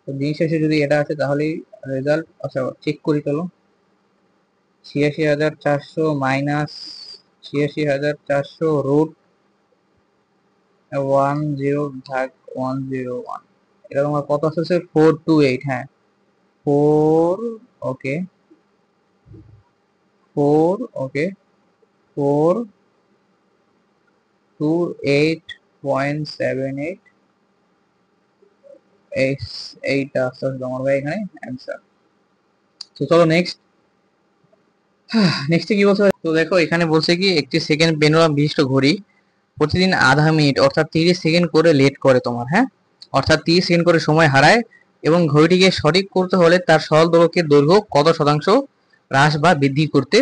তো দিন শেষে যদি এটা আছে তাহলেই রেজাল্ট। আচ্ছা চেক করি চলো, 86,400 মাইনাস 86,400 রুট 10 ভাগ 101, এটা তোমার কত আসছে, 428, হ্যাঁ 4, ওকে 4, ওকে 428.78, এইটা আসছে তোমার ভাই এখানে অ্যান্সার। তো চলো নেক্সট, নেক্সটে কি বলছে, তো দেখো এখানে বলছে কি, একটি সেকেন্ড পেন্ডুলাম বিশিষ্ট ঘড়ি প্রতিদিন আধা মিনিট অর্থাৎ 30 সেকেন্ড করে লেট করে তোমার, হ্যাঁ, অর্থাৎ 30 সেকেন্ড করে সময় হারায়, এবং ঘড়িটিকে সঠিক করতে হলে তার সরল দোলকের দৈর্ঘ্য কত শতাংশ হ্রাস বা বৃদ্ধি করতে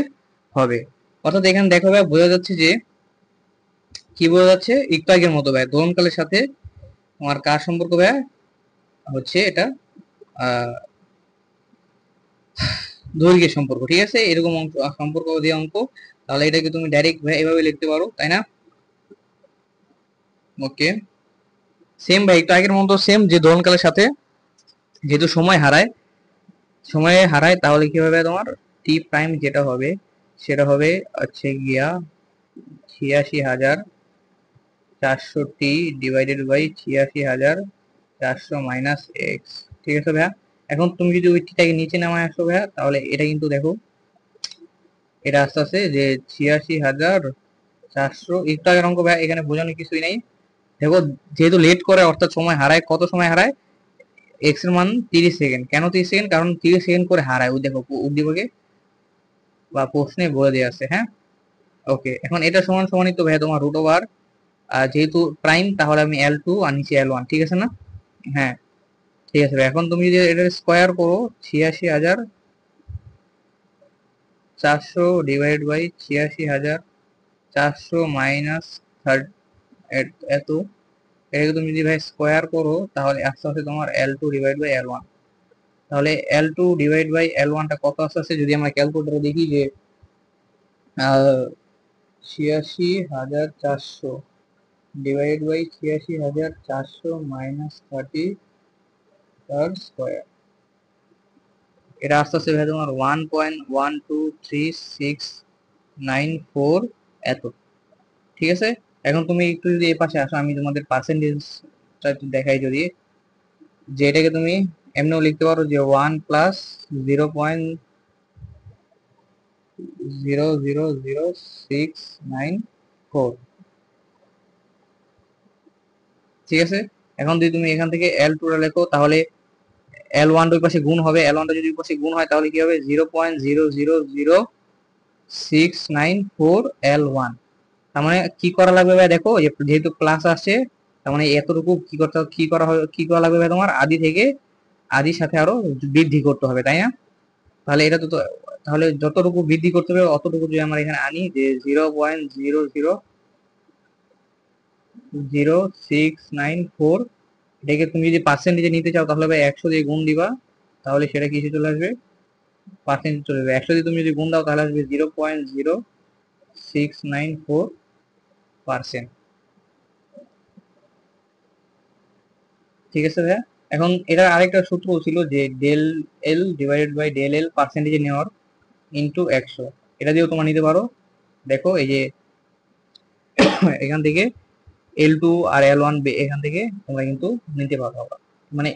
হবে। অর্থাৎ এখানে দেখো ভাই বোঝা যাচ্ছে যে, কি বোঝা যাচ্ছে, একটু আগের মতো ভাই দোলনকালের সাথে তোমার কার সম্পর্ক ভাই, হচ্ছে এটা আহ দৈর্ঘ্যের সম্পর্ক, ঠিক আছে? এরকম অঙ্ক সম্পর্ক দিয়ে অঙ্ক, তাহলে এটাকে তুমি ডাইরেক্ট ভাই এভাবে লিখতে পারো, তাই না? ওকে, সেম ভাই একটু আগের মতো সেম, যে দোলনকালের সাথে যেহেতু সময় হারায়, সময়ে হারায় তাহলে কি হবে তোমার টি প্রাইম যেটা হবে সেটা হবে হচ্ছে গিয়া 86,400 T divided by 86,400 minus x. ঠিক আছে ভাইয়া, এখন তুমি যদি ওই টিটাকে নিচে নামায় আসো ভাইয়া, তাহলে এটা কিন্তু দেখো এটা আস্তে আস্তে যে 86,400 একটু আগের অঙ্ক ভাইয়া, এখানে বোঝানোর কিছুই নাই। দেখো যেহেতু লেট করে অর্থাৎ সময় হারায়, কত সময় হারায়, এক্স এর মান 30 সেকেন্ড। কেন 30 সেকেন্ড? কারণ 30 সেকেন্ড করে হারায়, ওই দেখো উদ্দীপকে বা প্রশ্নে বলে দেওয়া আছে। হ্যাঁ, ওকে, এখন এটা সমান সমানই তো ভাইয়া তোমার রুট ওভার, যেহেতু প্রাইম তাহলে আমি L2 আর নিচে L1, ঠিক আছে না? হ্যাঁ, ঠিক আছে ভাই, এখন তুমি যদি এটা স্কোয়ার করো 86,400 ডিভাইড বাই 86,400 মাইনাস এত, এটাকে তুমি যদি ভাই স্কোয়ার করো তাহলে আস্তে আস্তে তোমার L2 ডিভাইড বাই L1। তাহলে L2 ডিভাইড বাই L1টা কত আস্তে আস্তে যদি আমরা ক্যালকুলেটরে দেখি যে 86,400 ডিভাইড বাই 86,400 মাইনাস 30 তার স্কোয়ার, এটা আস্তে আস্তে ভাই তোমার 1.12369 এত। ঠিক আছে, এখন তুমি একটু যদি এই পাশে আসো, আমি তোমাদের পার্সেন্টেজটা একটু দেখাই। যদি যে এটাকে তুমি এমনিও লিখতে পারো যে 1+0.0000694। ঠিক আছে, এখন যদি তুমি এখান থেকে L2টা লেখো তাহলে L1 ওই পাশে গুণ হবে, L1টা যদি ওই পাশে গুণ হয় তাহলে কি হবে 0.0000694 L1। তার মানে কি করা লাগবে ভাই, দেখো যেহেতু প্লাস আসছে, তার মানে এতটুকু কি করতে কি করা হবে, কি করা লাগবে ভাই তোমার আদি থেকে আদির সাথে আরো বৃদ্ধি করতে হবে, তাই না? তাহলে এটা তো তাহলে যতটুকু বৃদ্ধি করতে হবে অতটুকু যদি আমরা এখানে আনি যে 0.0000694, এটাকে তুমি যদি পার্সেন্টেজে নিতে চাও তাহলে ভাই 100 দিয়ে গুণ দিবা, তাহলে সেটা কিসে চলে আসবে, পার্সেন্টেজ চলে যাবে। 100 দিয়ে তুমি যদি গুণ দাও তাহলে আসবে 0.0694%। ঠিক আছে ভাইয়া, এখন এটা আরেকটা সূত্র ছিল যে del L divided by del L পার্সেন্টেজে নেওয়ার ইন্টু 100, এটা দিয়েও তোমার নিতে পারো। দেখো এই যে এখান থেকে L2 আর L1 এখান থেকে তোমরা কিন্তু নিতে পারো, মানে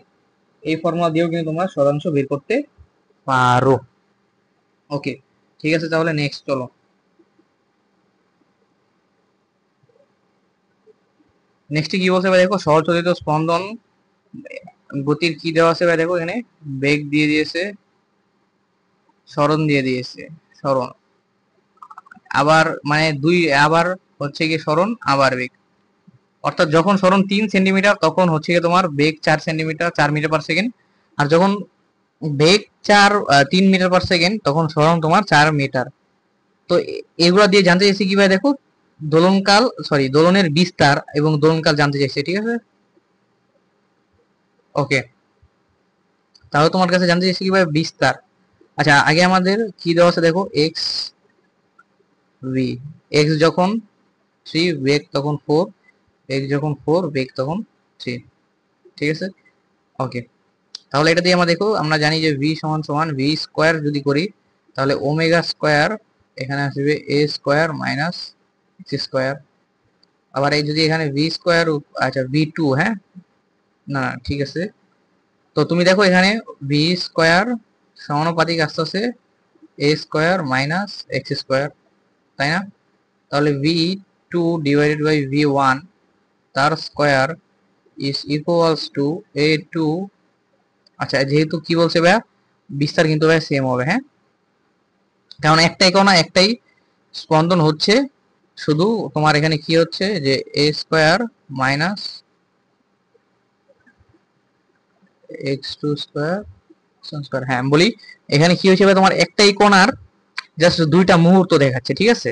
এই ফর্মুলা দিয়েও কিন্তু তোমরা শতাংশ বের করতে পারো। ওকে, ঠিক আছে, তাহলে নেক্সট চলো। নেক্সটে কি বলছে ভাই, দেখো সহচলিত স্পন্দন গতির কি দেওয়া আছে ভাই, দেখো এখানে বেগ দিয়ে দিয়েছে, সরণ দিয়ে দিয়েছে, সরণ আবার মানে দুই, আবার হচ্ছে কি সরণ আবার বেগ, অর্থাৎ যখন সরণ 3 সেন্টিমিটার তখন হচ্ছে কি তোমার বেগ 4 সেন্টিমিটার 4 মিটার পার সেকেন্ড, আর যখন বেগ 3 মিটার পার সেকেন্ড তখন সরণ তোমার 4 মিটার। তো এগুলা দিয়ে জানতে চাইছি কি ভাই, দেখো দোলনকাল সরি দোলনের বিস্তার এবং দোলনকাল জানতে চাইছে। ঠিক আছে, ওকে, তাহলে তোমার কাছে জানতে চাইছি কি ভাই বিস্তার। আচ্ছা, আগে আমাদের কি দেওয়া আছে দেখো, এক্স ভি, এক্স যখন 3 বেগ তখন 4, এক্স যখন 4 বেগ তখন 3। ঠিক আছে, ওকে, তাহলে এটা দিয়ে আমরা দেখো আমরা জানি যে ভি সমান সমান ভি স্কোয়ার যদি করি তাহলে ওমেগা স্কোয়ার এখানে আসবে a square minus x square. আবার এই যদি এখানে ভি স্কোয়ার, আচ্ছা ভি টু, হ্যাঁ না ঠিক আছে, তো তুমি দেখো এখানে ভি স্কোয়ার সমানুপাতিক আস্তে আস্তে A square minus x square, তাই না? তাহলে V two divided by V one তার square is equals to A two. আচ্ছা, যেহেতু কি বলছে ভাইয়া বিস্তার কিন্তু ভাই সেম হবে, হ্যাঁ, কারণ একটাই কোণা একটাই স্পন্দন হচ্ছে, শুধু তোমার এখানে কি হচ্ছে যে A square minus X two square square. হ্যাঁ বলি, এখানে কি হয়েছে ভাই তোমার একটাই কোণার জাস্ট দুইটা মুহূর্ত দেখাচ্ছে। ঠিক আছে,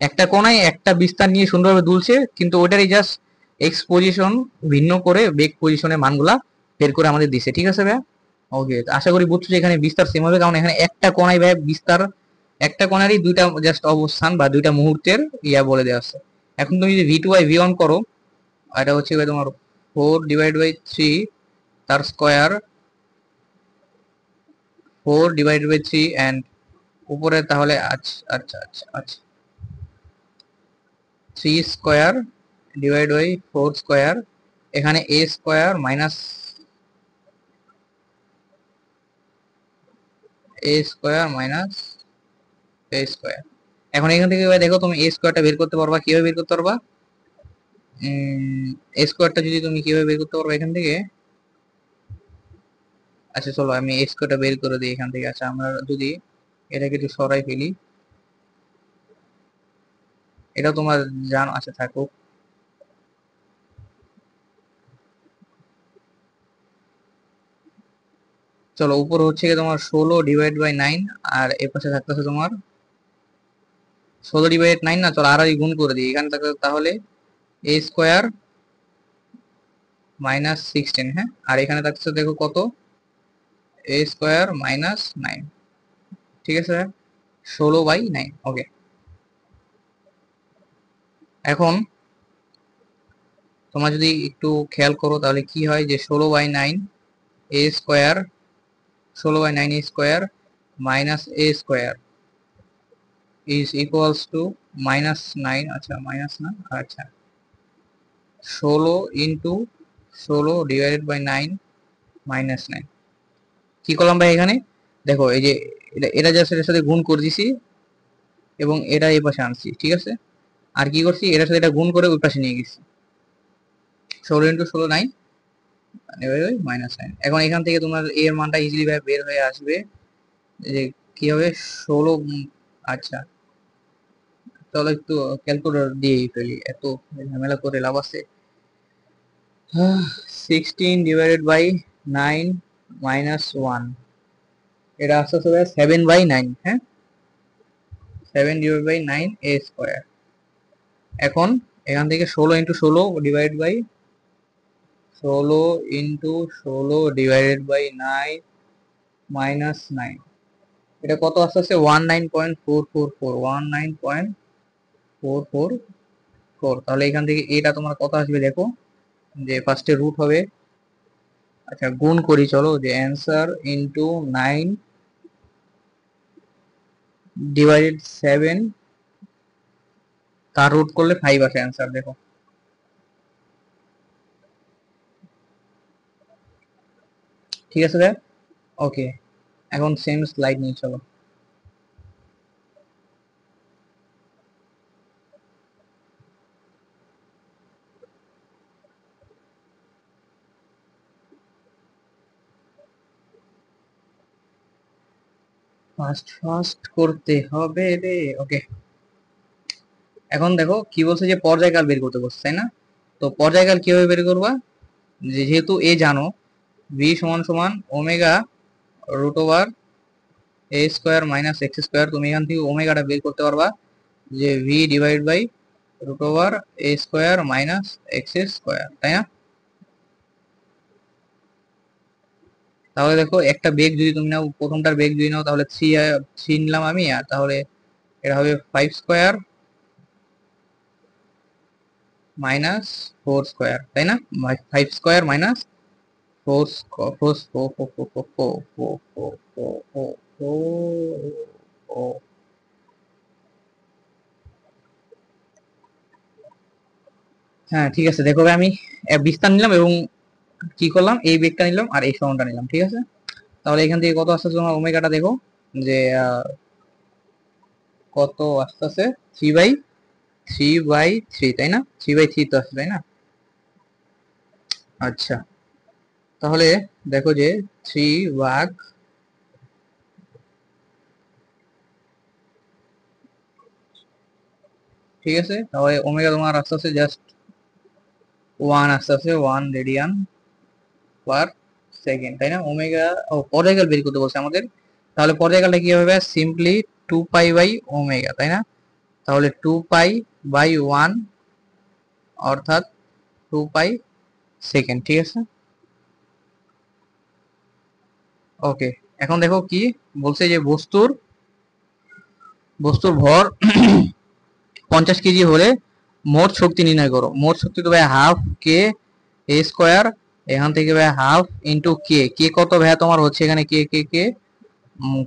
একটা কোণায় একটা বিস্তার নিয়ে সুন্দরভাবে দুলছে, কিন্তু ওইটারই জাস্ট এক্স পজিশন ভিন্ন করে বেগ পজিশনের মানগুলা বের করে আমাদের দিছে। ঠিক আছে ভাই, ওকে, আশা করি বুঝছো যে এখানে বিস্তার সেম হবে, কারণ এখানে একটা কোণায় ভাই বিস্তার, একটা কোণারই দুইটা জাস্ট অবস্থান বা দুইটা মুহূর্তের ইয়া বলে দেওয়া আছে। এখন তুমি যদি v two by V one করো, এটা হচ্ছে ভাই তোমার 4 ডিভাইড বাই 3 তার স্কোয়ার 4 ডিভাইডেড বাই 3 এন্ড উপরে তাহলে আচ্ছা আচ্ছা আচ্ছা আচ্ছা 3 স্কয়ার ডিভাইড বাই 4 স্কয়ার, এখানে a square minus a square minus a square. এখন এখান থেকে দেখো তুমি a স্কয়ারটা বের করতে পারবা, কিভাবে বের করতে পারবা? a স্কয়ারটা যদি তুমি কিভাবে বের করতে পারবা এখান থেকে, আচ্ছা চলো আমি a স্কয়ারটা বের করে দিই এখান থেকে। আচ্ছা আমরা যদি এটাকে একটু সরাই ফেলি, এটা তোমার জানো, আচ্ছা থাকুক। চলো উপর হচ্ছে কি তোমার 16 ডিভাইড বাই 9, আর এর পাশে থাকতেছে তোমার 16 ডিভাইড 9 না, চলো আর গুণ করে দিই এখানে থাকতে, তাহলে a স্কয়ার মাইনাস 16, হ্যাঁ, আর এখানে থাকতেছে দেখো কত, a স্কয়ার মাইনাস 9, ঠিক আছে 16 বাই 9। ওকে, এখন তোমরা যদি একটু খেয়াল করো তাহলে কি হয় যে 16 বাই 9 a স্কয়ার, 16 বাই 9 a square minus a square is equals to minus 9, আচ্ছা মাইনাস না, আচ্ছা 16 ইন্টু 16 ডিভাইডেড বাই 9 মাইনাস 9। কি করলাম ভাই এখানে দেখো, এই যে এটা জাস্ট এর সাথে গুণ করে দিছি এবং এটা এই পাশে আনছি, ঠিক আছে, আর কি করছি এটার সাথে এটা গুণ করে ওই পাশে নিয়ে গেছি, 16 ইন্টু 16 9 মাইনাস 9। এখন এখান থেকে তোমার এর মানটা ইজিলি বের হয়ে আসবে যে কি হবে 16, আচ্ছা চলো একটু ক্যালকুলেটর দিয়ে ফেলি, এত ঝামেলা করে লাভ আছে। 16 ডিভাইডেড বাই 9 মাইনাস 1, এটা আসতে হবে 7 বাই 9, হ্যাঁ 7 ডিভাইড বাই 9 a স্কয়ার। এখন এখান থেকে 16 into 16 divide by 16 into 16 divided by 9 minus 9, এটা কত আসতে আছে 19.444, 19.444। তাহলে এখান থেকে এটা তোমার কত আসবে দেখো, যে ফার্স্টে রুট হবে, আচ্ছা গুণ করি চলো, যে অ্যান্সার ইন্টু 9 ডিভাইডেড 7, তার রুট করলে 5 আসে অ্যান্সার, দেখো ঠিক আছে স্যার। ওকে, এখন সেম স্লাইড নিয়ে চলো। ফাস্ট ফাস্ট করতে হবে রে। ওকে, এখন দেখো কি বলছে যে পর্যায়কাল বের করতে বলছে, তাই না? তো পর্যায়কাল কিভাবে বের করবা, যেহেতু এ জানো v সমান সমান omega root over a square minus x square, তুমি এখান থেকে ওমেগাটা বের করতে পারবা যে v divide by root over a square minus x square, তাই না? তাহলে দেখো একটা বেগ যদি তুমি নাও, প্রথমটার বেগ যদি নাও তাহলে 3 নিলাম আমি, আর তাহলে এটা হবে 5 স্কয়ার মাইনাস 4 স্কয়ার, তাই না? 5 স্কয়ার মাইনাস 4 হ্যাঁ ঠিক আছে, দেখো ভাই আমি বিস্তার নিলাম এবং কি করলাম, এই বেগটা নিলাম আর এই সমানটা নিলাম, ঠিক আছে। তাহলে এখান থেকে কত আসছে তোমার ওমেগাটা দেখো, যে কত আসতেছে 3/3, তাই না? 3/3 তো আসছে, তাই না? আচ্ছা তাহলে দেখো যে 3 ভাগ, ঠিক আছে, তাহলে ওমেগা তোমার আসতেছে জাস্ট 1, আসতেছে 1 রেডিয়ান পার সেকেন্ড, তাই না? ওমেগা, ও পর্যায়কাল বের করতে বলছে আমাদের, তাহলে পর্যায়কালটা কি হবে, সিম্পলি 2 পাই বাই ওমেগা, তাই না? তাহলে 2 পাই বাই 1 অর্থাৎ 2 পাই সেকেন্ড, ঠিক আছে। ওকে, এখন দেখো কি বলছে যে বস্তুর ভর 50 কেজি হলে মোট শক্তি নির্ণয় করো। মোট শক্তি তো ভাই হাফ কে এ স্কয়ার, এখান থেকে ভাই হাফ ইন্টু কে, কে কত ভাই তোমার হচ্ছে এখানে কে কে কে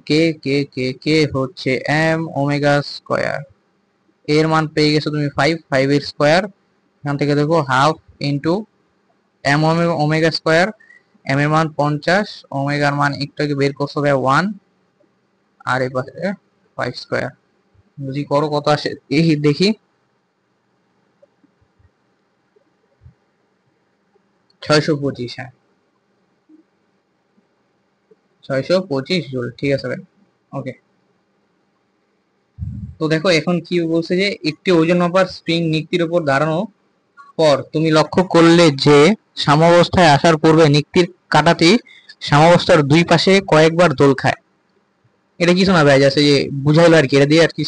কে কে কে কে হচ্ছে এম ওমেগা স্কয়ার, এর মান পেয়ে গেছো তুমি 5 এর স্কয়ার, এখান থেকে দেখো half into m omega square, m এর মান 50, ওমেগার মান একটু আগে বের করছো ভাই 1, আর এই পাশে 5 স্কয়ার। বুঝি করো কত আসে এই দেখি। 625, হ্যাঁ 625 জুল, ঠিক আছে ভাই, ওকে। তো দেখো এখন কি বলছে যে একটি ওজন মাপার স্প্রিং নিক্তির উপর দাঁড়ানো পর তুমি লক্ষ্য করলে যে সাম্যাবস্থায় আসার পূর্বে নিক্তির কাঁটাটি সাম্যাবস্থার দুই পাশে কয়েকবার দোল খায়। এটা কিছু না ভাই, জাস্ট যে বুঝাইলো আর কি, এটা দিয়ে আর কি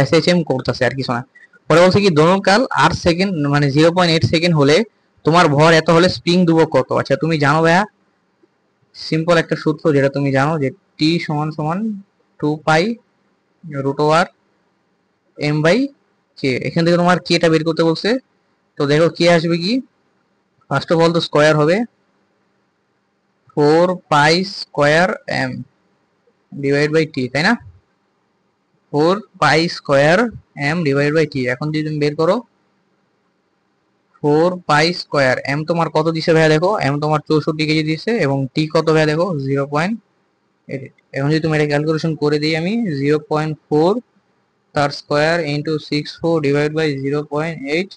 এসএচএম করতেছে আর কিছু না। পরে বলছে কি দোলনকাল 8 সেকেন্ড মানে 0.8 সেকেন্ড হলে তোমার ভর এত হলে স্প্রিং দুবো কত। আচ্ছা তুমি জানো ভাইয়া সিম্পল একটা সূত্র যেটা তুমি জানো যে টি সমান সমান 2 pi root over M by কে। এখান থেকে তোমার কেটা বের করতে বলছে। তো দেখো কে আসবে কি, ফার্স্ট অফ অল তো স্কয়ার হবে 4 pi square M divide by T, তাই না? 4 pi square M divide by T. এখন যদি তুমি বের করো 4 পাই স্কয়ার এম তোমার কত দিছে ভাইয়া, দেখো এম তোমার 64 কেজি দিছে এবং টি কত ভাইয়া দেখো 0.8। এখন যদি তুমি এটা ক্যালকুলেশন করে দিই আমি, 0.4 তার স্কয়ার ইন্টু 64 ডিভাইড বাই 0.8,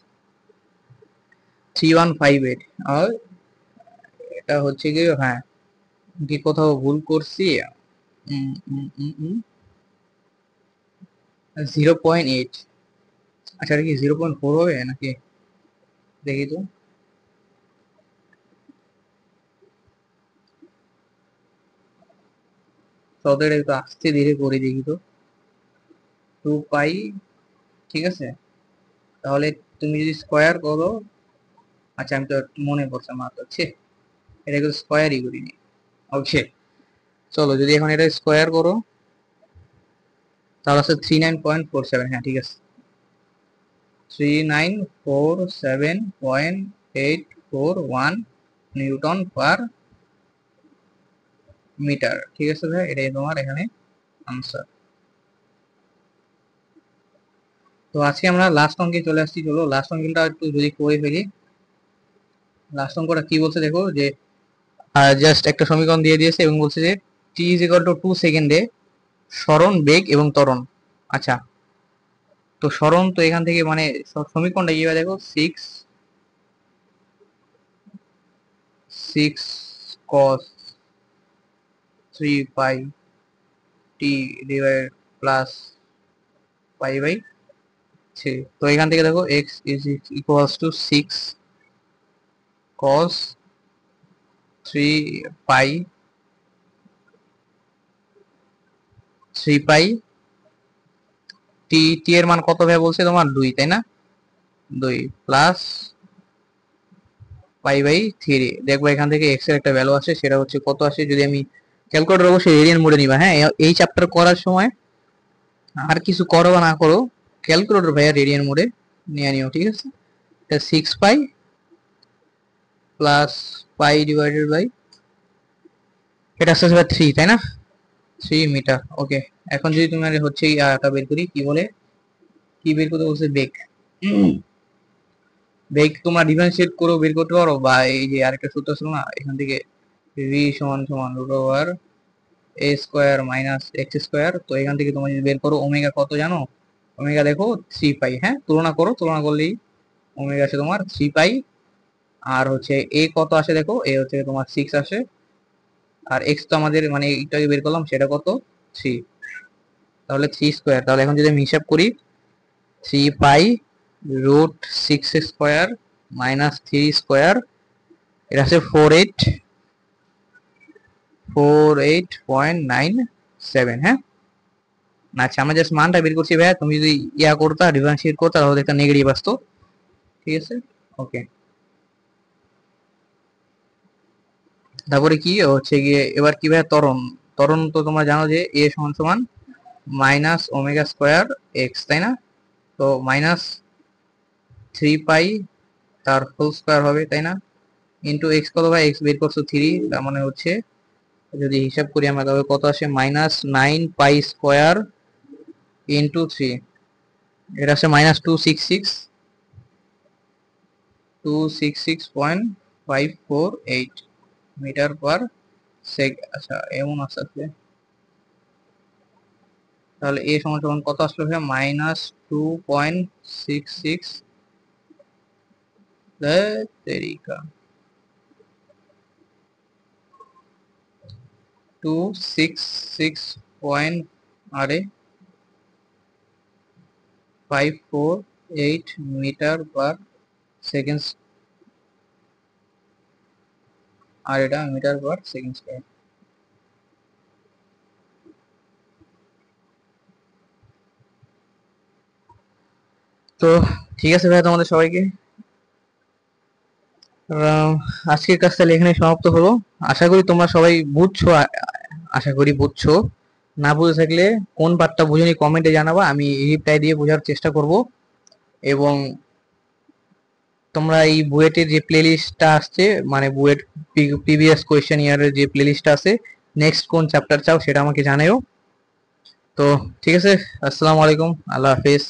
3158। আর এটা হচ্ছে কি, হ্যাঁ কি কোথাও ভুল করছি, 0.8। আচ্ছা এটা কি 0.4 হবে নাকি, দেখি তো। তোদের একটু আস্তে ধীরে করে দেখি তো। 2 পাই, ঠিক আছে, তাহলে তুমি যদি স্কয়ার করো, আচ্ছা আমি তো মনে পড়ছে মা হচ্ছে এটা কিন্তু স্কয়ারই করিনি। ওকে চলো যদি এখন এটা স্কয়ার করো তাহলে আছে 39.47, হ্যাঁ ঠিক আছে 3947.841 নিউটন পার মিটার। ঠিক আছে ভাই, এটাই তোমার এখানে আনসার। তো আজকে আমরা লাস্ট অঙ্কে চলে আসছি, চলো লাস্ট অঙ্কটা একটু যদি করে ফেলি। লাস্ট অঙ্কটা কি বলছে দেখো যে জাস্ট একটা সমীকরণ দিয়ে দিয়েছে এবং বলছে যে টি ইজ ইকুয়াল টু 2 সেকেন্ডে সরণ বেগ এবং ত্বরণ। আচ্ছা তো সরণ তো এখান থেকে মানে সমীকরণটা কি হয় দেখো, 6 cos 3 pi t divide plus pi by 3। তো এখান থেকে দেখো x is equals to 6 cos 3 pi 3 pi t, t এর মান কত ভাবে বলছে তোমার 2, তাই না? 2 প্লাস পাই বাই 3। দেখবো এখান থেকে x এর একটা ভ্যালু আসে, সেটা হচ্ছে কত আসে, যদি আমি ক্যালকুলেটর অবশ্যই রেডিয়ান মোডে নিবা। হ্যাঁ এই চ্যাপ্টার করার সময় আর কিছু করো বা না করো ক্যালকুলেটর ভাইয়া রেডিয়ান মোডে নিয়ে নিও, ঠিক আছে। এটা 6 pi plus pi divided by এটা আসছে 3, তাই না? 3 মিটার, ওকে। এখন যদি তুমি হচ্ছে এটা বের করি, কি বলে কি বের করতে বলছে, বেগ। বেগ তোমরা ডিফারেন্সিয়েট করে বের করতে পারো, বা এই যে আরেকটা সূত্র ছিল না এখান থেকে ভি সমান সমান root over a square minus x square. তো এখান থেকে তোমরা যদি বের করো ওমেগা কত জানো, ওমেগা দেখো 3 পাই। হ্যাঁ তুলনা করো, তুলনা করলেই ওমেগা আসে তোমার 3 পাই। আর হচ্ছে এ কত আসে দেখো, এ হচ্ছে তোমার 6 আসে, আর এক্স তো আমাদের মানে একটু আগে বের করলাম সেটা কত 3, তাহলে 3 স্কোয়ার। তাহলে এখন যদি আমি হিসাব করি 3 পাই রুট 6 স্কোয়ার মাইনাস 3 স্কোয়ার, এটা আছে 48.97। হ্যাঁ আচ্ছা আমরা জাস্ট মানটা বের করছি ভাইয়া, তুমি যদি ইয়া করতা ডিফারেন্সিয়েট করতা তাহলে একটা নেগেটিভ আসতো, ঠিক আছে ওকে। তারপরে কি হচ্ছে গিয়ে এবার কি ভাইয়া ত্বরণ, ত্বরণ তো তোমরা জানো যে এ সমান সমান মাইনাস ওমেগা স্কোয়ার এক্স, তাই না? তো মাইনাস 3 পাই তার হোল স্কোয়ার হবে, তাই না? ইন্টু এক্স কত ভাই, এক্স বের করছো 3, তার মানে হচ্ছে যদি হিসাব করি আমরা তবে কত আসে, -9 পাই স্কোয়ার ইন্টু 3, এটা আসে -266.548 মিটার পার সেকেন্ড। আচ্ছা এমন আসছে, তাহলে এ সমান সমান কত আসলো ভাই, -2.66, তেরিকা 266 আরে 548 মিটার পার সেকেন্ড, আর এটা মিটার পার সেকেন্ড স্কয়ার। তো ঠিক আছে ভাই, তোমাদের সবাইকে আজকের কাজ তাহলে এখানে সমাপ্ত হলো। আশা করি তোমরা সবাই বুঝছো, আশা করি বুঝছো। না বুঝে থাকলে কোন পার্টটা বুঝিনি কমেন্টে জানাবা, আমি রিপ্লাই দিয়ে বোঝার চেষ্টা করব। এবং তোমরা এই বুয়েটের যে প্লেলিস্টটা আসছে, মানে বুয়েট প্রিভিয়াস কোয়েশ্চেন ইয়ারের যে প্লেলিস্টটা আছে, নেক্সট কোন চ্যাপ্টার চাও সেটা আমাকে জানাও। তো ঠিক আছে, আসসালামু আলাইকুম, আল্লাহ হাফেজ।